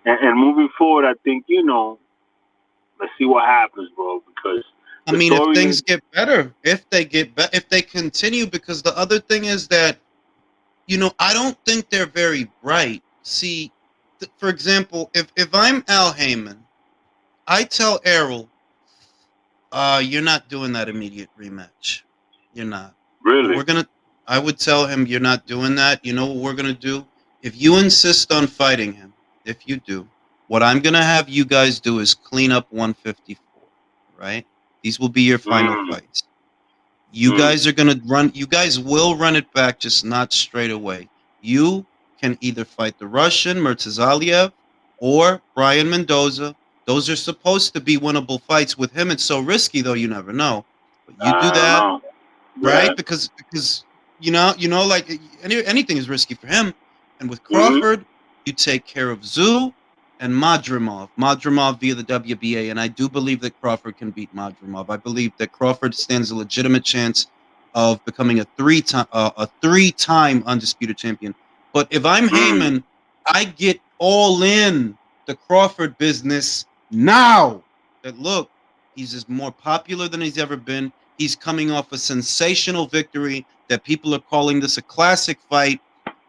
Speaker 4: And moving forward, I think, let's see what happens, bro. Because
Speaker 1: I mean, if things get better, if they continue, because the other thing is that, I don't think they're very bright. See, for example, if I'm Al Heyman, I tell Errol, you're not doing that immediate rematch. You're not.
Speaker 4: Really?
Speaker 1: I would tell him, you're not doing that. You know what we're gonna do? If you insist on fighting him, if you do, what I'm gonna have you guys do is clean up 154. Right? These will be your final fights. You guys are gonna run. You guys will run it back, just not straight away. You can either fight the Russian Murtazaliev or Brian Mendoza. Those are supposed to be winnable fights. With him, it's so risky, though. You never know. But you do that, right? Yeah. Because like anything is risky for him. And with Crawford, you take care of Tszyu and Madrimov. Madrimov via the WBA, and I do believe that Crawford can beat Madrimov. I believe that Crawford stands a legitimate chance of becoming a three-time undisputed champion. But if I'm Heyman, I get all in the Crawford business now. That look, he's just more popular than he's ever been. He's coming off a sensational victory that people are calling this a classic fight.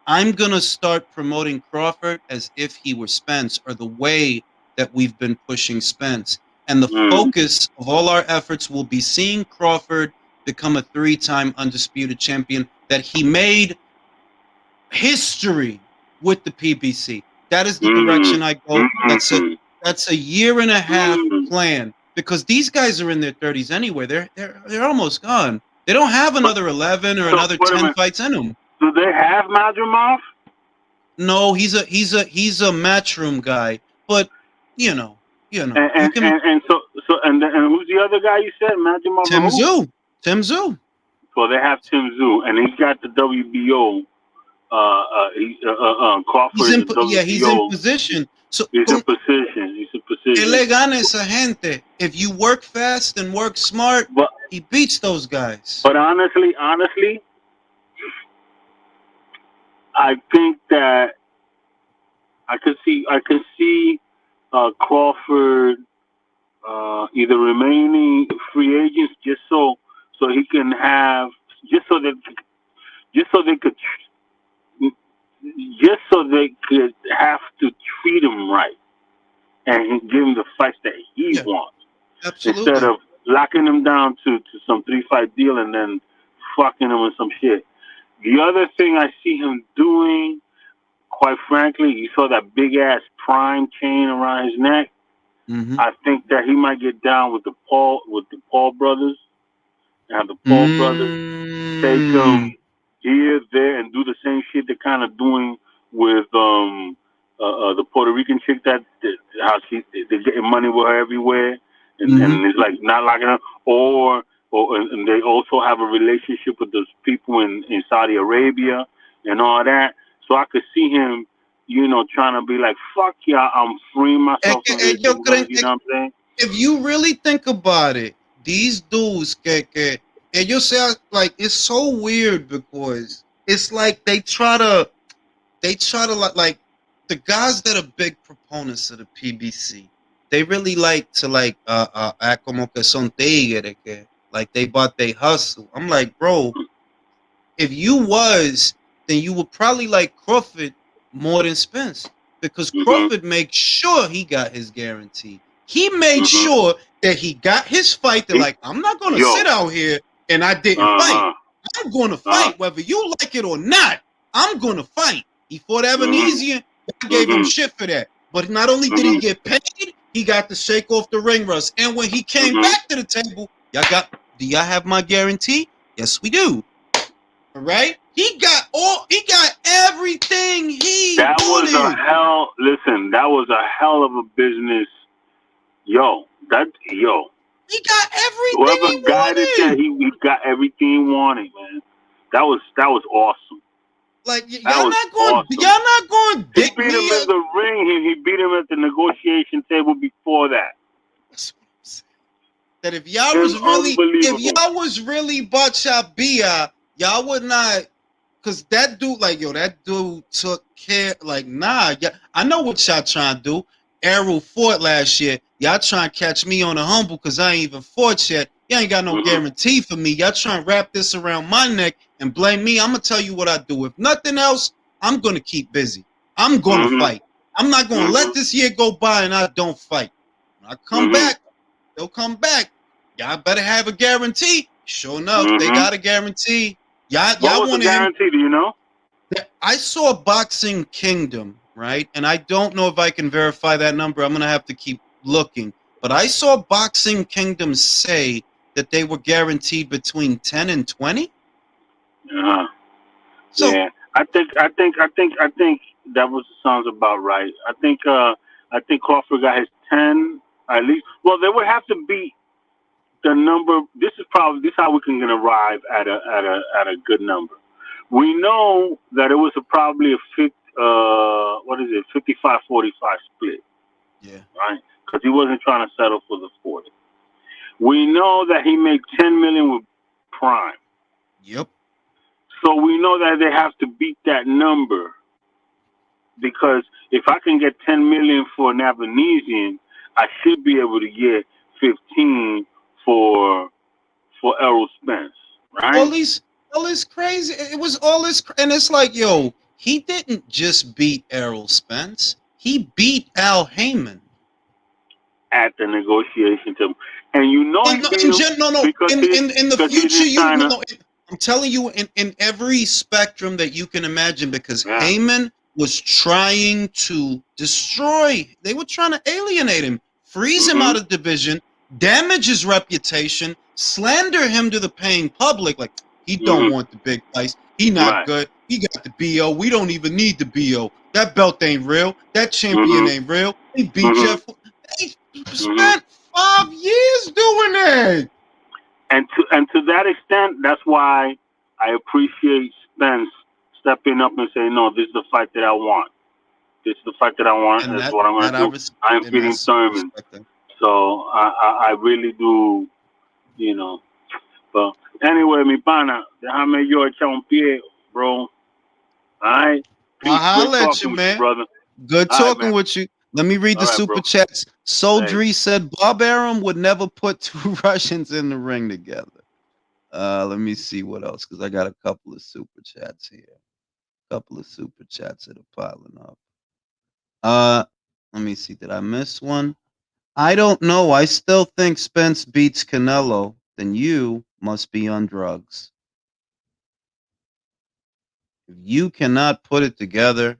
Speaker 1: I'm going to start promoting Crawford as if he were Spence, or the way that we've been pushing Spence. And the focus of all our efforts will be seeing Crawford become a three-time undisputed champion, that he made history with the PBC. That is the direction I go. That's a year and a half plan, because these guys are in their 30s anyway. They're almost gone. They don't have another 11 or another 10 fights in them.
Speaker 4: Do they have Madrimov?
Speaker 1: No, he's a matchroom guy. But and
Speaker 4: who's the other guy you said? Madrimov?
Speaker 1: Tim Tszyu.
Speaker 4: So they have Tim Tszyu, and he's got the WBO. Crawford
Speaker 1: he's in position. So
Speaker 4: he's in position.
Speaker 1: Él le gana esa gente. If you work fast and work smart, he beats those guys.
Speaker 4: But honestly, I think that I can see Crawford either remaining free agents just so he can have so they could have to treat him right and give him the fights that he wants.
Speaker 1: Absolutely.
Speaker 4: Instead of locking him down to some 3-fight deal and then fucking him with some shit. The other thing I see him doing, quite frankly, you saw that big ass Prime chain around his neck. I think that he might get down with the Paul brothers, and have the Paul brothers take him here, there, and do the same shit they're kind of doing with the Puerto Rican chick they're getting money with her everywhere, and it's like not locking up, and they also have a relationship with those people in Saudi Arabia and all that. So I could see him, trying to be like, fuck yeah, I'm freeing myself from this. You know what I'm saying?
Speaker 1: If you really think about it, these dudes, ellos say, like, it's so weird, because it's like they try to like the the guys that are big proponents of the PBC, they really like to act como que son tigres, que like they bought they hustle. I'm like, bro, if you was, then you would probably like Crawford more than Spence, because Crawford makes sure he got his guarantee. He made sure that he got his fight. They're like, I'm not gonna sit out here and I didn't fight. I'm gonna fight whether you like it or not. I'm gonna fight. He fought Ebenezer. I gave him shit for that. But not only did he get paid, he got to shake off the ring rust. And when he came back to the table, do y'all have my guarantee? Yes, we do. All right? He got everything he
Speaker 4: That
Speaker 1: wanted.
Speaker 4: That was a hell of a business. He got
Speaker 1: everything
Speaker 4: whoever
Speaker 1: he
Speaker 4: guided
Speaker 1: wanted.
Speaker 4: that, he got everything he wanted, man. That was awesome.
Speaker 1: Like y'all not going to dick me.
Speaker 4: He beat him in the ring. He beat him at the negotiation table before that.
Speaker 1: That's what I'm saying. That if y'all was really Bachabia, y'all would not, cause that dude took care. Like, nah, I know what y'all trying to do. Errol fought last year. Y'all trying to catch me on a humble because I ain't even fought yet. You ain't got no guarantee for me. Y'all trying to wrap this around my neck and blame me. I'm gonna tell you what I do. If nothing else, I'm gonna keep busy. I'm gonna fight. I'm not gonna let this year go by and I don't fight. When I come back, they'll come back. Y'all better have a guarantee. Sure enough, they got a guarantee. Y'all
Speaker 4: want the guarantee? Do you know?
Speaker 1: I saw Boxing Kingdom, right? And I don't know if I can verify that number. I'm gonna have to keep looking. But I saw Boxing Kingdom say that they were guaranteed between 10 and 20.
Speaker 4: So yeah, I think that sounds about right. I think Crawford got his 10 at least. Well, they would have to beat the number. This is how we can arrive at a good number. We know that it was probably a 55-45 split.
Speaker 1: Yeah.
Speaker 4: Right? Because he wasn't trying to settle for the 40. We know that he made $10 million with Prime.
Speaker 1: Yep.
Speaker 4: So we know that they have to beat that number, because if I can get $10 million for an Abenesian, I should be able to get 15 for Errol Spence, right?
Speaker 1: All this crazy. It was all this, and it's like, yo, he didn't just beat Errol Spence. He beat Al Heyman
Speaker 4: at the negotiation table, and you know
Speaker 1: in the future. I'm telling you, in every spectrum that you can imagine, because Heyman was trying to destroy. They were trying to alienate him, freeze him out of division, damage his reputation, slander him to the paying public. Like, he don't want the big fights. He not good. He got the BO. We don't even need the BO. That belt ain't real. That champion ain't real. He beat Jeff. They spent 5 years doing that.
Speaker 4: And to that extent, that's why I appreciate Spence stepping up and saying, no, this is the fight that I want. This is the fight that I want. And that's what I'm going to do. I'm feeding Thurman. So I really do, you know. But anyway, mi pana, déjame yo echar un pie, bro. All right?
Speaker 1: I'll let you, man.
Speaker 4: Brother.
Speaker 1: Good talking with you. Let me read the super chats. Soldry said Bob Arum would never put two Russians in the ring together. Let me see what else, because I got a couple of super chats here. A couple of super chats that are piling up. Let me see. Did I miss one? I don't know. I still think Spence beats Canelo. Then you must be on drugs. If you cannot put it together,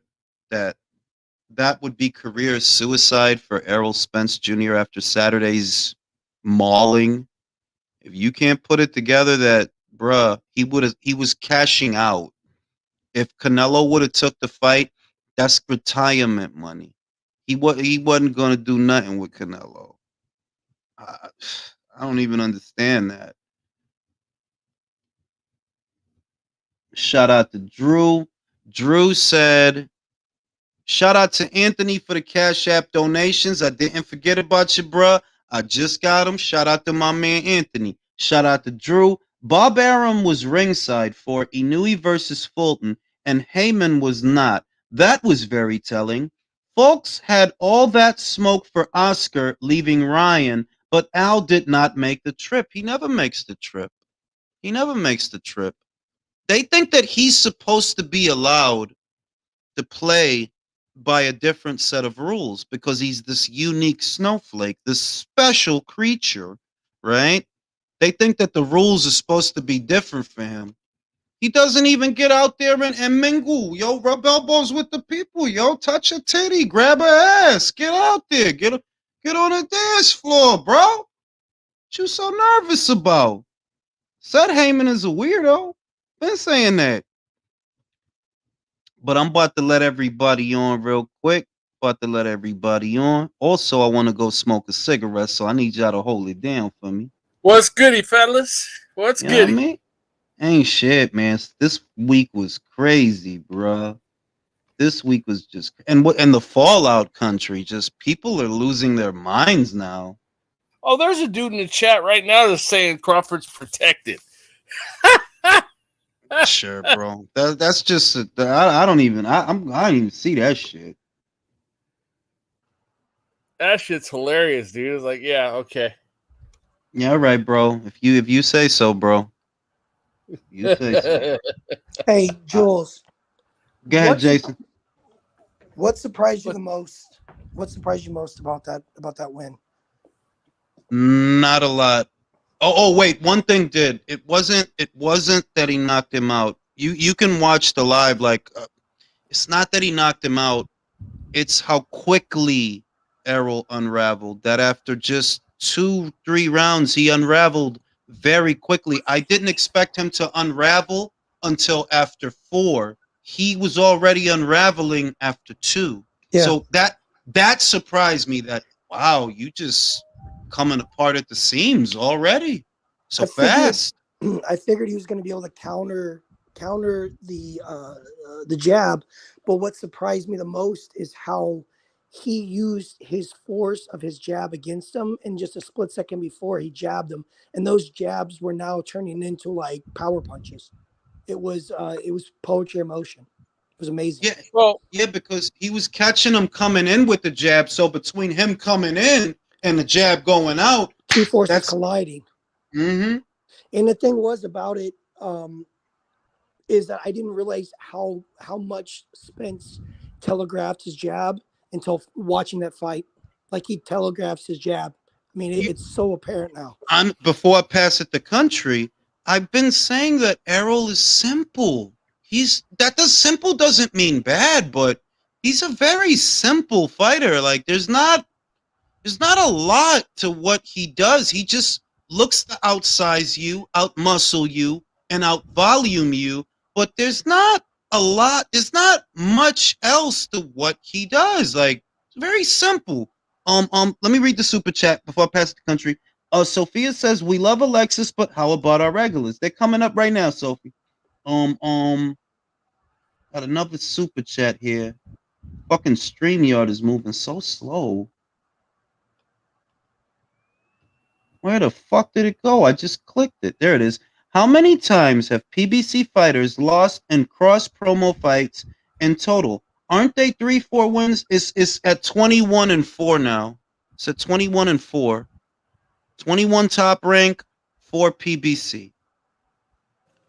Speaker 1: that would be career suicide for Errol Spence Jr. after Saturday's mauling. If you can't put it together that, bruh, he was cashing out. If Canelo would have took the fight, that's retirement money. He wasn't going to do nothing with Canelo. I don't even understand that. Shout out to Drew. Drew said, shout out to Anthony for the Cash App donations. I didn't forget about you, bruh. I just got them. Shout out to my man Anthony. Shout out to Drew. Bob Arum was ringside for Inoue versus Fulton, and Heyman was not. That was very telling. Folks had all that smoke for Oscar leaving Ryan, but Al did not make the trip. He never makes the trip. He never makes the trip. They think that he's supposed to be allowed to play by a different set of rules because he's this unique snowflake, this special creature, right? They think that the rules are supposed to be different for him. He doesn't even get out there and mingle. Yo, rub elbows with the people. Yo, touch a titty, grab her ass. Get out there. Get on the dance floor, bro. What you so nervous about? Said Heyman is a weirdo. Been saying that. But I'm about to let everybody on real quick. About to let everybody on. Also, I want to go smoke a cigarette, so I need y'all to hold it down for me.
Speaker 5: What's goody, fellas? What's
Speaker 1: You know what I
Speaker 5: goody?
Speaker 1: mean? Ain't shit, man. This week was crazy, bruh. This week was just and the Fallout country, just people are losing their minds now.
Speaker 5: Oh, there's a dude in the chat right now that's saying Crawford's protected.
Speaker 1: Sure, bro. That's just I don't even I don't even see that shit.
Speaker 5: That shit's hilarious, dude. It's like, yeah, okay.
Speaker 1: Yeah, all right, bro. If you say so, bro. You say so.
Speaker 6: Hey, Jules.
Speaker 1: Go ahead, Jason.
Speaker 6: What surprised you the most? What surprised you most about that win?
Speaker 1: Not a lot. Oh, wait. One thing did. It wasn't that he knocked him out. You can watch the live. Like, it's not that he knocked him out. It's how quickly Errol unraveled. That after just 2-3 rounds, he unraveled very quickly. I didn't expect him to unravel until after 4. He was already unraveling after 2.
Speaker 6: Yeah.
Speaker 1: So that surprised me. That wow, you just coming apart at the seams already so fast.
Speaker 6: I figured he was going to be able to counter the jab, but what surprised me the most is how he used his force of his jab against him. In just a split second before, he jabbed him, and those jabs were now turning into like power punches. It was poetry in motion. It was amazing.
Speaker 1: Yeah, well, yeah, because he was catching him coming in with the jab. So between him coming in and the jab going out,
Speaker 6: two forces colliding.
Speaker 1: Mm-hmm.
Speaker 6: And the thing was about it is that I didn't realize how much Spence telegraphed his jab until watching that fight. Like he telegraphs his jab. I mean, it's so apparent now.
Speaker 1: Before I pass it the country, I've been saying that Errol is simple. Simple doesn't mean bad, but he's a very simple fighter. Like there's not a lot to what he does. He just looks to outsize you, outmuscle you, and outvolume you. But there's not a lot. There's not much else to what he does. Like it's very simple. Let me read the super chat before I pass the country. Sophia says we love Alexis, but how about our regulars? They're coming up right now, Sophie. Got another super chat here. Fucking StreamYard is moving so slow. Where the fuck did it go? I just clicked it. There it is. How many times have PBC fighters lost in cross promo fights in total? Aren't they 3-4 wins? It's at 21-4 now. It's at 21-4. 21 top rank, 4 PBC.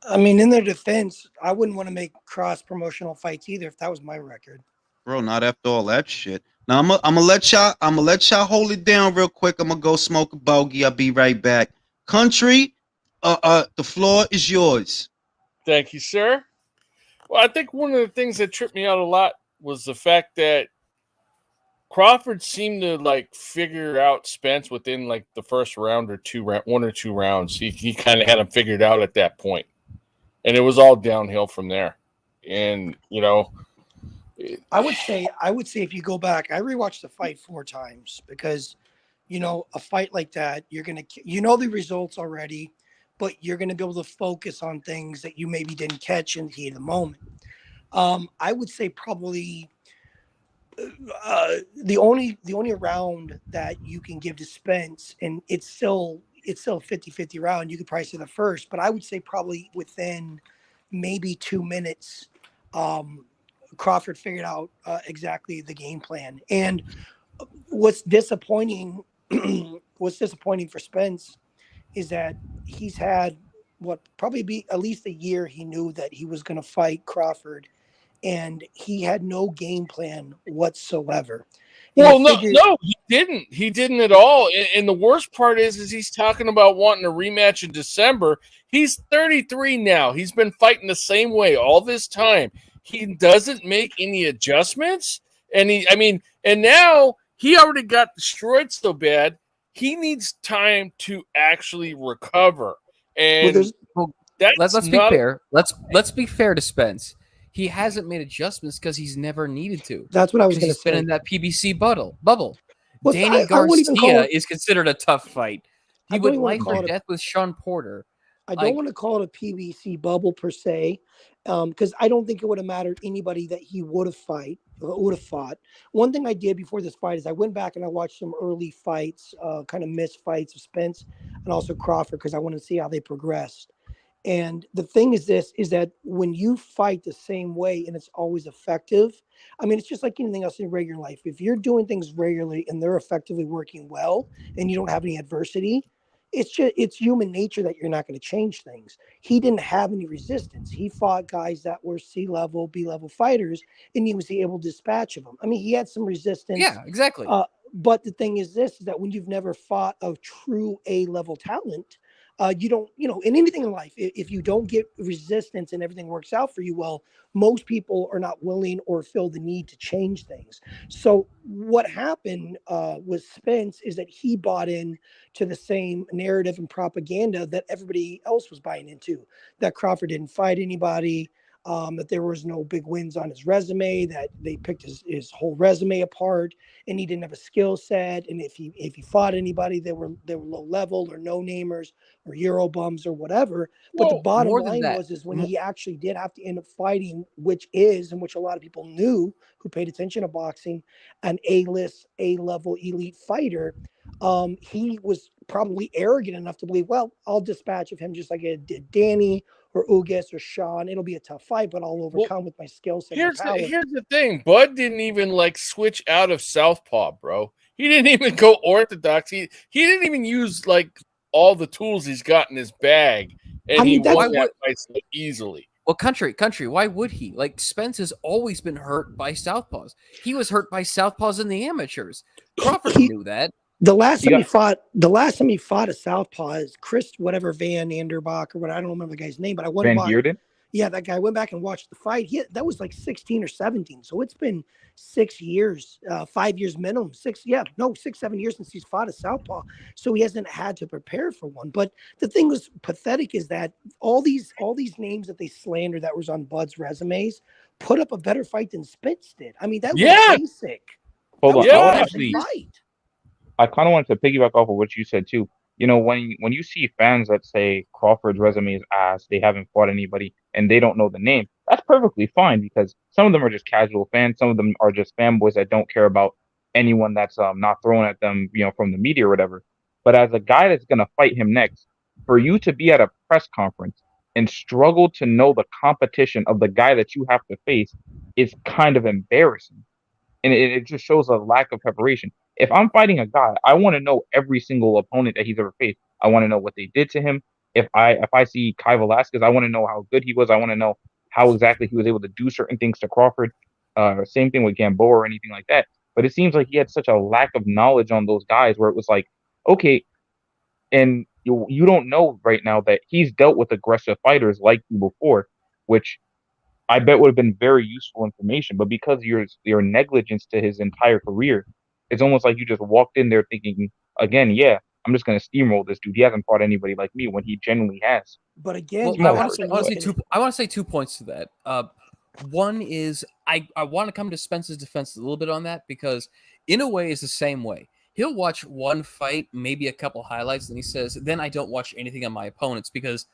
Speaker 6: I mean, in their defense, I wouldn't want to make cross promotional fights either if that was my record.
Speaker 1: Bro, not after all that shit. Now I'm gonna let y'all hold it down real quick. I'm gonna go smoke a bogey. I'll be right back. Country, the floor is yours.
Speaker 5: Thank you, sir. Well, I think one of the things that tripped me out a lot was the fact that Crawford seemed to like figure out Spence within like the first round or one or two rounds. He kind of had him figured out at that point, and it was all downhill from there. And
Speaker 6: I would say if you go back, I rewatched the fight 4 times because, a fight like that, you're gonna the results already, but you're gonna be able to focus on things that you maybe didn't catch in the heat of the moment. I would say probably the only round that you can give to Spence, and it's still a 50-50 round. You could probably say the first, but I would say probably within maybe 2 minutes, Crawford figured out exactly the game plan. And what's disappointing, what's disappointing for Spence is that he's had what probably be at least a year. He knew that he was going to fight Crawford, and he had no game plan whatsoever. And
Speaker 5: Well, no, he didn't. He didn't at all. And the worst part is he's talking about wanting a rematch in December. He's 33 now. He's been fighting the same way all this time. He doesn't make any adjustments. And now he already got destroyed so bad. He needs time to actually recover. And
Speaker 7: let's be fair. Let's be fair to Spence. He hasn't made adjustments because he's never needed to.
Speaker 6: That's what I was going to say.
Speaker 7: He's been in that PBC bubble.
Speaker 6: Well,
Speaker 7: Danny Garcia is considered a tough fight. He would life or death with Sean Porter.
Speaker 6: I don't want to call it a PBC bubble per se, because I don't think it would have mattered anybody that he would have fought. One thing I did before this fight is I went back and I watched some early fights, kind of missed fights of Spence and also Crawford, because I wanted to see how they progressed. And the thing is that when you fight the same way and it's always effective, I mean, it's just like anything else in regular life. If you're doing things regularly and they're effectively working well and you don't have any adversity, it's human nature that you're not going to change things. He didn't have any resistance. He fought guys that were C-level, B-level fighters, and he was able to dispatch of them. I mean, he had some resistance.
Speaker 7: Yeah, exactly.
Speaker 6: But the thing is that when you've never fought a true A-level talent, you don't, in anything in life, if you don't get resistance and everything works out for you, well, most people are not willing or feel the need to change things. So what happened with Spence is that he bought in to the same narrative and propaganda that everybody else was buying into, that Crawford didn't fight anybody, that there was no big wins on his resume, that they picked his whole resume apart, and he didn't have a skill set. And if he fought anybody, they were low level or no namers or Euro bums or whatever. But the bottom line was when he actually did have to end up fighting, which a lot of people knew who paid attention to boxing, an A-list, A-level elite fighter. He was probably arrogant enough to believe, well, I'll dispatch of him just like I did Danny or Ugas or Sean. It'll be a tough fight, but I'll overcome with my skill set.
Speaker 5: Here's the thing. Bud didn't even switch out of southpaw, bro. He didn't even go orthodox. He didn't even use all the tools he's got in his bag, and he won that fight so easily.
Speaker 7: Well, country, why would he? Spence has always been hurt by southpaws. He was hurt by southpaws in the amateurs. Crawford knew that.
Speaker 6: The last time he fought a southpaw is Chris, whatever Van Anderbach or what, I don't remember the guy's name, but I went
Speaker 8: Van Bearden?
Speaker 6: Yeah, that guy. I went back and watched the fight. That was 16 or 17. So it's been 6 years, 5 years minimum, 7 years since he's fought a southpaw. So he hasn't had to prepare for one. But the thing was pathetic is that all these names that they slander that was on Bud's resumes put up a better fight than Spence did. I mean, that was basic.
Speaker 8: Hold on.
Speaker 6: Fight.
Speaker 8: I kind of wanted to piggyback off of what you said too. When you see fans that say Crawford's resume is ass, they haven't fought anybody, and they don't know the name, that's perfectly fine, because some of them are just casual fans, some of them are just fanboys that don't care about anyone that's not thrown at them, from the media or whatever. But as a guy that's gonna fight him next, for you to be at a press conference and struggle to know the competition of the guy that you have to face is kind of embarrassing. And it just shows a lack of preparation. If I'm fighting a guy, I want to know every single opponent that he's ever faced. I want to know what they did to him. If I see Kai Velasquez, I want to know how good he was. I want to know how exactly he was able to do certain things to Crawford. Same thing with Gamboa or anything like that. But it seems like he had such a lack of knowledge on those guys where it was like, okay, and you don't know right now that he's dealt with aggressive fighters like you before, which I bet would have been very useful information. But because your negligence to his entire career, it's almost like you just walked in there thinking, again, I'm just going to steamroll this dude. He hasn't fought anybody like me when he genuinely has.
Speaker 6: But again,
Speaker 7: I want to say 2 points to that. One is I want to come to Spence's defense a little bit on that, because Inoue is the same way. He'll watch one fight, maybe a couple highlights, and he says, then I don't watch anything on my opponents because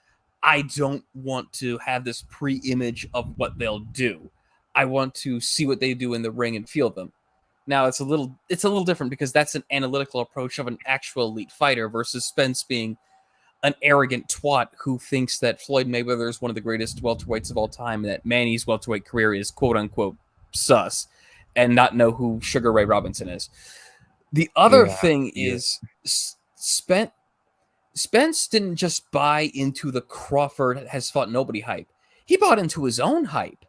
Speaker 7: I don't want to have this pre-image of what they'll do. I want to see what they do in the ring and feel them. Now it's a little different because that's an analytical approach of an actual elite fighter versus Spence being an arrogant twat who thinks that Floyd Mayweather is one of the greatest welterweights of all time, and that Manny's welterweight career is quote unquote sus and not know who Sugar Ray Robinson is. The other thing is Spence didn't just buy into the Crawford has fought nobody hype. He bought into his own hype.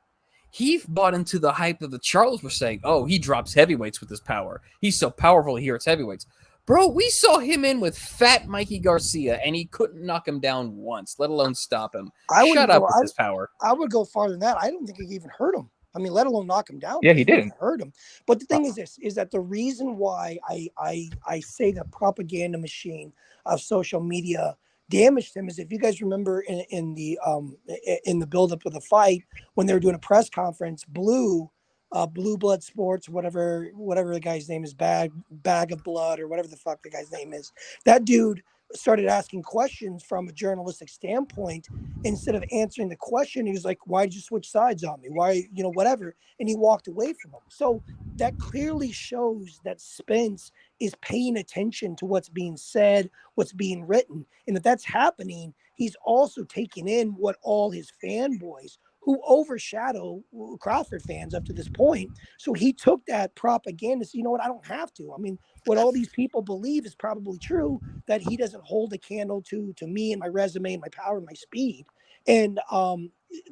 Speaker 7: He bought into the hype that the Charlos were saying, oh, he drops heavyweights with his power. He's so powerful he hurts heavyweights. Bro, we saw him in with fat Mikey Garcia, and he couldn't knock him down once, let alone stop him. Shut up with his power.
Speaker 6: I would go farther than that. I don't think he even hurt him. I mean, let alone knock him down.
Speaker 8: Yeah, he didn't
Speaker 6: hurt him. But the thing is this, is that the reason why I say the propaganda machine of social media damaged him is, if you guys remember in the buildup of the fight, when they were doing a press conference, Blue Blood Sports, whatever the guy's name is, bag of blood or whatever the fuck the guy's name is, that dude started asking questions from a journalistic standpoint. Instead of answering the question, he was like, why did you switch sides on me? Why, whatever. And he walked away from him. So that clearly shows that Spence is paying attention to what's being said, what's being written. And if that's happening, he's also taking in what all his fanboys, who overshadow Crawford fans up to this point. So he took that propaganda. So, you know what? I don't have to. I mean, what all these people believe is probably true, that he doesn't hold a candle to me and my resume and my power and my speed. And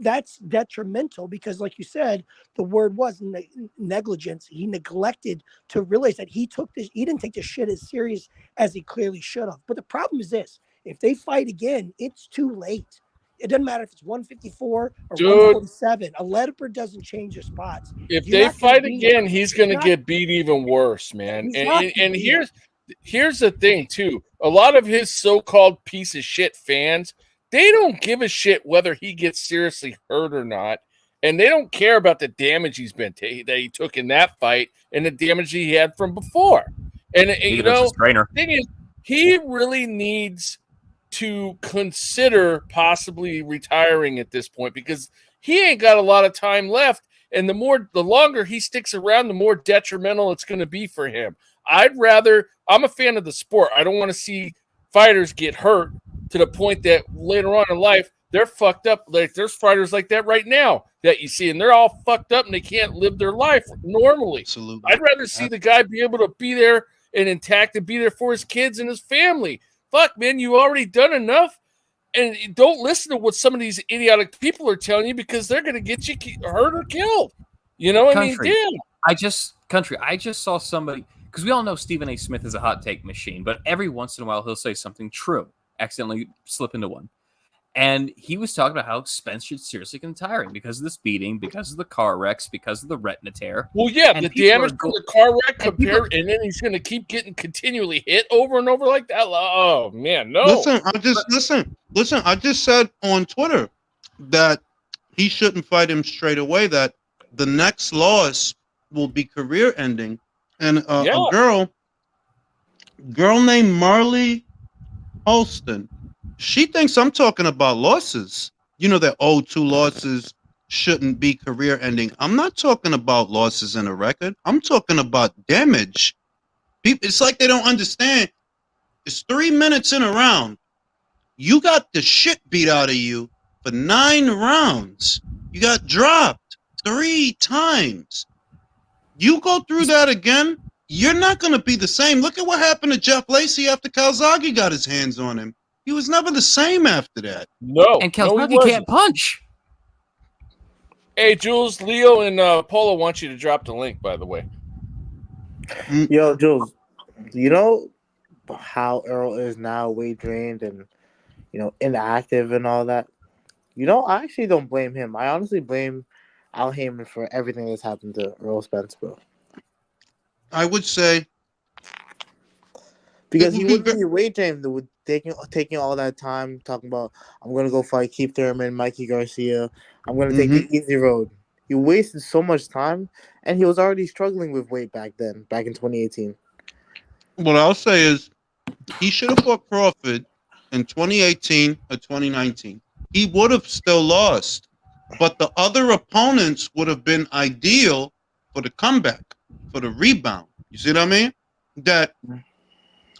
Speaker 6: that's detrimental because, like you said, the word was negligence. He neglected to realize that he didn't take this shit as serious as he clearly should have. But the problem is this: if they fight again, it's too late. It doesn't matter if it's 154 or 147. A leopard doesn't change their spots.
Speaker 5: If they fight again, he's going to get beat even worse, man. And here's the thing, too. A lot of his so-called piece of shit fans, they don't give a shit whether he gets seriously hurt or not. And they don't care about the damage that he took in that fight and the damage he had from before. And, the thing is, he really needs to consider possibly retiring at this point, because he ain't got a lot of time left, and the longer he sticks around, the more detrimental it's going to be for him. I'm a fan of the sport. I don't want to see fighters get hurt to the point that later on in life they're fucked up. Like, there's fighters like that right now that you see, and they're all fucked up and they can't live their life normally.
Speaker 1: Absolutely.
Speaker 5: I'd rather see the guy be able to be there and intact and be there for his kids and his family. Fuck, man, you already done enough, and don't listen to what some of these idiotic people are telling you, because they're going to get you hurt or killed. You know what I mean? Damn.
Speaker 7: I just saw somebody, because we all know Stephen A. Smith is a hot take machine, but every once in a while he'll say something true, accidentally slip into one. And he was talking about how Spence should seriously get tiring because of this beating, because of the car wrecks, because of the retina tear.
Speaker 5: Well, yeah, and the damage from the car wreck and then he's going to keep getting continually hit over and over like that. Oh, man, no.
Speaker 1: Listen, I just said on Twitter that he shouldn't fight him straight away, that the next loss will be career ending. And a girl named Marley Holston, she thinks I'm talking about losses. That 2 losses shouldn't be career ending. I'm not talking about losses in a record. I'm talking about damage. It's like they don't understand. It's 3 minutes in a round. You got the shit beat out of you for 9 rounds. You got dropped 3 times. You go through that again, you're not going to be the same. Look at what happened to Jeff Lacey after Calzaghe got his hands on him. He was never the same after that.
Speaker 5: No.
Speaker 7: And Calzaghe can't punch.
Speaker 5: Hey, Jules, Leo, and Polo want you to drop the link, by the way.
Speaker 9: Yo, Jules, you know how Earl is now weight drained and, inactive and all that? I actually don't blame him. I honestly blame Al Heyman for everything that's happened to Earl Spence, bro.
Speaker 1: I would say,
Speaker 9: because he wouldn't be weight drained with taking all that time talking about, I'm going to go fight Keith Thurman, Mikey Garcia. I'm going to take the easy road. He wasted so much time, and he was already struggling with weight back in 2018.
Speaker 1: What I'll say is he should have fought Crawford in 2018 or 2019. He would have still lost, but the other opponents would have been ideal for the comeback, for the rebound. You see what I mean? That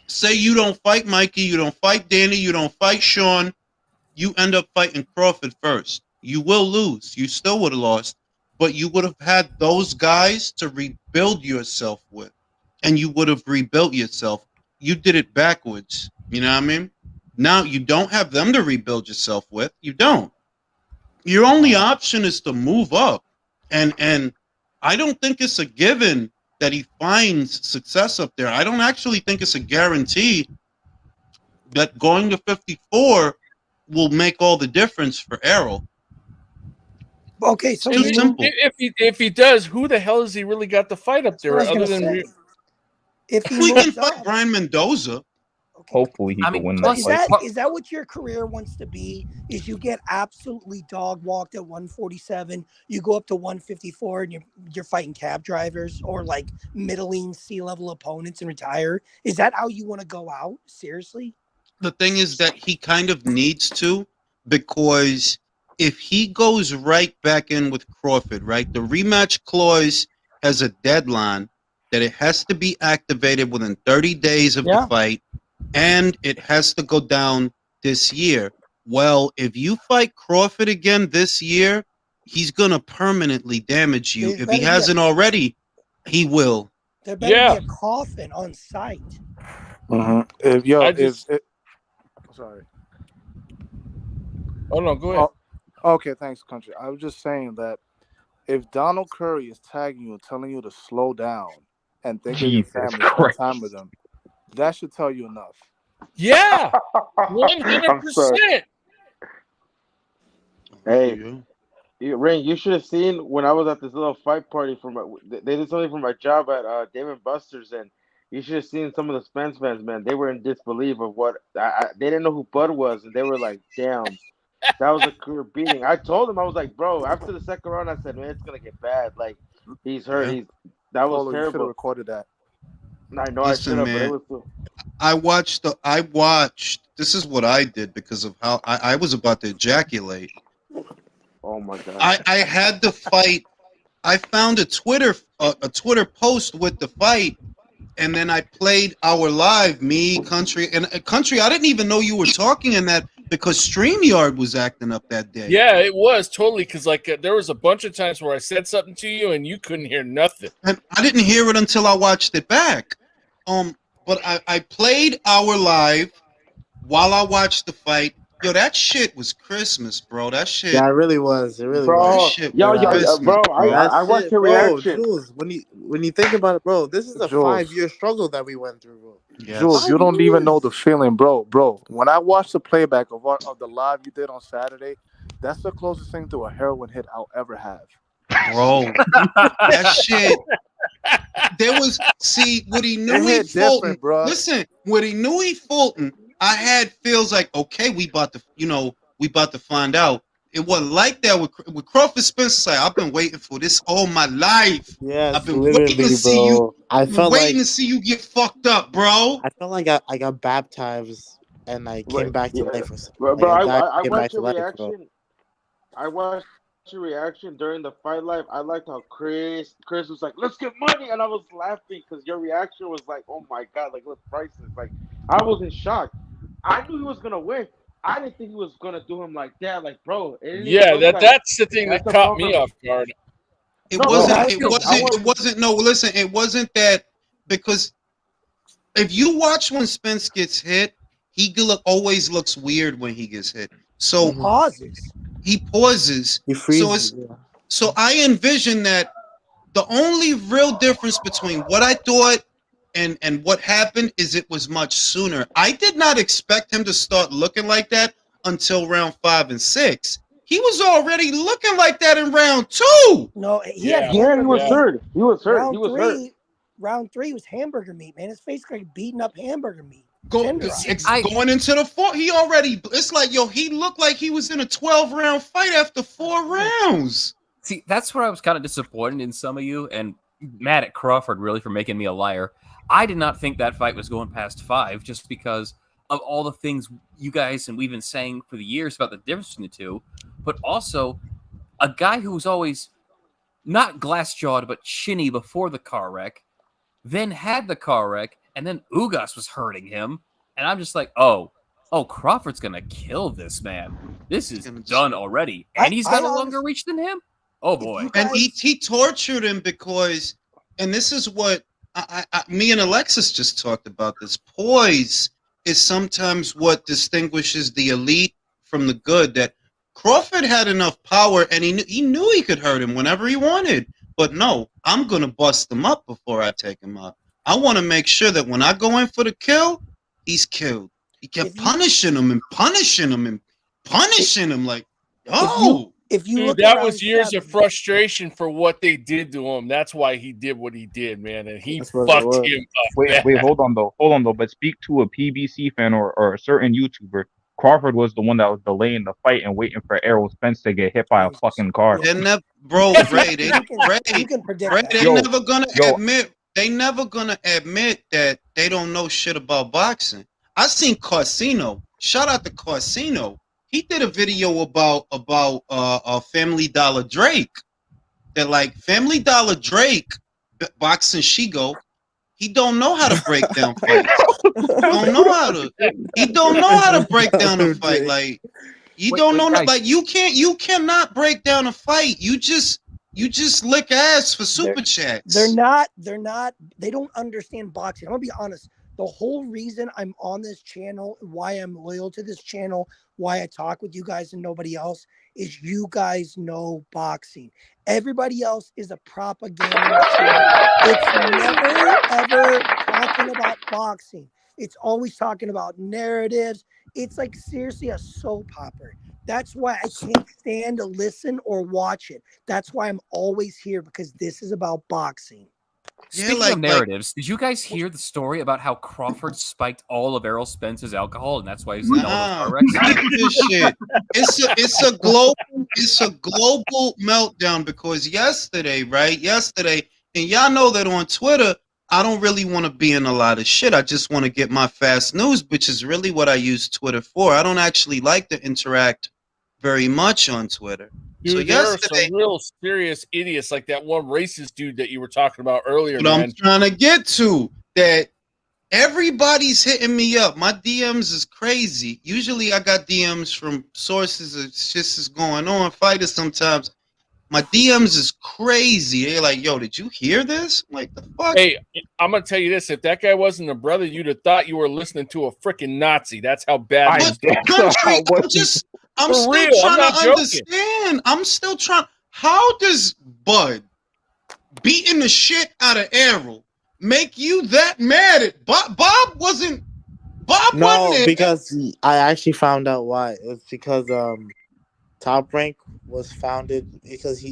Speaker 1: say you don't fight Mikey, you don't fight Danny, you don't fight Sean, you end up fighting Crawford first. You will lose. You still would have lost. but you would have had those guys to rebuild yourself with, and you would have rebuilt yourself. You did it backwards. You know what I mean? Now you don't have them to rebuild yourself with. You don't. Your only option is to move up, and I don't think it's a given that he finds success up there. I don't actually think it's a guarantee that going to 54 will make all the difference for Errol.
Speaker 6: Okay, so
Speaker 1: Too simple.
Speaker 5: If he does, who the hell has he really got to fight up there other than?
Speaker 6: If
Speaker 1: we can fight Brian Mendoza.
Speaker 8: Hopefully he can win that fight.
Speaker 6: Is that what your career wants to be? Is you get absolutely dog walked at 147, you go up to 154 and you're fighting cab drivers or like middling C-level opponents and retire? Is that how you want to go out? Seriously?
Speaker 1: The thing is that he kind of needs to, because if he goes right back in with Crawford, right, the rematch clause has a deadline that it has to be activated within 30 days of the fight, and it has to go down this year. Well, if you fight Crawford again this year, he's going to permanently damage you. If he hasn't already, he will.
Speaker 6: There better be a coffin on site.
Speaker 10: Sorry.
Speaker 5: Oh, no, go ahead.
Speaker 10: Okay, thanks, Country. I was just saying that if Donald Curry is tagging you and telling you to slow down and think of your family, spend time with them, that should tell you enough.
Speaker 5: Yeah, 100%.
Speaker 11: Hey, Rain, you should have seen when I was at this little fight party they did something for my job at Dave & Buster's, and you should have seen some of the Spence fans, man. They were in disbelief of what they didn't know who Bud was, and they were like, "Damn, that was a career beating." I told him, I was like, "Bro, after the second round, I said, man, it's gonna get bad. Like, he's hurt. That was
Speaker 10: Polo,
Speaker 11: terrible."
Speaker 10: You should have recorded that.
Speaker 11: I know.
Speaker 1: Listen,
Speaker 11: I should have,
Speaker 1: man,
Speaker 11: but it was still...
Speaker 1: I watched. This is what I did because of how I was about to ejaculate.
Speaker 11: Oh my god!
Speaker 1: I had the fight. I found a Twitter post with the fight, and then I played our live, me, Country, and Country. I didn't even know you were talking in that because StreamYard was acting up that day.
Speaker 5: Yeah, it was totally, because there was a bunch of times where I said something to you and you couldn't hear nothing.
Speaker 1: And I didn't hear it until I watched it back. But I played our live while I watched the fight. Yo, that shit was Christmas, bro. That shit.
Speaker 9: Yeah, it really was. It really
Speaker 11: was.
Speaker 1: Shit
Speaker 11: Yo,
Speaker 1: Christmas,
Speaker 11: bro, I watched your reaction.
Speaker 9: Jules, when you think about it, bro, this is a 5-year struggle that we went through, bro.
Speaker 1: Yes.
Speaker 10: Jules, you don't even know the feeling, bro. When I watched the playback of the live you did on Saturday, that's the closest thing to a heroin hit I'll ever have.
Speaker 1: Bro, that shit. There was with Inoue Fulton,
Speaker 10: bro.
Speaker 1: Listen, with Inoue Fulton, I had feels like, okay, we about to find out. It wasn't like that with Crawford Spence. Like, I've been waiting for this all my life.
Speaker 9: Yes,
Speaker 1: I've been waiting to see you. To see you get fucked up, bro.
Speaker 9: I felt like I got baptized and I came back to life.
Speaker 11: Bro, I watched your reaction. I watched your reaction during the fight live. I liked how Chris was like, "Let's get money," and I was laughing because your reaction was like, "Oh my god!" Like, look, prices. Like, I was in shock. I knew he was gonna win. I didn't think he was gonna do him like that. Like, bro.
Speaker 5: That's the thing that caught me off guard.
Speaker 1: It wasn't. No, listen. It wasn't that, because if you watch when Spence gets hit, he always looks weird when he gets hit. So he pauses.
Speaker 9: He freezes.
Speaker 1: So I envision that the only real difference between what I thought and what happened is it was much sooner. I did not expect him to start looking like that until round 5 and 6. He was already looking like that in round 2.
Speaker 6: No,
Speaker 11: he was hurt. He was hurt.
Speaker 6: Round 3 was hamburger meat, man. His face like beaten up hamburger meat.
Speaker 1: Going into the 4th, he already. It's like, yo, he looked like he was in a 12-round fight after 4 rounds.
Speaker 7: See, that's where I was kind of disappointed in some of you and mad at Crawford really for making me a liar. I did not think that fight was going past 5 just because of all the things you guys and we've been saying for the years about the difference between the two, but also a guy who was always not glass-jawed but chinny before the car wreck, then had the car wreck, and then Ugas was hurting him, and I'm just like, oh, Crawford's gonna kill this man. This is done already, and he's got a longer reach than him. Oh boy.
Speaker 1: And he tortured him because, and this is what me and Alexis just talked about. This poise is sometimes what distinguishes the elite from the good. That Crawford had enough power, and he knew he could hurt him whenever he wanted. But no, I'm gonna bust him up before I take him out. I want to make sure that when I go in for the kill, he's killed. He kept punishing him and punishing him and punishing him like, oh.
Speaker 6: If you
Speaker 5: Dude,
Speaker 6: look
Speaker 5: that
Speaker 6: around
Speaker 5: was years of
Speaker 6: 70s,
Speaker 5: frustration for what they did to him. That's why he did what he did, man. And he
Speaker 9: That's what it
Speaker 5: fucked
Speaker 9: was.
Speaker 5: him up.
Speaker 8: Wait, hold on though. But speak to a PBC fan or a certain YouTuber. Crawford was the one that was delaying the fight and waiting for Errol Spence to get hit by a fucking car.
Speaker 1: They're never, bro, Ray.
Speaker 6: you can predict
Speaker 1: Ray,
Speaker 6: that.
Speaker 1: they
Speaker 8: Yo,
Speaker 1: never gonna
Speaker 8: yo.
Speaker 1: admit. They never gonna admit that they don't know shit about boxing. I seen Carsino. Shout out to Carsino. He did a video about Family Dollar Drake. That like Family Dollar Drake boxing Shigo. He don't know how to break down fights. Don't know how to. He don't know how to break down a fight. Like you don't know.
Speaker 8: guys.
Speaker 1: Like you cannot break down a fight. You just lick ass for super chats.
Speaker 6: They don't understand boxing. I'm gonna be honest. The whole reason I'm on this channel, why I'm loyal to this channel, why I talk with you guys and nobody else, is you guys know boxing. Everybody else is a propaganda machine. It's never, ever talking about boxing. It's always talking about narratives. It's like seriously a soap opera. That's why I can't stand to listen or watch it. That's why I'm always here, because this is about boxing.
Speaker 7: Speaking of narratives, did you guys hear the story about how Crawford spiked all of Errol Spence's alcohol, and that's why he's in all those car wrecks?
Speaker 1: This shit. It's a global meltdown because yesterday, and y'all know that on Twitter, I don't really want to be in a lot of shit. I just want to get my fast news, which is really what I use Twitter for. I don't actually like to interact very much on Twitter.
Speaker 5: Dude,
Speaker 1: So
Speaker 5: there are
Speaker 1: yesterday,
Speaker 5: some real serious idiots like that one racist dude that you were talking about earlier,
Speaker 1: what
Speaker 5: man.
Speaker 1: I'm trying to get to, that everybody's hitting me up. My DMs is crazy. Usually I got DMs from sources of shit is going on, fighters sometimes. My DMs is crazy. They're like, yo, did you hear this? I'm like, the fuck?
Speaker 5: Hey, I'm going to tell you this. If that guy wasn't a brother, you'd have thought you were listening to a freaking Nazi. That's how bad
Speaker 1: What country? I'm still trying to understand. I'm still trying. How does Bud beating the shit out of Errol make you that mad at Bob? Bob wasn't there.
Speaker 9: Because I actually found out why. It's because Top Rank was founded because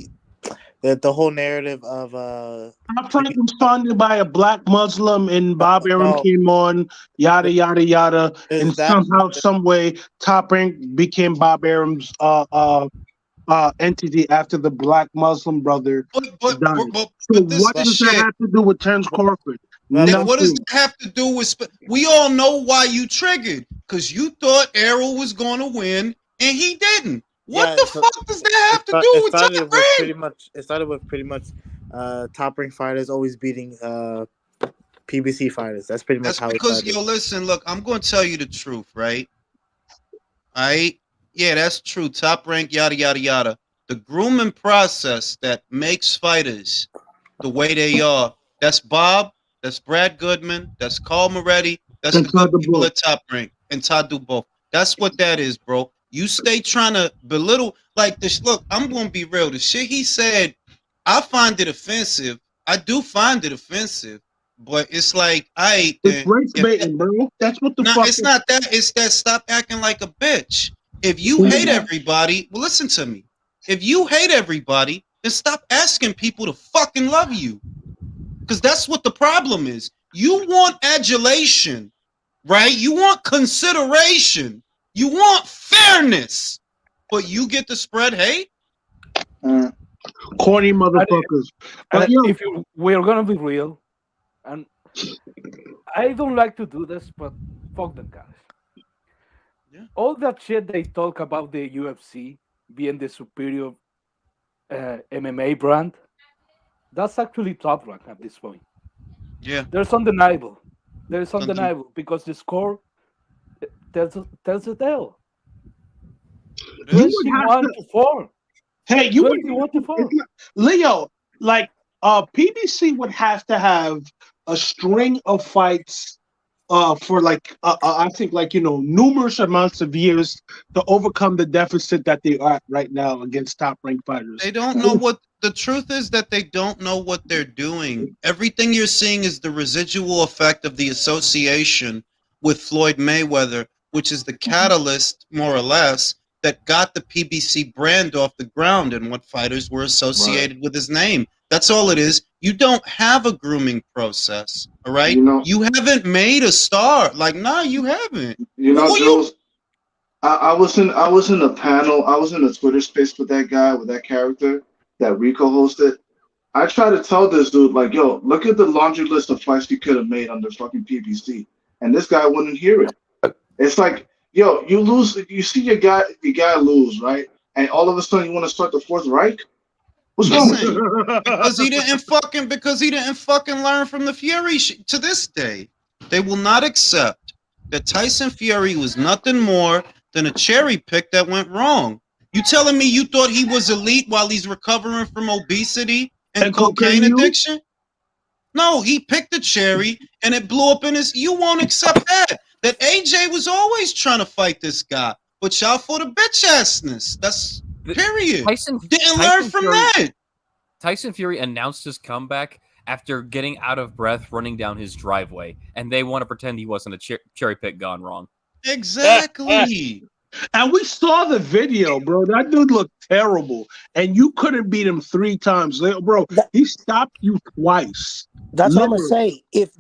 Speaker 9: the whole narrative of
Speaker 12: Top Rank was founded by a black Muslim, and Bob Arum came on, yada yada yada, and somehow, some way, Top Rank became Bob Arum's entity after the black Muslim brother died. So what does that have to do with Terence Crawford?
Speaker 1: What does that have to do with? We all know why you triggered, because you thought Errol was going to win and he didn't. What the fuck does that have to do with Top Rank?
Speaker 9: It started with pretty much Top Rank fighters always beating PBC fighters. That's pretty much how it started.
Speaker 1: Yo, listen, look, I'm going to tell you the truth, right? All right? Yeah, that's true. Top Rank, yada, yada, yada. The grooming process that makes fighters the way they are, that's Bob, that's Brad Goodman, that's Carl Moretti, that's the good people at Top Rank, and Todd Dubois. That's what that is, bro. You stay trying to belittle like this. Look, I'm going to be real. The shit he said, I find it offensive. I do find it offensive, but it's like,
Speaker 12: it's race baiting, bro. That's what the fuck.
Speaker 1: It's not that. It's that stop acting like a bitch. If you hate everybody, well, listen to me. If you hate everybody, then stop asking people to fucking love you. Because that's what the problem is. You want adulation, right? You want consideration. You want fairness, but you get to spread hate?
Speaker 12: Corny motherfuckers. But
Speaker 13: if we're going to be real, and I don't like to do this, but fuck them guys.
Speaker 1: Yeah.
Speaker 13: All that shit they talk about the UFC being the superior MMA brand, that's actually Top Rank at this point.
Speaker 1: Yeah.
Speaker 13: There's undeniable. There's undeniable because the score tells the tale. 21-4.
Speaker 12: Hey, you
Speaker 13: Crazy, what the fuck?
Speaker 12: Leo, like PBC would have to have a string of fights for like I think like numerous amounts of years to overcome the deficit that they are at right now against top ranked fighters.
Speaker 1: They don't know what the truth is, that they don't know what they're doing. Everything you're seeing is the residual effect of the association with Floyd Mayweather, which is the catalyst, more or less, that got the PBC brand off the ground and what fighters were associated with his name. That's all it is. You don't have a grooming process, all right? You haven't made a star. Like, nah, you haven't.
Speaker 14: Jules, I was in the panel. I was in the Twitter space with that guy, with that character that Rico hosted. I tried to tell this dude, like, yo, look at the laundry list of fights you could have made under fucking PBC, and this guy wouldn't hear it. It's like, yo, you lose, you see your guy lose, right? And all of a sudden you want to start the Fourth Reich? What's wrong with you?
Speaker 1: Because he didn't fucking learn from the Fury to this day. They will not accept that Tyson Fury was nothing more than a cherry pick that went wrong. You telling me you thought he was elite while he's recovering from obesity and cocaine addiction? No, he picked a cherry and it blew up in his. You won't accept that. That AJ was always trying to fight this guy, but y'all for the bitch assness. That's period. Didn't learn from that.
Speaker 7: Tyson Fury announced his comeback after getting out of breath running down his driveway, and they want to pretend he wasn't a cherry pick gone wrong.
Speaker 1: Exactly.
Speaker 12: And we saw the video, bro. That dude looked terrible, and you couldn't beat him 3 times, bro. He stopped you twice.
Speaker 6: That's what I'm gonna say. If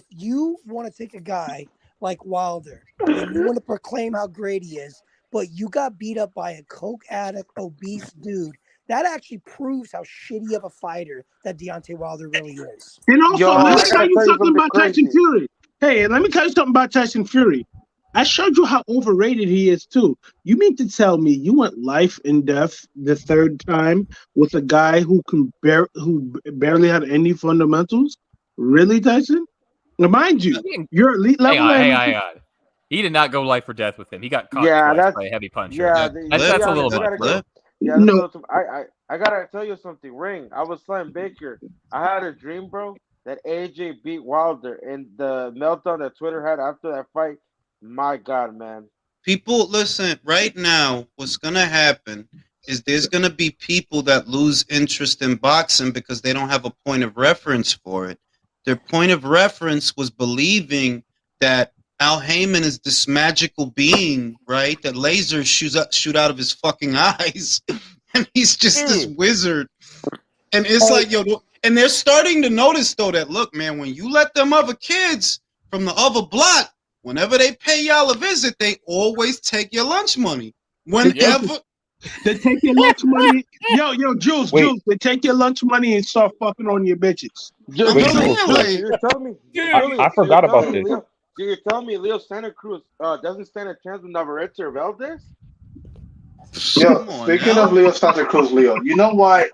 Speaker 6: you want to take a guy like Wilder and you want to proclaim how great he is, but you got beat up by a coke addict, obese dude, that actually proves how shitty of a fighter that Deontay Wilder really is.
Speaker 12: And also, let me tell you something about Tyson Fury. Hey, let me tell you something about Tyson Fury. I showed you how overrated he is too. You mean to tell me you went life and death the 3rd time with a guy who barely had any fundamentals? Really, Tyson? Now, mind you, you're elite level.
Speaker 7: Hang on. He did not go life or death with him. He got caught twice by a heavy puncher. That's a little much.
Speaker 11: I gotta tell you something. Ring. I was Slim Baker. I had a dream, bro, that AJ beat Wilder, and the meltdown that Twitter had after that fight. My God, man.
Speaker 1: People, listen, right now, what's going to happen is there's going to be people that lose interest in boxing because they don't have a point of reference for it. Their point of reference was believing that Al Heyman is this magical being, right? That lasers shoot out of his fucking eyes. And he's just this wizard. And it's like, yo, and they're starting to notice, though, that, look, man, when you let them other kids from the other block, whenever they pay y'all a visit, they always take your lunch money. Whenever
Speaker 12: they take your lunch money, yo, Jules, they take your lunch money and start fucking on your bitches.
Speaker 11: I
Speaker 8: forgot about this.
Speaker 11: You're telling me Leo Santa Cruz doesn't stand a chance with Navarrete or Valdez?
Speaker 14: Speaking of Leo Santa Cruz, Leo, you know why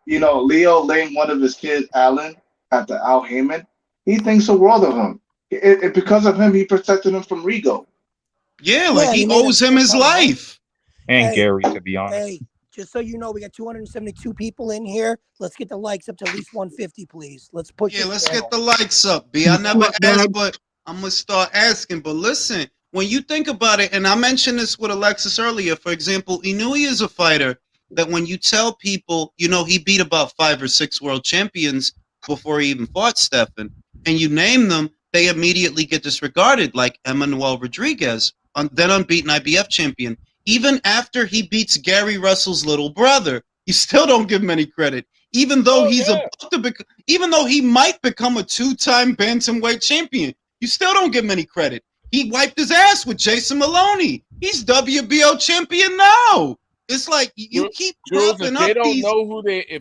Speaker 14: Leo named one of his kids Allen after Al Heyman? He thinks the world of him. Because of him, he protected him from Rigo.
Speaker 1: Yeah, he owes him his life.
Speaker 8: And Gary, to be honest.
Speaker 6: Hey, just so you know, we got 272 people in here. Let's get the likes up to at least 150, please. Let's push it.
Speaker 1: Yeah, let's get the likes up, B. I never asked, but I'm going to start asking. But listen, when you think about it, and I mentioned this with Alexis earlier, for example, Inoue is a fighter that when you tell people, he beat about 5 or 6 world champions before he even fought Stephan, and you name them, they immediately get disregarded, like Emmanuel Rodriguez, then unbeaten IBF champion. Even after he beats Gary Russell's little brother, you still don't give him any credit. Even though even though he might become a 2-time bantamweight champion, you still don't give him any credit. He wiped his ass with Jason Maloney. He's WBO champion now. It's like you keep
Speaker 5: Jules, if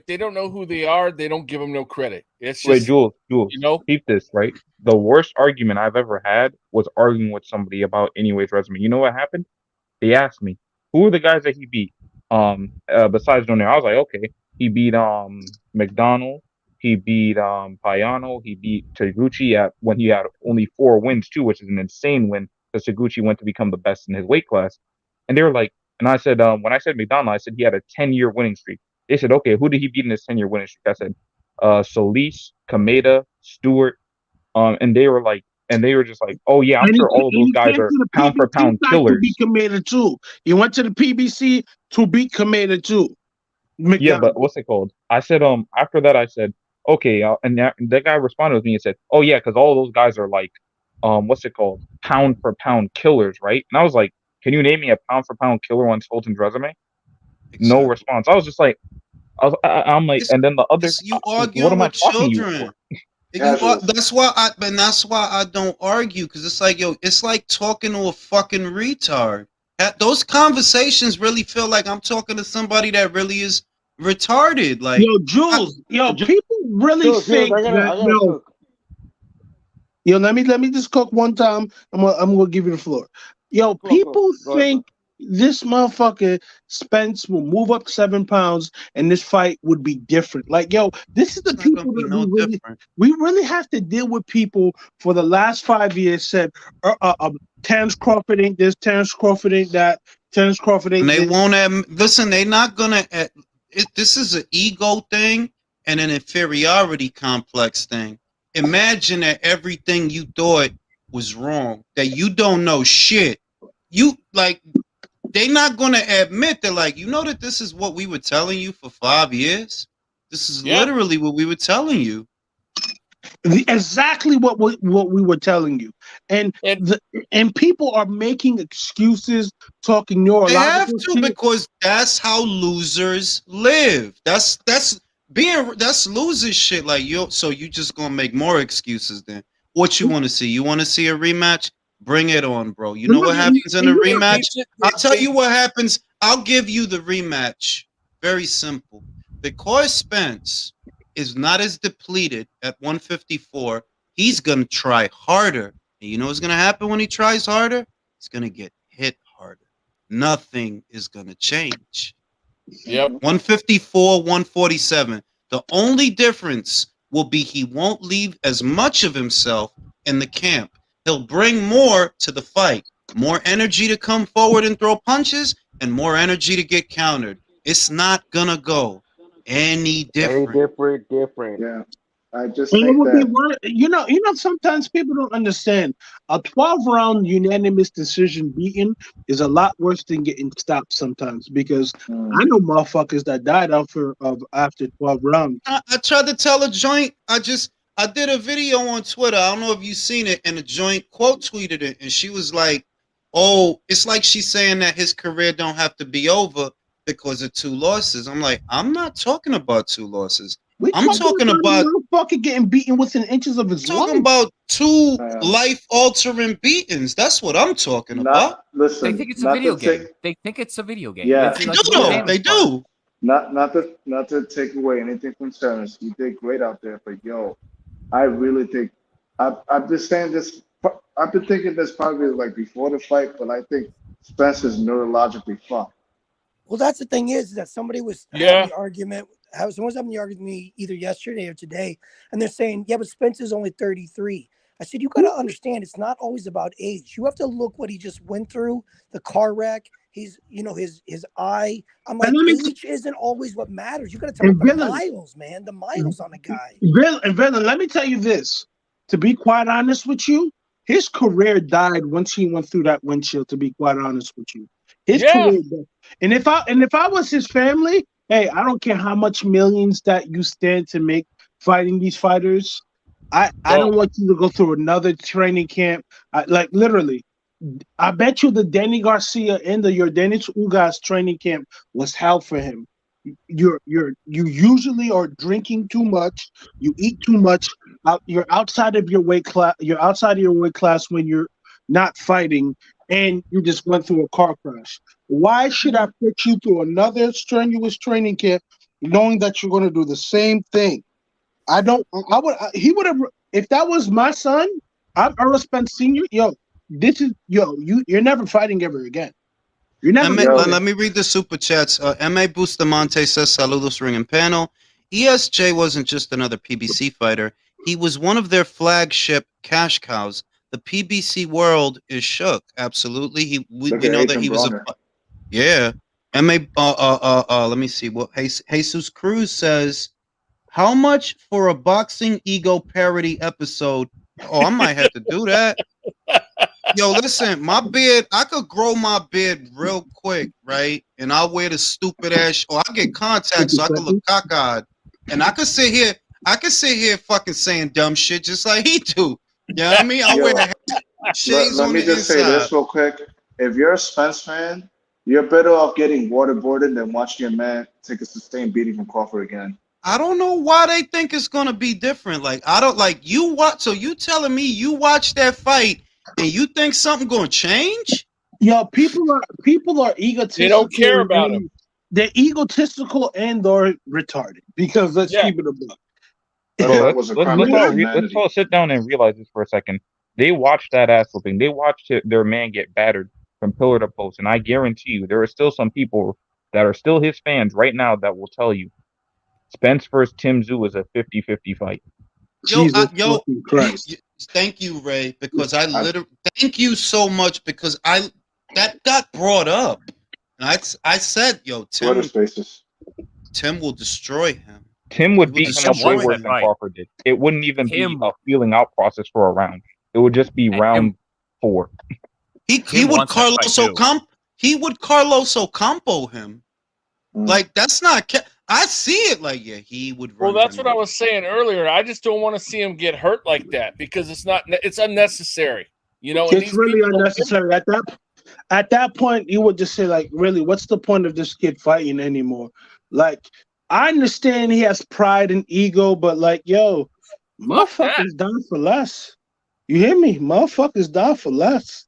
Speaker 5: they don't know who they are, they don't give them no credit. It's just,
Speaker 8: wait, Jules, keep this right. The worst argument I've ever had was arguing with somebody about Inoue's resume. You know what happened? They asked me, who are the guys that he beat? Besides Junior, I was like, okay, he beat McDonald, he beat Payano, he beat Taguchi when he had only 4 wins too, which is an insane win because Taguchi went to become the best in his weight class. And they were like, And I said, when I said McDonald, I said he had a 10-year winning streak. They said, okay, who did he beat in his 10-year winning streak? I said, Solis, Kameda, Stewart, and they were just like, oh yeah, I'm
Speaker 12: And
Speaker 8: sure all of
Speaker 12: he
Speaker 8: those guys
Speaker 12: came
Speaker 8: are
Speaker 12: to the
Speaker 8: pound for
Speaker 12: PBC
Speaker 8: pound
Speaker 12: side to beat
Speaker 8: killers.
Speaker 12: Kameda too. He went to the PBC to beat Kameda too.
Speaker 8: Yeah, but
Speaker 12: McDonald.
Speaker 8: what's it called? I said, after that, I said, okay, and that guy responded with me and said, oh yeah, because all those guys are like, what's it called? Pound for pound killers, right? And I was like, can you name me a pound for pound killer on Fulton's resume? No
Speaker 1: Exactly.
Speaker 8: response. I was just like, I'm like, and then the other,
Speaker 1: You
Speaker 8: what
Speaker 1: arguing
Speaker 8: am I
Speaker 1: with
Speaker 8: talking to you
Speaker 1: children.
Speaker 8: for?
Speaker 1: That's why I don't argue, because it's like, yo, it's like talking to a fucking retard. Those conversations really feel like I'm talking to somebody that really is retarded. Like,
Speaker 12: Yo, Jules, people really
Speaker 11: Jules,
Speaker 12: think
Speaker 11: I
Speaker 12: that
Speaker 11: gotta cook.
Speaker 12: Yo, let me just cook one time. I'm gonna give you the floor. Yo, people
Speaker 11: Go ahead,
Speaker 12: think this motherfucker Spence will move up 7 pounds and this fight would be different. Like, yo, this is the people that we really have to deal with. People for the last 5 years said, Terence Crawford ain't this, Terence Crawford ain't that, Terence Crawford ain't
Speaker 1: and they
Speaker 12: this.
Speaker 1: won't listen. They're not gonna. This is an ego thing and an inferiority complex thing. Imagine that everything you thought was wrong, that you don't know shit. You like, they're not gonna admit that, like, you know, that this is what we were telling you for 5 years. This is literally what we were telling you.
Speaker 12: Exactly what we were telling you, and people are making excuses, talking
Speaker 1: They
Speaker 12: neurological
Speaker 1: have to,
Speaker 12: shit.
Speaker 1: because that's how losers live. That's loser shit. Like, so you just gonna make more excuses then? What you want to see? You want to see a rematch? Bring it on, bro. You know what happens in a rematch? I'll tell you what happens. I'll give you the rematch. Very simple. Because Spence is not as depleted at 154, he's gonna try harder. And you know what's gonna happen when he tries harder? He's gonna get hit harder. Nothing is gonna change.
Speaker 5: Yep.
Speaker 1: 154, 147. The only difference will be he won't leave as much of himself in the camp. He'll bring more to the fight, more energy to come forward and throw punches, and more energy to get countered. It's not gonna go any different.
Speaker 11: Different.
Speaker 14: Yeah, I just
Speaker 12: And it
Speaker 14: think
Speaker 12: would be
Speaker 14: that
Speaker 12: one, sometimes people don't understand. A 12-round unanimous decision beating is a lot worse than getting stopped sometimes, because I know motherfuckers that died after 12 rounds.
Speaker 1: I tried to tell a joint. I did a video on Twitter. I don't know if you've seen it, and a joint quote tweeted it, and she was like, "Oh, it's like she's saying that his career don't have to be over because of 2 losses." I'm like, I'm not talking about 2 losses. I'm talking about
Speaker 12: a motherfucker getting beaten within inches of his life.
Speaker 1: talking about 2 life-altering beatings. That's what I'm talking about.
Speaker 14: Listen,
Speaker 7: They think it's a video game. They think it's a video game.
Speaker 14: Yeah,
Speaker 1: They do.
Speaker 14: Not to take away anything from Terence. He did great out there, but yo, I really think I've been saying this. I've been thinking this probably like before the fight, but I think Spence is neurologically fucked.
Speaker 6: Well, that's the thing is that somebody was having the argument. Someone's having the argument with me either yesterday or today, and they're saying, "Yeah, but Spence is only 33." I said, "You got to understand, it's not always about age. You have to look what he just went through, the car wreck. He's, his eye. I'm like, age isn't always what matters. You got to talk about the miles, man. The miles on a guy."
Speaker 12: And let me tell you this. To be quite honest with you, his career died once he went through that windshield. To be quite honest with you, his career died. And if I was his family, hey, I don't care how much millions that you stand to make fighting these fighters. I don't want you to go through another training camp. Like literally, I bet you the Danny Garcia and the Yordenis Ugas training camp was hell for him. You usually are drinking too much. You eat too much. You're outside of your weight class. You're outside of your weight class when you're not fighting, and you just went through a car crash. Why should I put you through another strenuous training camp, knowing that you're going to do the same thing? I don't. I would. He would have. If that was my son, I'm Earl Spence Senior. You're never fighting ever again. You're never.
Speaker 1: Let me read the super chats. M.A. Bustamante says, "Saludos, ring and panel." ESJ wasn't just another PBC fighter. He was one of their flagship cash cows. The PBC world is shook. Absolutely. We know that he was Yeah. Let me see what Jesus Cruz says. How much for a boxing ego parody episode? Oh, I might have to do that. Yo, listen, my beard, I could grow my beard real quick, right? And I'll wear the stupid ass, or I'll get contacts so I can look cockeyed. And I could sit here fucking saying dumb shit just like he do. You know what I mean? I'll
Speaker 14: Yo,
Speaker 1: wear shades
Speaker 14: let
Speaker 1: on
Speaker 14: me
Speaker 1: the
Speaker 14: just say
Speaker 1: inside.
Speaker 14: this real quick. If you're a Spence fan, you're better off getting waterboarded than watching your man take a sustained beating from Crawford again.
Speaker 1: I don't know why they think it's gonna be different. Like I don't like you watch. So you telling me you watch that fight and you think something gonna change?
Speaker 12: Yo, people are egotistical.
Speaker 5: They don't care about him.
Speaker 12: They're egotistical and or retarded. Because let's keep it a buck.
Speaker 8: Bro, let's all sit down and realize this for a second. They watched that ass whooping. They watched their man get battered from pillar to post, and I guarantee you, there are still some people that are still his fans right now that will tell you, Spence versus Tszyu is a 50-50 fight.
Speaker 1: Thank you, Ray, because I literally thank you so much because that got brought up, and I said, yo, Tim will destroy him.
Speaker 8: Tim would beat him way worse than Crawford did. It wouldn't even be a feeling out process for a round. It would just be round 4.
Speaker 1: He would Carlos Ocampo him. Like that's not. I see it like he would.
Speaker 5: Well, that's what I was saying earlier. I just don't want to see him get hurt like that because it's unnecessary. You know,
Speaker 12: it's really unnecessary. At that point, you would just say like, really, what's the point of this kid fighting anymore? Like, I understand he has pride and ego, but like, yo, motherfuckers die for less. You hear me? Motherfuckers die for less.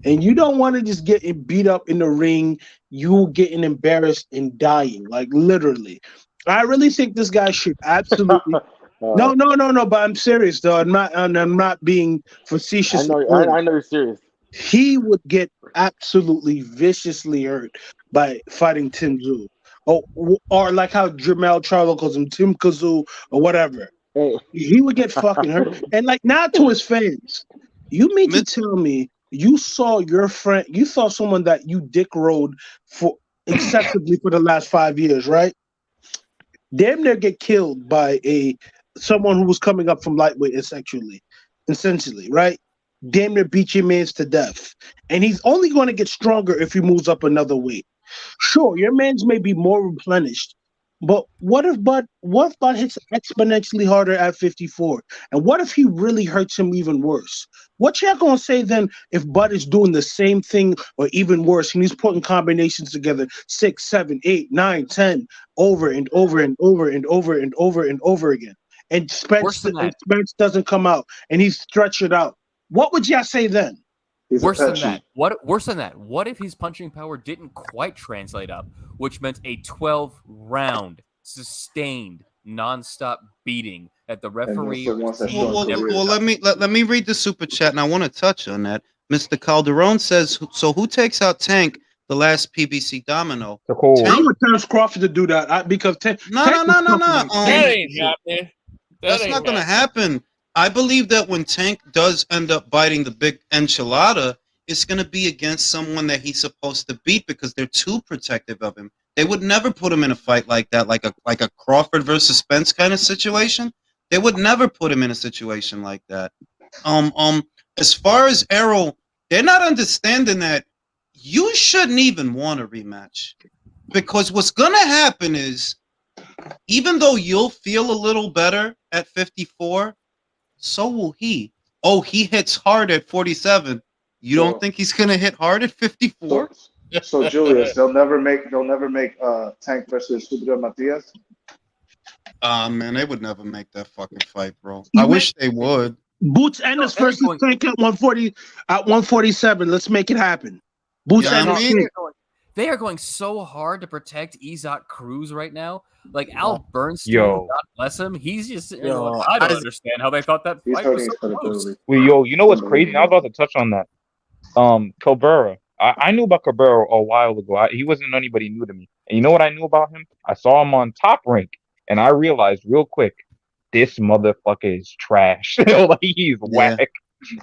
Speaker 12: And you don't want to just get beat up in the ring, you getting embarrassed and dying, like literally. I really think this guy should absolutely no. But I'm serious though. I'm not being facetious.
Speaker 11: I know you're serious.
Speaker 12: He would get absolutely viciously hurt by fighting Tszyu. Or like how Jermell Charlo calls him, Tim Kazoo or whatever. He would get fucking hurt. And like not to his fans. You mean to tell me you saw your friend, you saw someone that you dick rode for excessively for the last 5 years, right? Damn near get killed by someone who was coming up from lightweight essentially, right? Damn near beat your mans to death. And he's only going to get stronger if he moves up another weight. Sure, your man's may be more replenished, but what if Bud hits exponentially harder at 54? And what if he really hurts him even worse? What y'all gonna say then if Bud is doing the same thing or even worse and he's putting combinations together 6, 7, 8, 9, 10 over and over and over and over and over and over again? And Spence doesn't come out and he's stretched it out. What would y'all say then?
Speaker 7: Worse than that. Worse than that. What if his punching power didn't quite translate up, which meant a 12-round sustained nonstop beating that the referee.
Speaker 1: Well, let me read the super chat, and I want to touch on that. Mr. Calderon says, "So who takes out Tank, the last PBC domino?"
Speaker 12: I would tell Crawford to do that because
Speaker 1: no.
Speaker 5: That ain't happening.
Speaker 1: That's not going to happen. I believe that when Tank does end up biting the big enchilada, it's going to be against someone that he's supposed to beat because they're too protective of him. They would never put him in a fight like that, like a Crawford versus Spence kind of situation. They would never put him in a situation like that. As far as Errol, they're not understanding that you shouldn't even want a rematch because what's going to happen is, even though you'll feel a little better at 54. So will he. Oh, he hits hard at 47. You don't think he's gonna hit hard at 54?
Speaker 14: So Julius, they'll never make Tank versus Super Matias.
Speaker 1: Man, they would never make that fucking fight, bro. I wish they would.
Speaker 12: Boots Ennis versus Tank at 140 at 147. Let's make it happen. Boots Ennis.
Speaker 7: They are going so hard to protect Isaac Cruz right now. Like Al Bernstein, God bless him. He's just I don't understand how they thought that fight was so close.
Speaker 8: Well, you know what's crazy? I was about to touch on that. Cabrera. I knew about Cabrera a while ago. He wasn't anybody new to me. And you know what I knew about him? I saw him on Top Rank, and I realized real quick, this motherfucker is trash. Like he's whack.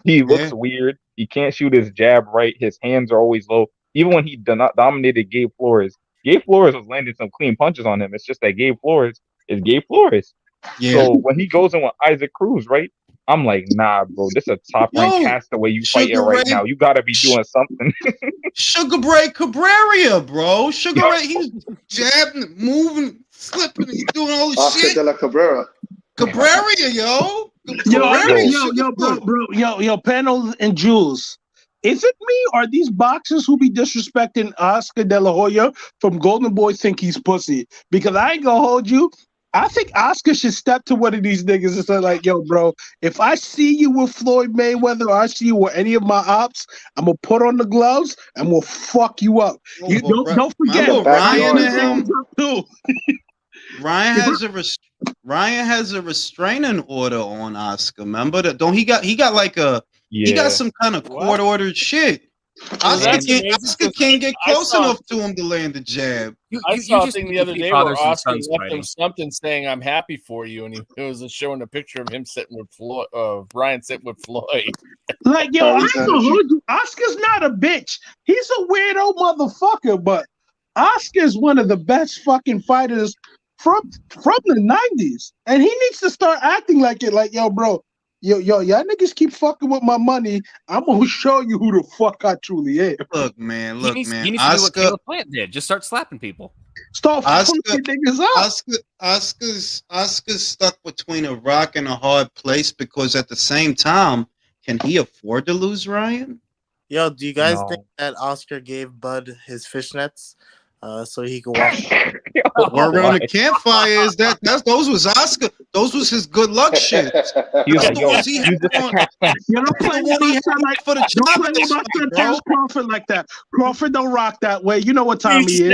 Speaker 8: He looks weird. He can't shoot his jab right. His hands are always low. Even when he dominated Gabe Flores was landing some clean punches on him. It's just that Gabe Flores is Gabe Flores.
Speaker 1: Yeah.
Speaker 8: So when he goes in with Isaac Cruz, right? I'm like, nah, bro, this is a top rank
Speaker 1: Yo,
Speaker 8: cast the way you fighting
Speaker 1: Sugar
Speaker 8: right
Speaker 1: Ray,
Speaker 8: now. You gotta be doing something.
Speaker 1: Sugar Ray Cabrera, bro. Sugar Ray, he's jabbing, moving, flipping, he's doing all this
Speaker 14: Oscar
Speaker 1: shit.
Speaker 14: de la Cabrera.
Speaker 1: Cabrera, yo.
Speaker 12: Yo, I
Speaker 1: Cabrera,
Speaker 12: got,
Speaker 1: Sugar
Speaker 12: bro, yo, Panels and Jules. Is it me or these boxers who be disrespecting Oscar De La Hoya from Golden Boy think he's pussy? Because I ain't gonna hold you. I think Oscar should step to one of these niggas and say like, yo, bro, if I see you with Floyd Mayweather or I see you with any of my ops, I'm gonna put on the gloves and we'll fuck you up. You don't forget,
Speaker 1: remember Ryan and him?
Speaker 12: too.
Speaker 1: Ryan has a restraining order on Oscar. Remember that? Don't he got like he got some kind of court ordered shit. Oscar can't get close enough to him to land the jab.
Speaker 5: I saw a thing the other day where Oscar left him something saying "I'm happy for you," and it was showing a picture of him sitting with Floyd, Ryan sitting with Floyd.
Speaker 12: Like, yo, I ain't gonna hold you. Oscar's not a bitch. He's a weirdo motherfucker, but Oscar's one of the best fucking fighters from the 90s. And he needs to start acting like it. Like, yo, bro, y'all niggas keep fucking with my money. I'm gonna show you who the fuck I truly am.
Speaker 1: Look, man.
Speaker 7: He needs to do what Caleb Plant did. Just start slapping people.
Speaker 12: Start fucking niggas up.
Speaker 1: Oscar's stuck between a rock and a hard place because at the same time, can he afford to lose Ryan?
Speaker 9: Yo, do you guys think that Oscar gave Bud his fishnets so he could walk?
Speaker 1: Word on the campfire is those was Oscar. Those was his good luck shit.
Speaker 12: You don't play for the Chavez, Crawford like that. Crawford don't rock that way. You know what time he is.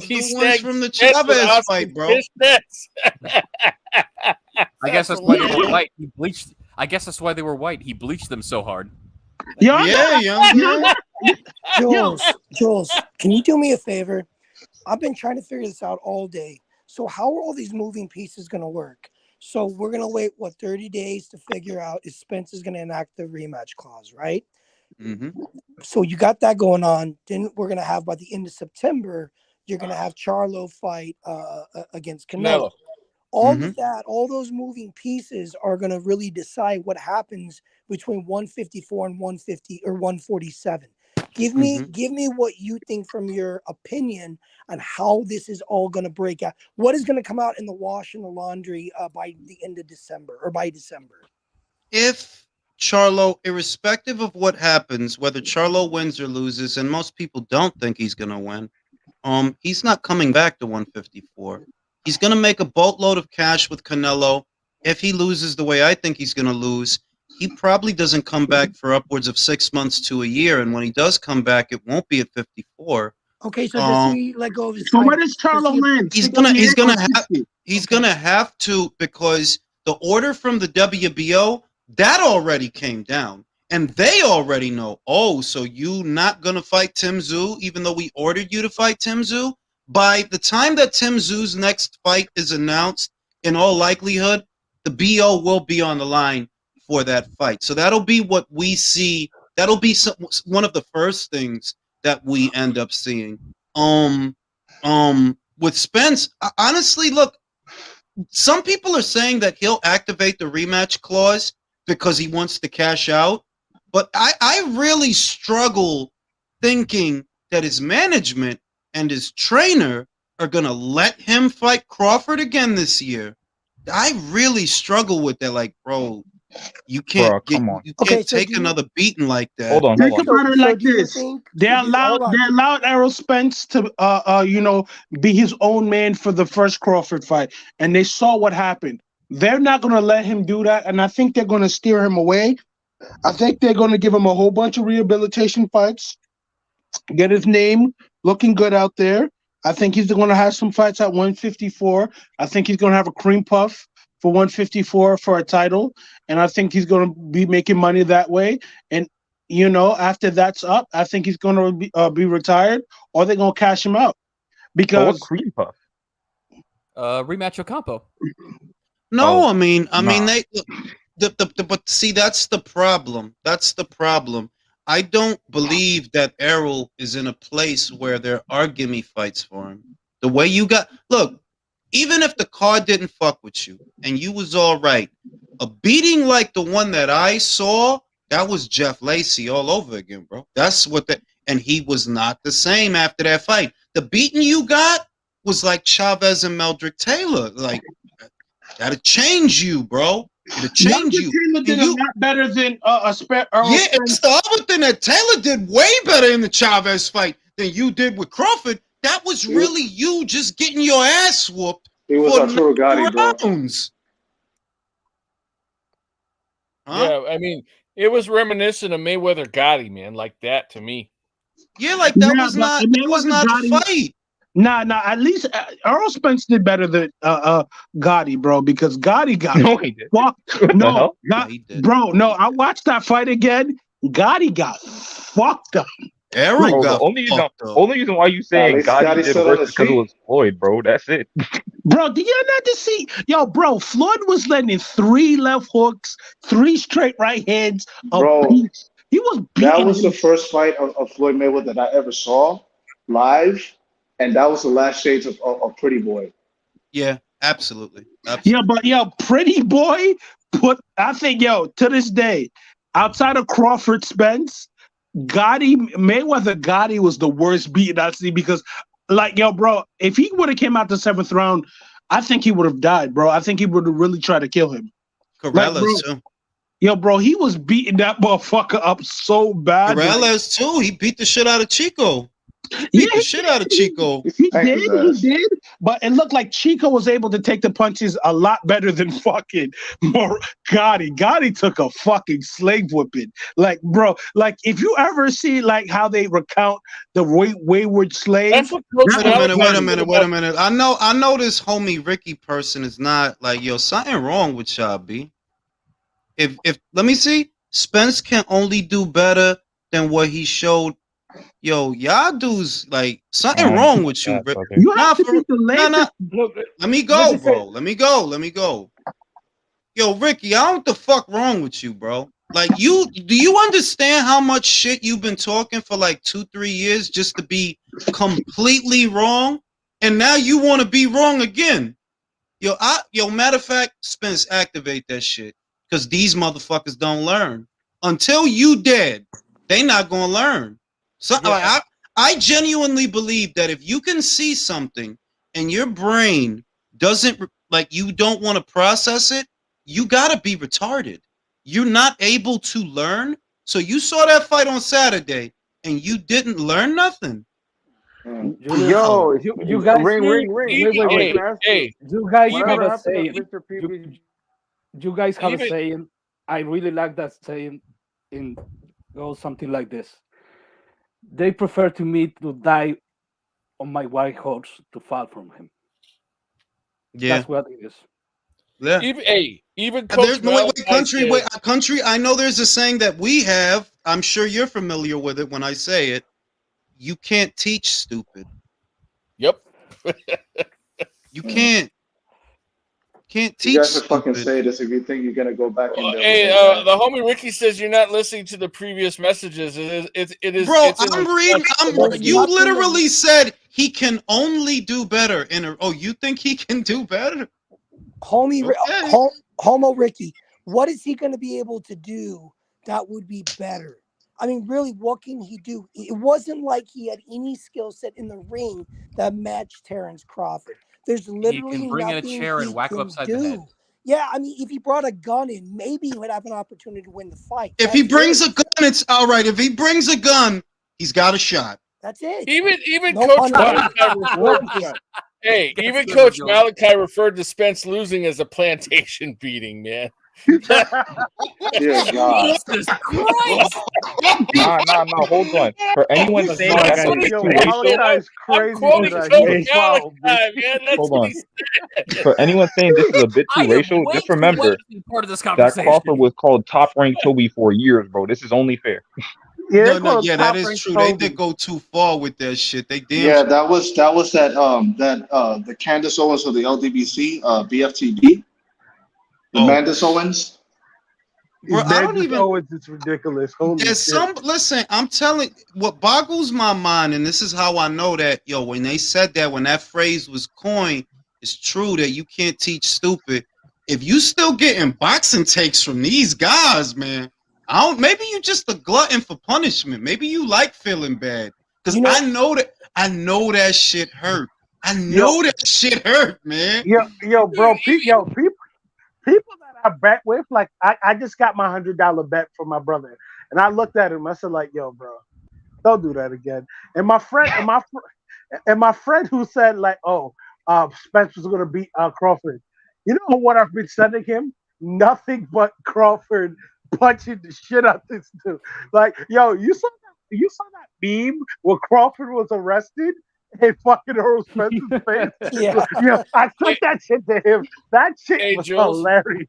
Speaker 5: He snagged
Speaker 1: from the Chavez fight, bro.
Speaker 7: I guess that's why they were white. He bleached. I guess that's why they were white. He bleached them so hard.
Speaker 6: Jules, can you do me a favor? I've been trying to figure this out all day. So how are all these moving pieces going to work? So we're going to wait, 30 days to figure out if Spence is going to enact the rematch clause, right?
Speaker 1: Mm-hmm.
Speaker 6: So you got that going on. Then we're going to have, by the end of September, you're going to have Charlo fight against Canelo. All of that, all those moving pieces are going to really decide what happens between 154 and 150 or 147. Give me what you think from your opinion on how this is all going to break out. What is going to come out in the wash and the laundry by the end of December or by December?
Speaker 1: If Charlo, irrespective of what happens, whether Charlo wins or loses, and most people don't think he's going to win, he's not coming back to 154. He's going to make a boatload of cash with Canelo. If he loses the way I think he's going to lose, he probably doesn't come back for upwards of 6 months to a year. And when he does come back, it won't be at 54.
Speaker 6: Okay, so does he let go of his
Speaker 12: title? So where does Charlo land?
Speaker 1: He's gonna have to, because the order from the WBO, that already came down. And they already know, so you not going to fight Tszyu, even though we ordered you to fight Tszyu? By the time that Tszyu's next fight is announced, in all likelihood, the BO will be on the line for that fight. So that'll be what we see. That'll be one of the first things that we end up seeing. With Spence, honestly, look, some people are saying that he'll activate the rematch clause because he wants to cash out. But I really struggle thinking that his management and his trainer are going to let him fight Crawford again this year. I really struggle with that. Like, bro, you can't take another beating like that.
Speaker 8: Hold on.
Speaker 12: Think about it like this. They allowed Errol Spence to be his own man for the first Crawford fight. And they saw what happened. They're not going to let him do that. And I think they're going to steer him away. I think they're going to give him a whole bunch of rehabilitation fights, get his name looking good out there. I think he's going to have some fights at 154. I think he's going to have a cream puff for 154 for a title. And I think he's going to be making money that way. And, after that's up, I think he's going to be retired, or they're going to cash him out. Because
Speaker 8: what cream puff?
Speaker 7: Rematch Ocampo.
Speaker 1: No, I mean, they... but see, that's the problem. I don't believe that Errol is in a place where there are gimme fights for him. The way you got, look, even if the card didn't fuck with you and you was all right, a beating like the one that I saw, that was Jeff Lacey all over again, bro. That's what that, and he was not the same after that fight. The beating you got was like Chavez and Meldrick Taylor. Like, that'll change you, bro. It'll change you.
Speaker 12: Taylor did a lot better than Earl
Speaker 1: Yeah,
Speaker 12: Spence.
Speaker 1: it's the other thing that Taylor did way better in the Chavez fight than you did with Crawford. That was really you just getting your ass whooped
Speaker 14: He was
Speaker 1: for
Speaker 14: Arturo Gotti, bro.
Speaker 1: rounds.
Speaker 5: Yeah, I mean, it was reminiscent of Mayweather Gotti, man, like that to me.
Speaker 1: Yeah, like that was not a fight.
Speaker 12: Nah. At least Earl Spence did better than Gotti, bro, because Gotti got
Speaker 8: he did.
Speaker 12: fucked. No, bro. No, I watched that fight again. Gotti got fucked up.
Speaker 1: Errol
Speaker 8: got only reason why you saying Gotti did worse because it was Floyd, bro. That's it.
Speaker 12: Bro, did you not just see? Yo, bro, Floyd was letting in 3 left hooks, 3 straight right hands.
Speaker 14: Bro,
Speaker 12: he was beating
Speaker 14: that was the first fight of Floyd Mayweather that I ever saw live, and that was the last shades of Pretty Boy.
Speaker 1: Yeah, absolutely.
Speaker 12: Yeah, but Pretty Boy I think, to this day, outside of Crawford Spence, Mayweather Gotti was the worst beating I've seen because, like, bro, if he would have came out the 7th round, I think he would have died, bro. I think he would have really tried to kill him.
Speaker 1: Corrales, too.
Speaker 12: Yo, bro, he was beating that motherfucker up so bad.
Speaker 1: Corrales, too. He beat the shit out of Chico. He beat the shit out of Chico.
Speaker 12: He did. But it looked like Chico was able to take the punches a lot better than fucking Gotti. Gotti took a fucking slave whipping. Like, bro, like if you ever see like how they recount the wayward slave.
Speaker 1: Wait a minute. I know this homie Ricky person is not like, yo, something wrong with y'all, B. If let me see, Spence can only do better than what he showed. Yo, y'all dudes, like, something wrong with you, bro.
Speaker 12: You have to beat the latest.
Speaker 1: Let me go, bro. Let me go. Yo, Ricky, I don't know what the fuck wrong with you, bro. Like, do you understand how much shit you've been talking for like 2-3 years just to be completely wrong? And now you want to be wrong again. Yo, matter of fact, Spence, activate that shit. Because these motherfuckers don't learn. Until you dead, they not gonna learn. So like, I genuinely believe that if you can see something and your brain doesn't, like, you don't want to process it, you gotta be retarded. You're not able to learn. So you saw that fight on Saturday and you didn't learn nothing.
Speaker 11: Yo,
Speaker 13: you guys
Speaker 11: ring.
Speaker 13: Hey, you guys have a saying. You guys have a saying. I really like that saying. Goes something like this: they prefer to me to die on my white horse to fall from him.
Speaker 1: Yeah,
Speaker 13: that's what it is.
Speaker 1: Yeah.
Speaker 5: Even Coach
Speaker 1: country. I know there's a saying that we have. I'm sure you're familiar with it when I say it. You can't teach stupid.
Speaker 5: Yep.
Speaker 1: You can't teach.
Speaker 14: You guys should fucking say this if you think you're gonna go back in there.
Speaker 5: Hey, the homie Ricky says you're not listening to the previous messages. It is.
Speaker 1: Bro, I'm reading. You literally said he can only do better. You think he can do better?
Speaker 6: Homie, Homo Ricky, what is he going to be able to do that would be better? I mean, really, what can he do? It wasn't like he had any skill set in the ring that matched Terrence Crawford. There's literally
Speaker 7: he can bring in a chair and whack him upside the head.
Speaker 6: Yeah, I mean, if he brought a gun in, maybe he would have an opportunity to win the fight.
Speaker 1: If he brings a gun, it's all right. If he brings a gun, he's got a shot.
Speaker 6: That's it.
Speaker 5: Even Coach Malachi even Coach Malachi referred to Spence losing as a plantation beating, man.
Speaker 8: Dear God. Jesus Christ. No, hold on. For anyone saying that's a bit too racial, hold on. For anyone saying this is a bit too racial, just remember that Crawford was called Top Rank Toby for years, bro. This is only fair.
Speaker 1: That is true. They did go too far with that shit. They did.
Speaker 14: Yeah, that was the Candace Owens of the LDBC, BFTB. The Mandis Owens.
Speaker 1: Bro, I don't even.
Speaker 12: It's ridiculous. Holy
Speaker 1: There's
Speaker 12: shit.
Speaker 1: Listen, I'm telling what boggles my mind, and this is how I know that, yo, when they said that, when that phrase was coined, it's true that you can't teach stupid. If you still getting boxing takes from these guys, man, maybe you just a glutton for punishment. Maybe you like feeling bad. Because I know that shit hurt. I know that shit hurt, man.
Speaker 12: Bro, people that I bet with, like I just got my $100 bet from my brother, and I looked at him. I said, like, yo, bro, don't do that again. And my friend, my friend who said, like, oh, Spence was gonna beat Crawford. You know what I've been sending him? Nothing but Crawford punching the shit out this dude. Like, yo, you saw that meme where Crawford was arrested and fucking Earl Spence's face? Yeah, I took that shit to him. That shit was hilarious.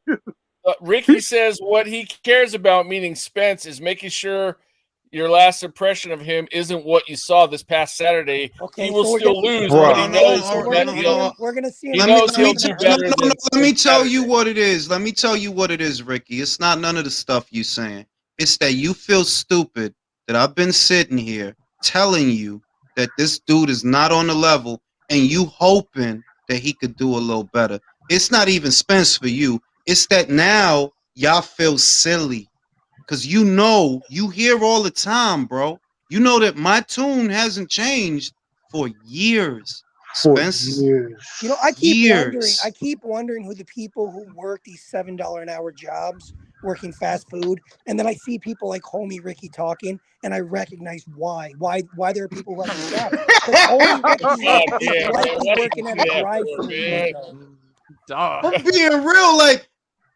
Speaker 5: Ricky says what he cares about, meaning Spence, is making sure your last impression of him isn't what you saw this past Saturday.
Speaker 6: Okay,
Speaker 5: he will
Speaker 6: so
Speaker 5: still lose, but he knows
Speaker 6: we're gonna see him.
Speaker 1: Let me tell you what it is. Let me tell you what it is, Ricky. It's not none of the stuff you saying. It's that you feel stupid that I've been sitting here telling you that this dude is not on the level, and you hoping that he could do a little better. It's not even Spence for you. It's that now y'all feel silly. Because you hear all the time, bro. You know that my tune hasn't changed for years. Spence.
Speaker 6: You know, I keep wondering who the people who work these $7 an hour jobs working fast food, and then I see people like homie Ricky talking, and I recognize why there are people who have this job. Because homie Ricky is likely working at a drive-thru.
Speaker 1: I'm being real. Like,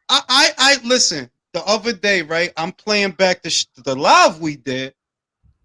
Speaker 1: I listen. The other day, right? I'm playing back the live we did,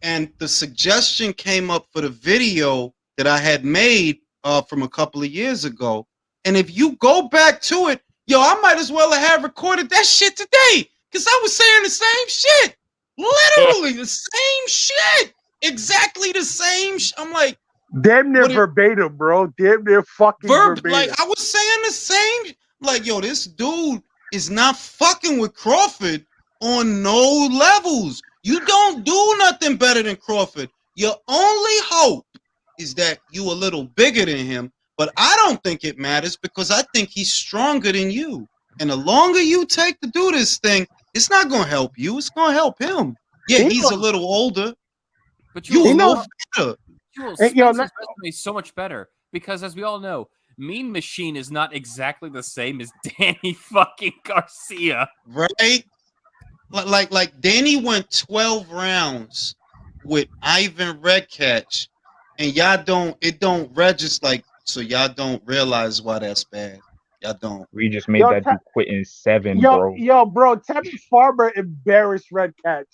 Speaker 1: and the suggestion came up for the video that I had made from a couple of years ago. And if you go back to it, yo, I might as well have recorded that shit today, because I was saying the same shit. Literally the same shit. Exactly the same I'm like,
Speaker 12: damn near verbatim, bro. Damn near fucking verbatim.
Speaker 1: Like, I was saying the same. Like, yo, this dude is not fucking with Crawford on no levels. You don't do nothing better than Crawford. Your only hope is that you a little bigger than him, but I don't think it matters, because I think he's stronger than you. And the longer you take to do this thing, it's not going to help you. It's going to help him. Yeah, he's a little older.
Speaker 7: But
Speaker 1: you a little better.
Speaker 7: Spence's resume is so much better, because as we all know, Mean Machine is not exactly the same as Danny fucking Garcia.
Speaker 1: Right? Like Danny went 12 rounds with Ivan Redcatch, and it don't register, like, so y'all don't realize why that's bad. Y'all don't.
Speaker 8: We just made that dude quit in 7, bro.
Speaker 12: Bro, Tevin Farmer embarrassed Redcatch.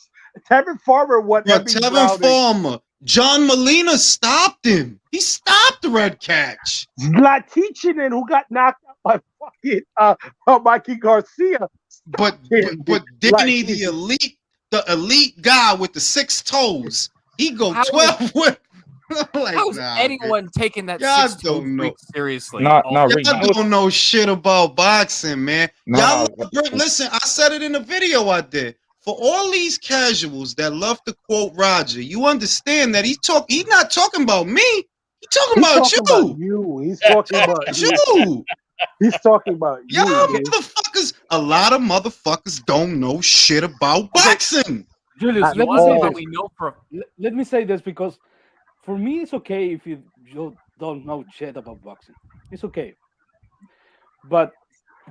Speaker 12: Tevin Farmer
Speaker 1: Tevin Farmer. John Molina stopped him. He stopped the Redcatch.
Speaker 12: Zlatichinen, who got knocked out by fucking Mikey Garcia.
Speaker 1: But Danny, the elite guy with the 6 toes, he go 12 with. Like,
Speaker 7: how's anyone taking that 6-toe freak seriously?
Speaker 1: Y'all don't know shit about boxing, man. Listen, I said it in the video I did. For all these casuals that love to quote Roger, you understand that he's not talking about me. He's talking about you.
Speaker 12: He's talking about you. He's talking about you.
Speaker 1: Y'all motherfuckers, a lot of motherfuckers don't know shit about boxing.
Speaker 13: Julius, let me say this, because for me it's okay if you don't know shit about boxing. It's okay. But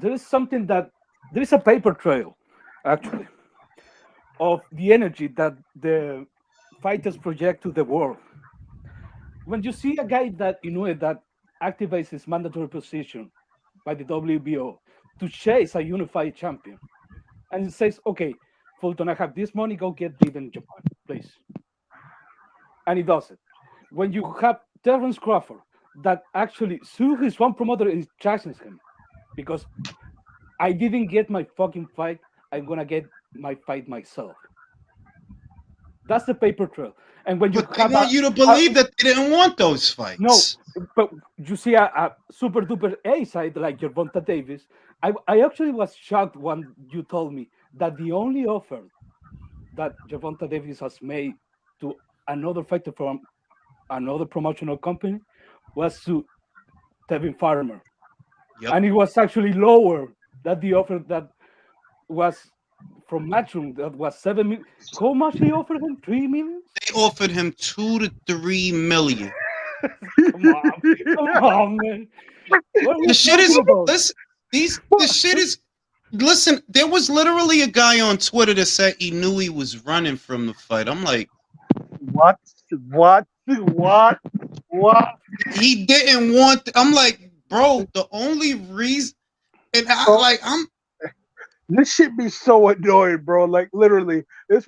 Speaker 13: there is a paper trail, actually, of the energy that the fighters project to the world. When you see a guy that Inoue that activates his mandatory position by the WBO to chase a unified champion, and he says, okay, Fulton, I have this money, go get beat in Japan, please. And he does it. When you have Terrence Crawford that actually sues his one promoter and charges him because I didn't get my fucking fight, I'm gonna get my fight myself. That's the paper trail. And when
Speaker 1: they want you to believe that they didn't want those fights.
Speaker 13: No, but you see a super duper A side like Gervonta Davis. I actually was shocked when you told me that the only offer that Gervonta Davis has made to another fighter from another promotional company was to Tevin Farmer.
Speaker 1: Yep.
Speaker 13: And it was actually lower than the offer that was from Matchroom, that was 7 million. How much they offered him? 3 million?
Speaker 1: They offered him 2 to 3 million.
Speaker 13: Come on, man. What are we
Speaker 1: The shit is
Speaker 13: talking about?
Speaker 1: listen. This shit is listen. There was literally a guy on Twitter that said he knew he was running from the fight. I'm like,
Speaker 12: what?
Speaker 1: He didn't want. I'm like, bro. The only reason, and I'm.
Speaker 12: This shit be so annoying, bro. Like literally, this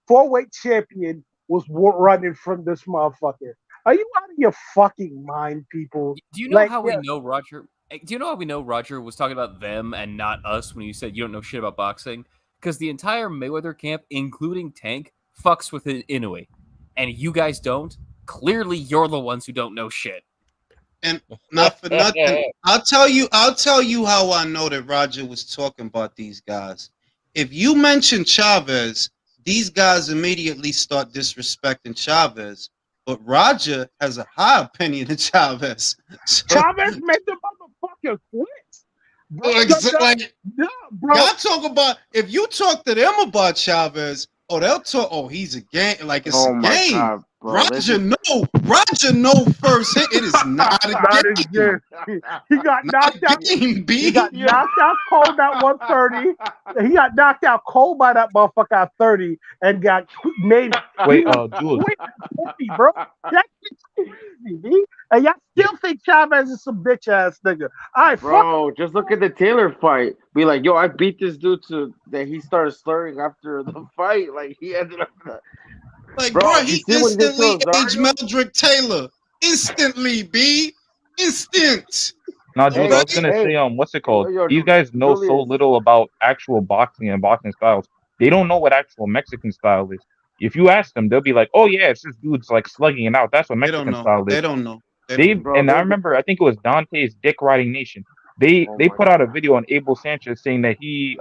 Speaker 12: four-weight champion was running from this motherfucker. Are you out of your fucking mind, people?
Speaker 7: Do you know how we know Roger? Do you know how we know Roger was talking about them and not us when you said you don't know shit about boxing? Because the entire Mayweather camp, including Tank, fucks with Inoue, and you guys don't. Clearly, you're the ones who don't know shit.
Speaker 1: And not for nothing, I'll tell you how I know that Roger was talking about these guys. If you mention Chavez, these guys immediately start disrespecting Chavez. But Roger has a high opinion of Chavez. So,
Speaker 12: Chavez made the motherfucker quit. Bro,
Speaker 1: bro. Y'all talk about, if you talk to them about Chavez, they'll talk, he's a game, like it's a game.
Speaker 11: God, bro,
Speaker 1: Roger know first hit. It is not a game.
Speaker 12: He got knocked out. He got knocked out cold at 130. He got knocked out cold by that motherfucker at 30 and got made.
Speaker 8: Wait, Jules.
Speaker 12: Bro, that's crazy, B. And y'all still think Chavez is some bitch ass nigga. All right,
Speaker 11: bro, just look at the Taylor fight. Be like, yo, I beat this dude to that. He started slurring after the fight. Like he ended up.
Speaker 1: Like, bro, he instantly aged Meldrick Taylor. Instantly, B. Instant.
Speaker 8: Now, Jules, I was gonna say, what's it called? These guys know so little about actual boxing and boxing styles. They don't know what actual Mexican style is. If you ask them, they'll be like, "Oh yeah, it's just dudes like slugging it out." That's what Mexican style is.
Speaker 1: They don't know.
Speaker 8: I remember, I think it was Dante's Dick Riding Nation. They put out a video on Abel Sanchez saying that he's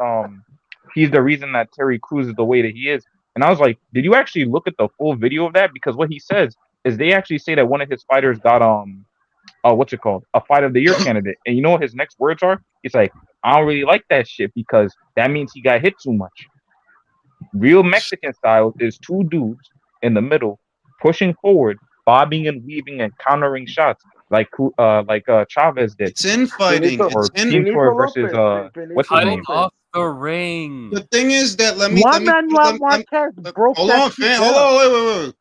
Speaker 8: the reason that Terry Cruz is the way that he is. And I was like, did you actually look at the full video of that? Because what he says is they actually say that one of his fighters got a fight of the year candidate. And you know what his next words are? He's like, I don't really like that shit because that means he got hit too much. Real Mexican style is two dudes in the middle pushing forward, bobbing and weaving and countering shots like Chavez did.
Speaker 1: It's infighting.
Speaker 8: Or Team Tour versus what's his name?
Speaker 7: Off the ring.
Speaker 1: The thing is that hold on, fam. Wait.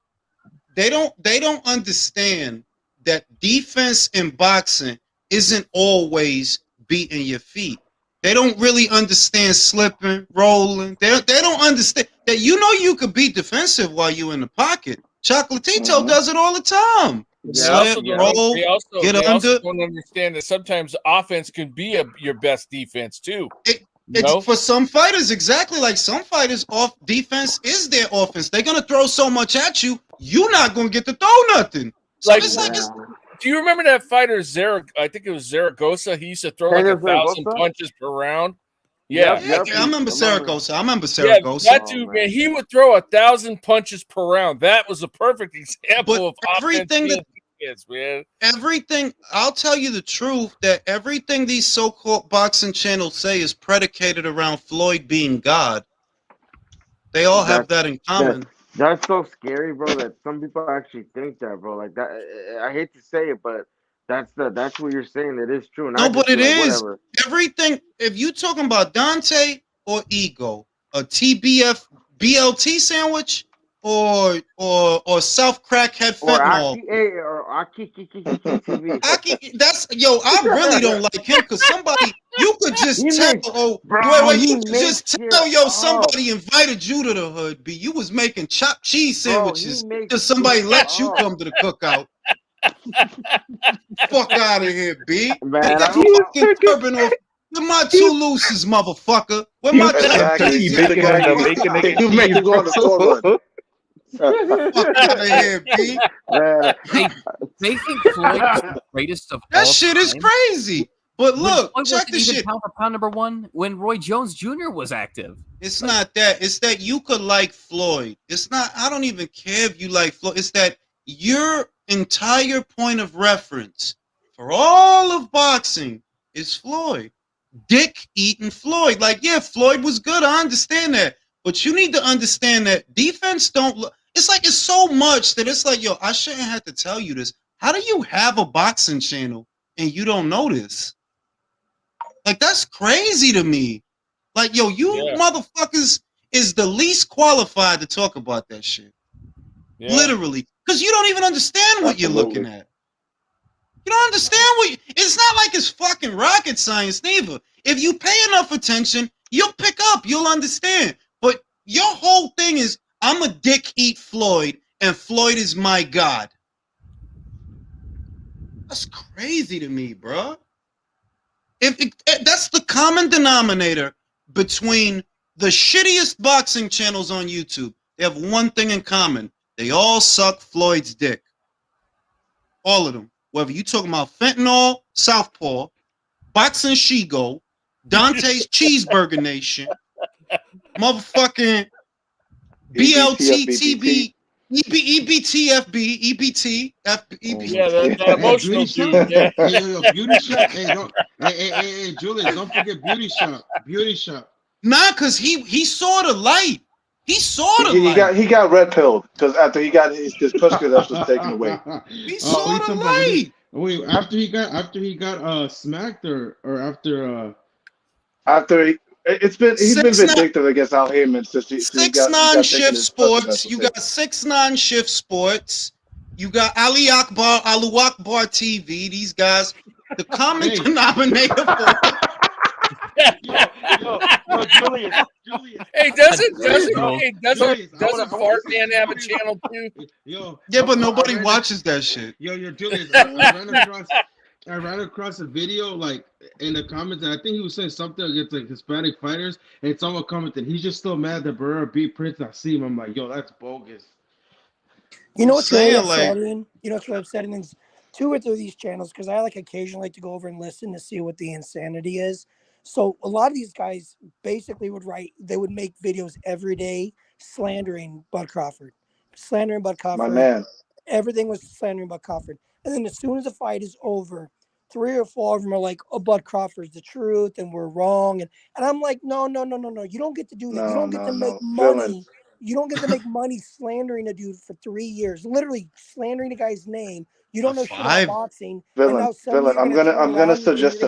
Speaker 1: They don't understand that defense in boxing isn't always beating your feet. They don't really understand slipping, rolling. They don't understand that you could be defensive while you're in the pocket. Chocolatito does it all the time. Slip, roll, get under.
Speaker 5: Also don't understand that sometimes offense can be your best defense too.
Speaker 1: It's for some fighters, exactly like some fighters, off defense is their offense. They're gonna throw so much at you, you're not gonna get to throw nothing. So
Speaker 5: do you remember that fighter I think it was Zaragoza? He used to throw like 1,000 punches per round. Yeah,
Speaker 1: I remember Zaragoza.
Speaker 5: That dude, man, he would throw 1,000 punches per round. That was a perfect example of
Speaker 1: everything
Speaker 5: defense, man.
Speaker 1: Everything, I'll tell you the truth, that everything these so-called boxing channels say is predicated around Floyd being God. They all have that in common.
Speaker 11: That's so scary, bro, that some people actually think that, bro. Like that, I hate to say it, but that's what you're saying. It is true.
Speaker 1: No, but it is. Whatever. Everything, if you're talking about Dante or Ego, a TBF BLT sandwich, or South Crackhead fentanyl. Aki, that's I really don't like him because somebody you could just tell. Somebody invited you to the hood. B, you was making chopped cheese sandwiches because somebody let you come to the cookout. Fuck out of here, B.
Speaker 11: Man,
Speaker 1: get your fucking turban off. Where my two looses, motherfucker? Where my
Speaker 14: you make it go on the forward.
Speaker 1: Fuck out of here, B.
Speaker 7: They think Floyd is the greatest of all
Speaker 1: that shit is
Speaker 7: time.
Speaker 1: crazy. But look,
Speaker 7: Floyd
Speaker 1: check
Speaker 7: wasn't
Speaker 1: this
Speaker 7: even
Speaker 1: shit.
Speaker 7: pound for pound number one when Roy Jones Jr. was active.
Speaker 1: It's not that. It's that you could like Floyd. It's not. I don't even care if you like Floyd. It's that your entire point of reference for all of boxing is Floyd. Dick eating Floyd. Like, yeah, Floyd was good. I understand that. But you need to understand that defense don't look. It's like it's so much that it's like, yo, I shouldn't have to tell you this. How do you have a boxing channel and you don't know this? Like, that's crazy to me. Like, yo, you motherfuckers is the least qualified to talk about that shit. Yeah. Literally. Because you don't even understand what you're looking at. You don't understand it's not like it's fucking rocket science neither. If you pay enough attention, you'll pick up, you'll understand. But your whole thing is, I'm a dick eat Floyd, and Floyd is my God. That's crazy to me, bro. That's the common denominator between the shittiest boxing channels on YouTube. They have one thing in common. They all suck Floyd's dick. All of them. Whether you talking about Fentanyl, Southpaw, Boxing Shigo, Dante's Cheeseburger Nation, motherfucking BLTTB, EBTFB, EBT,
Speaker 5: Yeah, that emotional dude. Yeah.
Speaker 15: Beauty Shop. Hey, Julius, don't forget Beauty Shop. Beauty Shop.
Speaker 1: Nah, cause he saw the light. He saw the light.
Speaker 14: He got red pilled because after he got his push that was taken away.
Speaker 1: He saw the light.
Speaker 15: Wait, after he got smacked or after
Speaker 14: he's been vindictive against Al Heyman since he got
Speaker 1: shift sports. You got 6ix9ine shift sports. You got Alu Akbar TV. These guys, the common denominator for
Speaker 11: Julius.
Speaker 5: Hey, doesn't Fart Man have a channel too?
Speaker 1: Yeah, but nobody watches that shit.
Speaker 15: Yo, Julius, I ran across a video like in the comments, and I think he was saying something against like Hispanic fighters, and someone commented, he's just still mad that Barrera beat Prince Nassim. I'm like, yo, that's bogus.
Speaker 6: You know what's really upsetting? There's 2 or 3 of these channels because I occasionally like to go over and listen to see what the insanity is. So a lot of these guys basically would make videos every day slandering Bud Crawford.
Speaker 14: My man.
Speaker 6: Everything was slandering Bud Crawford. And then as soon as the fight is over, 3 or 4 of them are like, oh, Bud Crawford's the truth and we're wrong. And I'm like, no. You don't get to do that. You don't get to make money.
Speaker 14: Villain.
Speaker 6: You don't get to make money slandering a dude for 3 years, literally slandering a guy's name. You don't know shit about boxing.
Speaker 14: Villain. I'm gonna suggest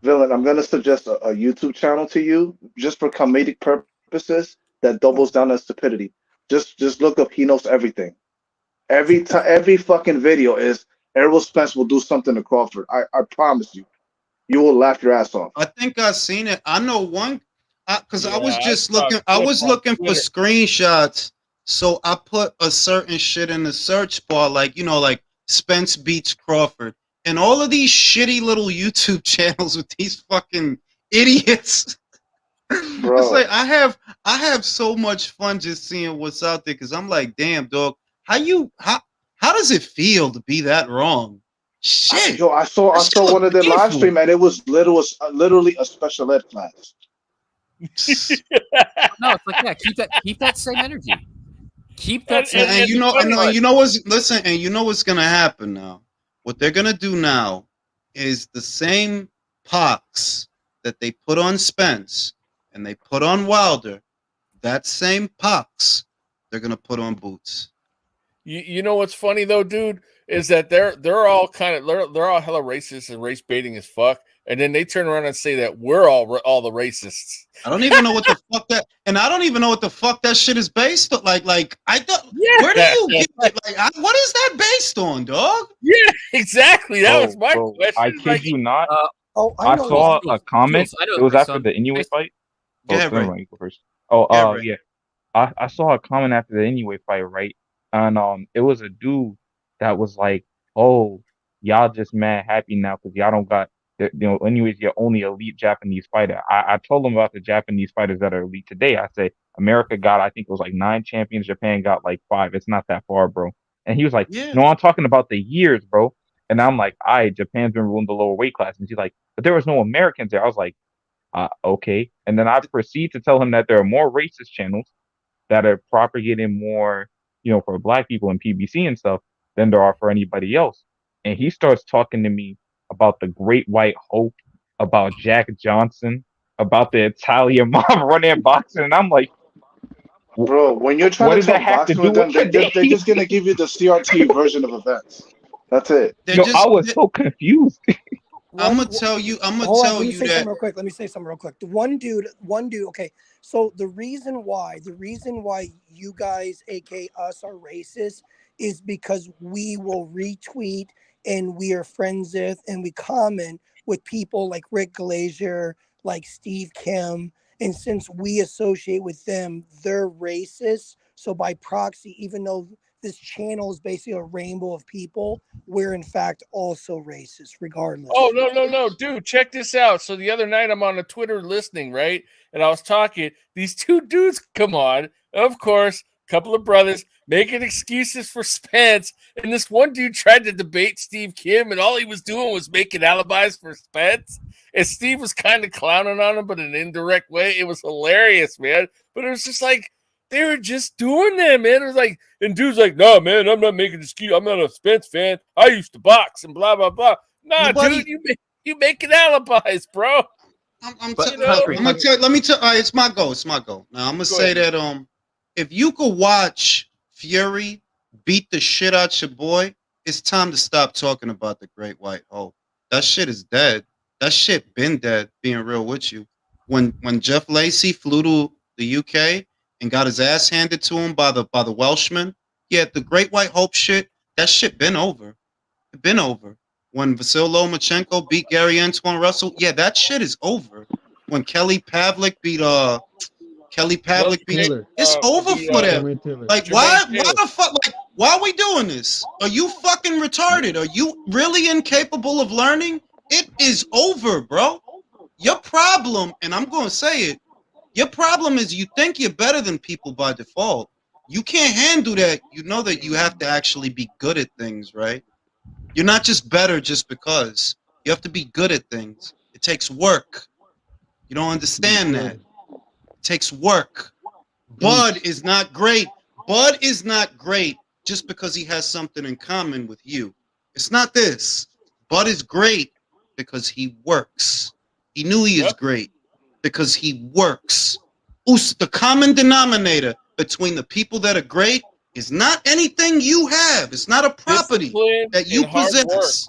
Speaker 14: Villain, I'm gonna suggest a YouTube channel to you just for comedic purposes that doubles down on stupidity. Just look up. He knows everything. Every fucking video is Errol Spence will do something to Crawford. I promise you, you will laugh your ass off.
Speaker 1: I think I've seen it. I know one because I was just looking. I was looking for screenshots, so I put a certain shit in the search bar, like Spence beats Crawford. And all of these shitty little YouTube channels with these fucking idiots. Bro. It's like I have so much fun just seeing what's out there because I'm like, damn, dog, how does it feel to be that wrong? Shit.
Speaker 14: I saw one of their live stream and it was literally a special ed class.
Speaker 7: No, it's like keep that same energy. Keep that same
Speaker 1: energy. And you know what's gonna happen now. What they're gonna do now is the same pox that they put on Spence and they put on Wilder. That same pox they're gonna put on Boots.
Speaker 5: You know what's funny though, dude, is that they're all hella racist and race baiting as fuck, and then they turn around and say that we're all the racists.
Speaker 1: I don't even know what the fuck that, and I don't even know what the fuck that shit is based on. Like I don't. Yeah. Where do you get it? What is that based on, dog?
Speaker 5: Yeah, exactly. That was my question.
Speaker 8: I kid you not. I saw a comment. It was after the Inoue fight.
Speaker 1: Yeah, right.
Speaker 8: You go first. Yeah. I saw a comment after the Inoue fight, right? And it was a dude that was like, "Oh, y'all just mad happy now because y'all don't got, anyways, you're only elite Japanese fighter." I told him about the Japanese fighters that are elite today. I said America got, I think it was like 9 champions. Japan got like 5. It's not that far, bro. And he was like, "No, I'm talking about the years, bro." And I'm like, all right, Japan's been ruling the lower weight class. And she's like, but there was no Americans there. I was like, okay. And then I proceed to tell him that there are more racist channels that are propagating more, for black people in PBC and stuff than there are for anybody else. And he starts talking to me about the Great White Hope, about Jack Johnson, about the Italian mob running boxing. And I'm like,
Speaker 14: bro, when you're trying to talk boxing with them, they're just going to give you the CRT version of events. That's it.
Speaker 8: I was so confused.
Speaker 1: I'm gonna tell you.
Speaker 6: Let me say something real quick. The one dude. Okay. So the reason why you guys, aka us, are racist is because we will retweet and we are friends with and we comment with people like Rick Glazier, like Steve Kim, and since we associate with them, they're racist. So by proxy, even though this channel is basically a rainbow of people, we're in fact also racist, regardless.
Speaker 5: Oh, no, dude, check this out. So the other night I'm on a Twitter listening, right? And I was talking, these two dudes come on, of course, a couple of brothers making excuses for Spence. And this one dude tried to debate Steve Kim, and all he was doing was making alibis for Spence. And Steve was kind of clowning on him, but in an indirect way. It was hilarious, man. But it was just like, they were just doing that, man. It was like, and dude's like, no, man, I'm not making excuse. I'm not a Spence fan. I used to box and blah, blah, blah. Nah, dude, you making alibis, bro.
Speaker 1: Let me tell. It's my goal. Now I'm gonna say that if you could watch Fury beat the shit out your boy, it's time to stop talking about the Great White Hope. That shit is dead. That shit been dead. Being real with you, when Jeff Lacey flew to the UK and got his ass handed to him by the Welshman, yeah, the Great White Hope shit, that shit been over. It been over. When Vasil Lomachenko beat Gary Antoine Russell, yeah, that shit is over. When Kelly Pavlik beat it's over for them. Like, why the fuck? Like, why are we doing this? Are you fucking retarded? Are you really incapable of learning? It is over, bro. Your problem, and I'm gonna say it, your problem is you think you're better than people by default. You can't handle that. You know that you have to actually be good at things, right? You're not just better just because. You have to be good at things. It takes work. You don't understand that. It takes work. Bud is not great. Bud is not great just because he has something in common with you. It's not this. Bud is great because he works. Inoue is great because he works. The common denominator between the people that are great is not anything you have. It's not a property that you possess.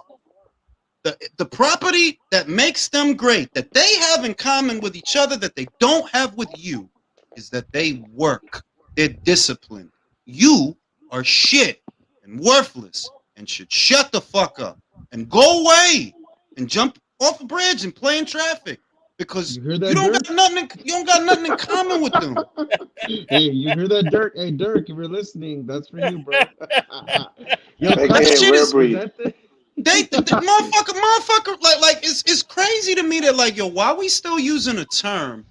Speaker 1: The property that makes them great, that they have in common with each other that they don't have with you, is that they work. They're disciplined. You are shit and worthless and should shut the fuck up and go away and jump off a bridge and play in traffic. Because you don't got nothing in common with them.
Speaker 15: Hey, you hear that, Dirk? Hey, Dirk, if you're listening, that's for you, bro.
Speaker 1: Yo, that shit is motherfucker. Like it's crazy to me that like, yo, why are we still using a term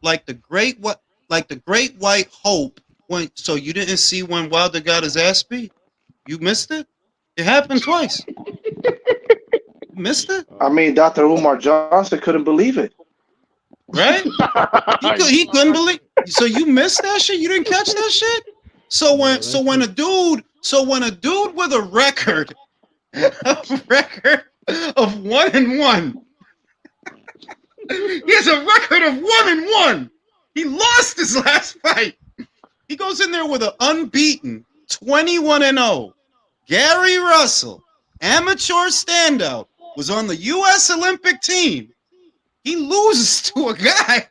Speaker 1: like the Great White Hope? So you didn't see when Wilder got his ass beat? You missed it. It happened twice. You missed it.
Speaker 14: I mean, Dr. Umar Johnson couldn't believe it.
Speaker 1: Right? He couldn't believe. So you missed that shit. You didn't catch that shit. So when a dude with a record of 1-1, he has a record of 1-1. He lost his last fight. He goes in there with an unbeaten 21-0. Gary Russell, amateur standout, was on the U.S. Olympic team. He loses to a guy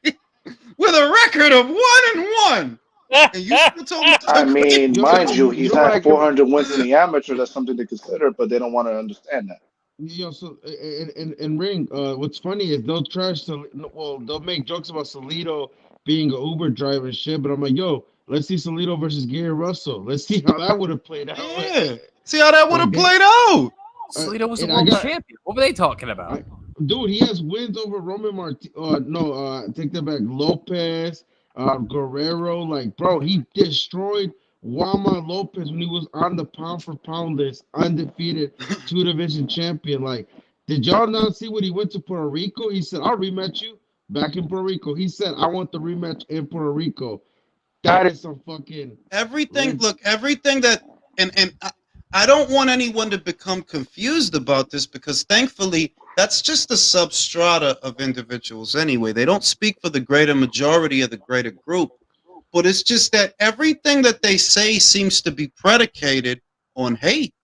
Speaker 1: with a record of 1-1. And you still told me
Speaker 14: I mean, mind you, he's had 400 wins in the amateur. That's something to consider, but they don't want to understand that.
Speaker 15: Yo, so in Ring, what's funny is they'll they'll make jokes about Salido being an Uber driver and shit, but I'm like, yo, let's see Salido versus Gary Russell. Let's see how that would have played out.
Speaker 1: Yeah, see how that would have played out.
Speaker 7: Salido was a world champion. What were they talking about?
Speaker 15: Dude, he has wins over Roman take that back. Lopez, Guerrero, like, bro, he destroyed Juan Lopez when he was on the pound for pound list, undefeated, 2-division champion. Like, did y'all not see when he went to Puerto Rico? He said, "I'll rematch you back in Puerto Rico." He said, "I want the rematch in Puerto Rico." That is some fucking
Speaker 1: everything. Look, everything that and I don't want anyone to become confused about this because thankfully that's just a substrata of individuals anyway. They don't speak for the greater majority of the greater group. But it's just that everything that they say seems to be predicated on hate.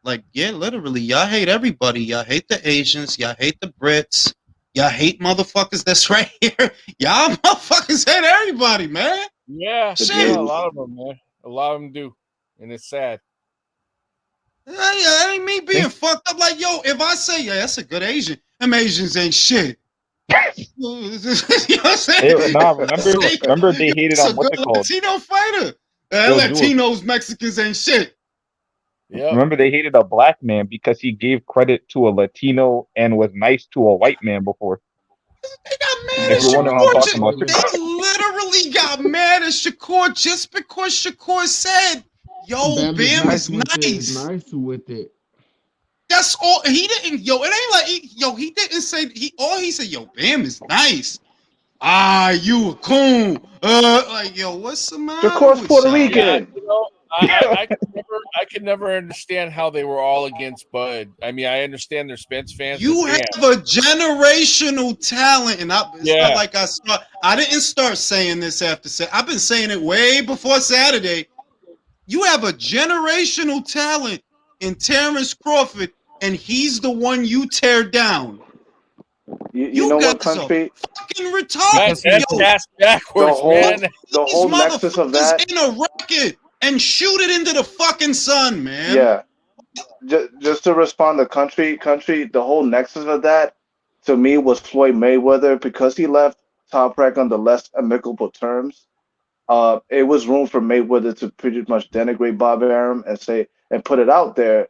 Speaker 1: Like, yeah, literally, y'all hate everybody. Y'all hate the Asians. Y'all hate the Brits. Y'all hate motherfuckers that's right here. Y'all motherfuckers hate everybody, man.
Speaker 5: Yeah,
Speaker 1: Shit.
Speaker 5: a lot of them, man. A lot of them do, and it's sad.
Speaker 1: That ain't me being fucked up. Like, yo, if I say, yeah, that's a good Asian, them Asians ain't shit. You know what I'm saying?
Speaker 8: Remember they hated on what's it called?
Speaker 1: Latino fighter.
Speaker 8: Yo,
Speaker 1: Latinos, Mexicans ain't shit.
Speaker 5: Yep.
Speaker 8: Remember they hated a black man because he gave credit to a Latino and was nice to a white man before.
Speaker 1: They got mad
Speaker 8: If
Speaker 1: at
Speaker 8: you're wondering what I'm talking about.
Speaker 1: They literally got mad at Shakur just because Shakur said, "Yo, Bam is nice."
Speaker 15: Nice with it.
Speaker 1: That's all. He didn't. Yo, it ain't like he didn't say he said, "Yo, Bam is nice." You a coon. Like, yo, what's the matter
Speaker 14: Shakur's
Speaker 1: with
Speaker 14: Puerto
Speaker 1: y'all?
Speaker 14: Rican.
Speaker 5: Yeah, you know, I could never understand how they were all against Bud. I mean, I understand they're Spence fans.
Speaker 1: You
Speaker 5: but
Speaker 1: have a generational talent, and it's not like I didn't start saying this after I've been saying it way before Saturday. You have a generational talent in Terrence Crawford, and he's the one you tear down.
Speaker 14: You know what, country?
Speaker 1: Fucking retarded.
Speaker 5: That's backwards, man.
Speaker 14: The whole nexus of that.
Speaker 1: In a rocket and shoot it into the fucking sun, man.
Speaker 14: Yeah. Just to respond to country, the whole nexus of that to me was Floyd Mayweather because he left Top Rank on the less amicable terms. It was room for Mayweather to pretty much denigrate Bob Arum and put it out there.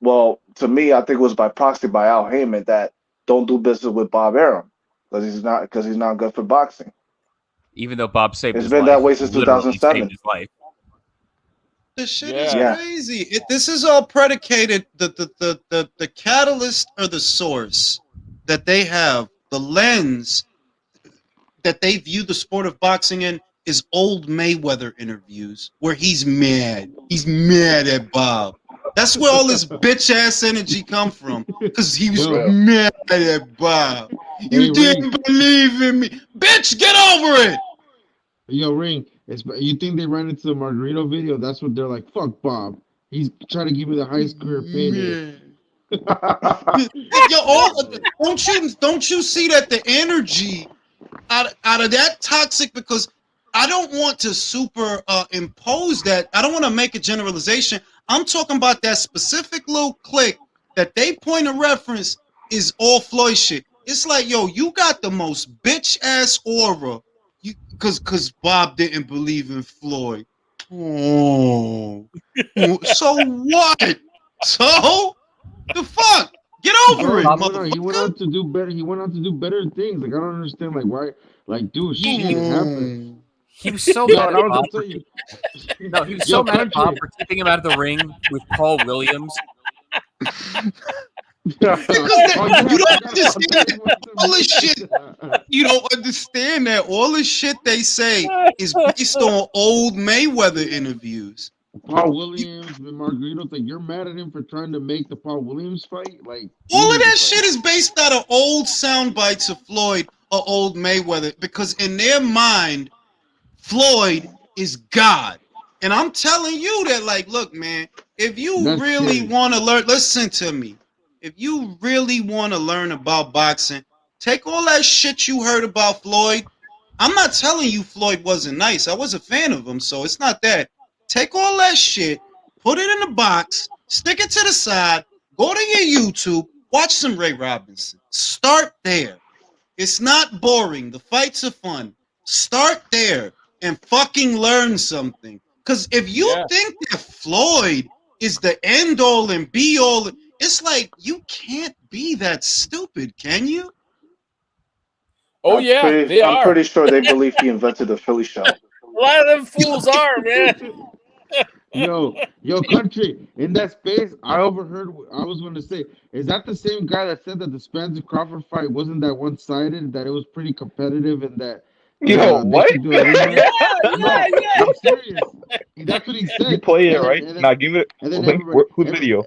Speaker 14: Well, to me, I think it was by proxy by Al Heyman that don't do business with Bob Arum because he's not good for boxing.
Speaker 16: Even though Bob saved
Speaker 14: It's
Speaker 16: his
Speaker 14: been
Speaker 16: life,
Speaker 14: that way since
Speaker 16: literally
Speaker 14: 2007.
Speaker 16: saved his life.
Speaker 1: This shit is crazy. This is all predicated. The catalyst or the source that they have, the lens that they view the sport of boxing in, is old Mayweather interviews where he's mad. He's mad at Bob. That's where all this bitch ass energy come from. Because he was mad at Bob. You didn't believe in me. Bitch, get over it.
Speaker 15: Yo, Ring, you think they ran into the Margarito video? That's what they're like, fuck Bob. He's trying to give me the highest career payday.
Speaker 1: Yo, don't you see that the energy out of that toxic, because I don't want to impose that. I don't want to make a generalization. I'm talking about that specific little clique that they point of reference is all Floyd shit. It's like, yo, you got the most bitch ass aura, because Bob didn't believe in Floyd. Oh, so what? So the fuck? Get over it, motherfucker.
Speaker 15: He went out to do better. He went out to do better things. Like, I don't understand. Like, why? Like, dude, shit happens.
Speaker 7: He was so mad at Bob. No, he was so mad at Bob for keeping him out of the ring with Paul Williams.
Speaker 1: You don't understand all this shit. You don't understand that all the shit they say is based on old Mayweather interviews.
Speaker 15: Paul Williams and Margarito, like, you're mad at him for trying to make the Paul Williams fight? Like,
Speaker 1: all of that shit is based out of old sound bites of Floyd or old Mayweather, because in their mind, Floyd is God. And I'm telling you that, like, look, man, if you really want to learn, listen to me. If you really want to learn about boxing, take all that shit you heard about Floyd. I'm not telling you Floyd wasn't nice. I was a fan of him, so it's not that. Take all that shit, put it in a box, stick it to the side, go to your YouTube, watch some Ray Robinson. Start there. It's not boring. The fights are fun. Start there and fucking learn something. Because if you think that Floyd is the end all and be all, it's like, you can't be that stupid, can you?
Speaker 5: Oh,
Speaker 14: I'm pretty sure they believe he invented the Philly shell.
Speaker 5: A lot of them fools are, man.
Speaker 15: Yo, country, in that space, I overheard. I was going to say, is that the same guy that said that the Spence and Crawford fight wasn't that one-sided, that it was pretty competitive, and that
Speaker 8: Yo,
Speaker 15: they
Speaker 8: what?
Speaker 15: should do a rematch? No,
Speaker 5: yeah.
Speaker 15: I'm serious. That's what he
Speaker 8: You
Speaker 15: said.
Speaker 8: play it,
Speaker 15: And then,
Speaker 8: right?
Speaker 15: and then,
Speaker 8: Now give it
Speaker 15: and
Speaker 8: a
Speaker 15: then
Speaker 8: link.
Speaker 15: everybody,
Speaker 8: Whose video?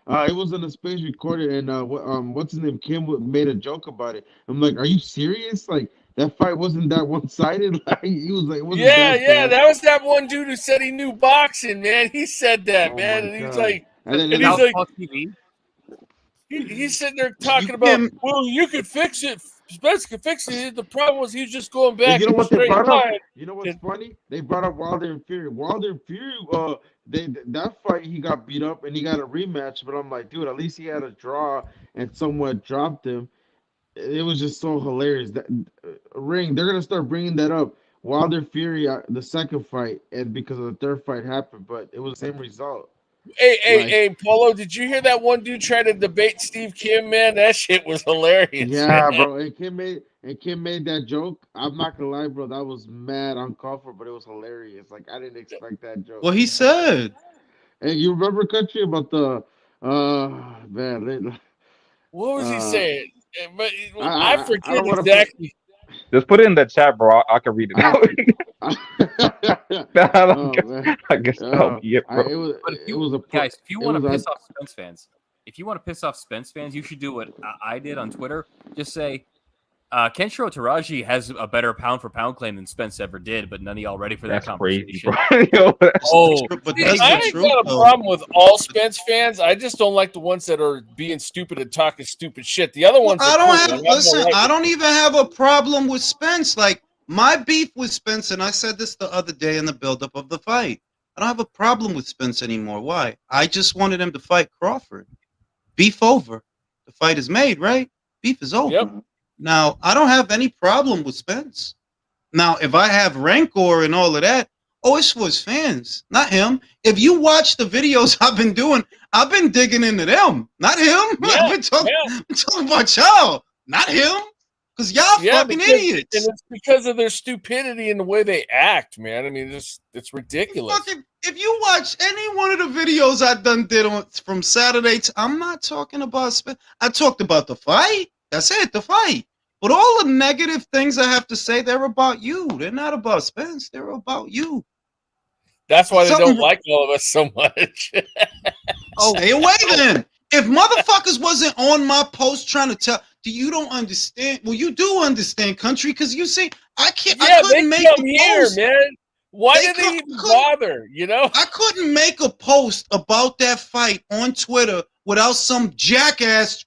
Speaker 15: it was in the space recorded, and what's his name? Kim made a joke about it. I'm like, are you serious? Like that fight wasn't that one-sided. Like he was like, it wasn't
Speaker 5: Yeah,
Speaker 15: that bad.
Speaker 5: that was that one dude who said he knew boxing, man. He said that,
Speaker 15: Oh
Speaker 5: man,
Speaker 15: my
Speaker 5: and he's
Speaker 15: god.
Speaker 5: like,
Speaker 15: And then,
Speaker 5: and he's like,
Speaker 16: TV.
Speaker 5: he's sitting there talking about, well, you could fix it. Spence could fix it. The problem was he was just going
Speaker 15: And
Speaker 5: back
Speaker 15: you know
Speaker 5: in a
Speaker 15: what they
Speaker 5: straight
Speaker 15: brought up?
Speaker 5: line.
Speaker 15: You know what's funny? They brought up Wilder and Fury. Wilder and Fury, that fight he got beat up and he got a rematch. But I'm like, dude, at least he had a draw and somewhat dropped him. It was just so hilarious. That Ring, they're gonna start bringing that up. Wilder Fury, the second fight, and because of the third fight happened, but it was the same result.
Speaker 5: Hey, Polo, did you hear that one dude try to debate Steve Kim, man? That shit was hilarious.
Speaker 15: Yeah,
Speaker 5: man.
Speaker 15: bro. And Kim made that joke. I'm not gonna lie, bro. That was mad uncalled for, but it was hilarious. Like I didn't expect that joke.
Speaker 1: What he said.
Speaker 15: Hey, you remember country about the man?
Speaker 5: What was he saying? But
Speaker 15: I
Speaker 5: I forget
Speaker 15: don't want to
Speaker 5: exactly.
Speaker 8: Just put it in the chat, bro. I can read it out. I guess that'll be it, bro.
Speaker 16: But if you want to piss off Spence fans, you should do what I did on Twitter. Just say, Kenshiro Taraji has a better pound for pound claim than Spence ever did, but none of y'all ready for that conversation.
Speaker 5: I ain't got a problem with all Spence fans. I just don't like the ones that are being stupid and talking stupid shit. The other ones,
Speaker 1: I
Speaker 5: are
Speaker 1: don't
Speaker 5: cool.
Speaker 1: have. Listen, I don't even have a problem with Spence. Like my beef with Spence, and I said this the other day in the buildup of the fight. I don't have a problem with Spence anymore. Why? I just wanted him to fight Crawford. Beef over. The fight is made, right? Beef is over.
Speaker 5: Yep.
Speaker 1: Now, I don't have any problem with Spence. Now, if I have rancor and all of that, it's for his fans, not him. If you watch the videos I've been doing, I've been digging into them, not him. I've been talking about y'all, not him. Because y'all fucking idiots.
Speaker 5: And it's because of their stupidity and the way they act, man. I mean, it's ridiculous.
Speaker 1: If you watch any one of the videos I did from Saturday, I'm not talking about Spence. I talked about the fight. That's it, the fight. But all the negative things I have to say, they're about you. They're not about Spence. They're about you.
Speaker 5: That's why they don't like all of us so much.
Speaker 1: Stay away then. If motherfuckers wasn't on my post trying to tell, you don't understand. Well, you do understand, country, because you see, I couldn't make a post.
Speaker 5: Man. Why did they even bother? You know,
Speaker 1: I couldn't make a post about that fight on Twitter without some jackass.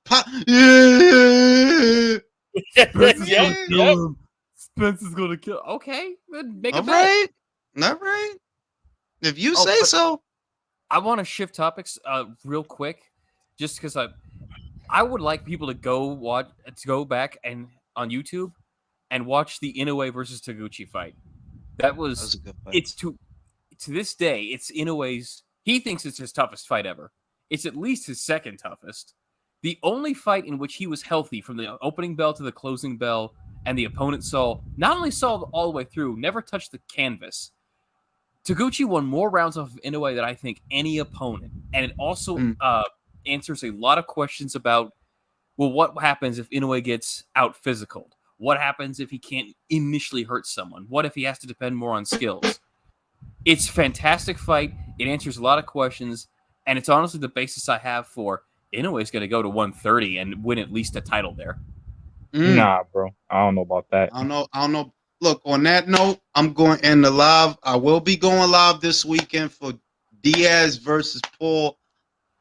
Speaker 16: Spence is gonna kill. Okay, make a
Speaker 1: bet. All right. If you say so.
Speaker 16: I want to shift topics real quick, just because I would like people to go back and on YouTube and watch the Inoue versus Taguchi fight. That was a good fight. It's to this day, it's Inoue's. He thinks it's his toughest fight ever. It's at least his second toughest. The only fight in which he was healthy from the opening bell to the closing bell, and the opponent not only saw all the way through, never touched the canvas. Taguchi won more rounds off of Inoue than I think any opponent, and it also answers a lot of questions about, well, what happens if Inoue gets out physicaled? What happens if he can't initially hurt someone? What if he has to depend more on skills? It's a fantastic fight. It answers a lot of questions, and it's honestly the basis I have for Inoue's going to go to 130 and win at least a title there.
Speaker 8: Nah, bro. I don't know about that.
Speaker 1: I don't know. Look, on that note, I'm going to end the live. I will be going live this weekend for Diaz versus Paul.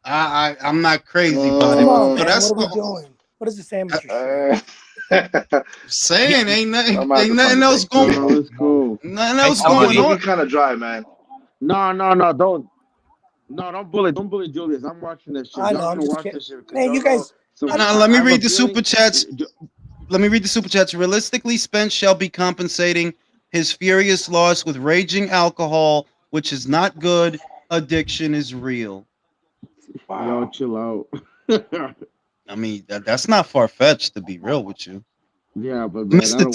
Speaker 1: I'm not crazy about it.
Speaker 6: On, but that's what are we doing? What is the sandwich?
Speaker 1: Saying ain't nothing else going on.
Speaker 14: It's cool.
Speaker 1: Nothing else going on.
Speaker 14: Kind of dry, man.
Speaker 15: No, don't bully Julius. I'm watching that shit.
Speaker 6: I know. I'm just kidding. Man, you guys.
Speaker 1: Now let me read the super chats. Let me read the super chats. Realistically, Spence shall be compensating his furious loss with raging alcohol, which is not good. Addiction is real.
Speaker 15: Wow. Yo, chill out.
Speaker 1: I mean, that's not far-fetched, to be real with you.
Speaker 15: Yeah, but man,
Speaker 1: Mr.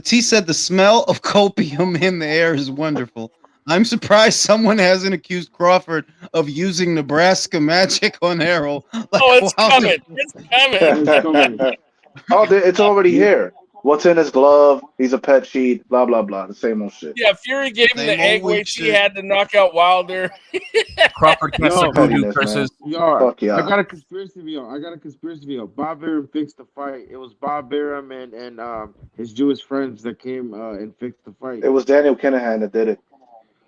Speaker 1: T said the smell of copium in the air is wonderful. I'm surprised someone hasn't accused Crawford of using Nebraska magic on Errol. Like,
Speaker 5: it's
Speaker 1: wow,
Speaker 5: coming. It's coming.
Speaker 14: It's already here. What's in his glove? He's a pet sheet. Blah blah blah. The same old shit.
Speaker 5: Yeah, Fury gave him the egg weights he had to knock out Wilder.
Speaker 16: Crawford cast the voodoo curses.
Speaker 14: Fuck yeah.
Speaker 11: I got a conspiracy video. Bob Arum fixed the fight. It was Bob Arum and his Jewish friends that came and fixed the fight.
Speaker 14: It was Daniel Kinahan that did it.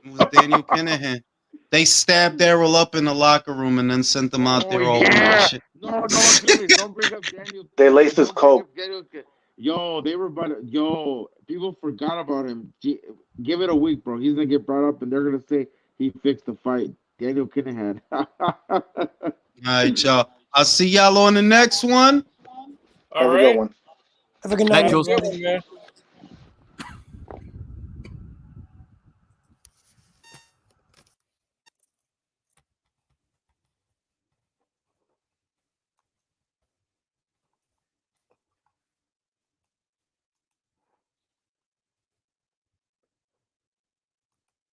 Speaker 1: It was Daniel Kinahan. They stabbed Errol up in the locker room and then sent them out there all shit.
Speaker 11: No, don't bring up Daniel.
Speaker 14: They laced his coat.
Speaker 11: Yo, they were about to, people forgot about him. Give it a week, bro. He's gonna get brought up and they're gonna say he fixed the fight. Daniel Kinahan.
Speaker 1: All right, y'all. I'll see y'all on the next one.
Speaker 5: All right.
Speaker 6: Have a good night,
Speaker 16: Jules.
Speaker 6: everybody.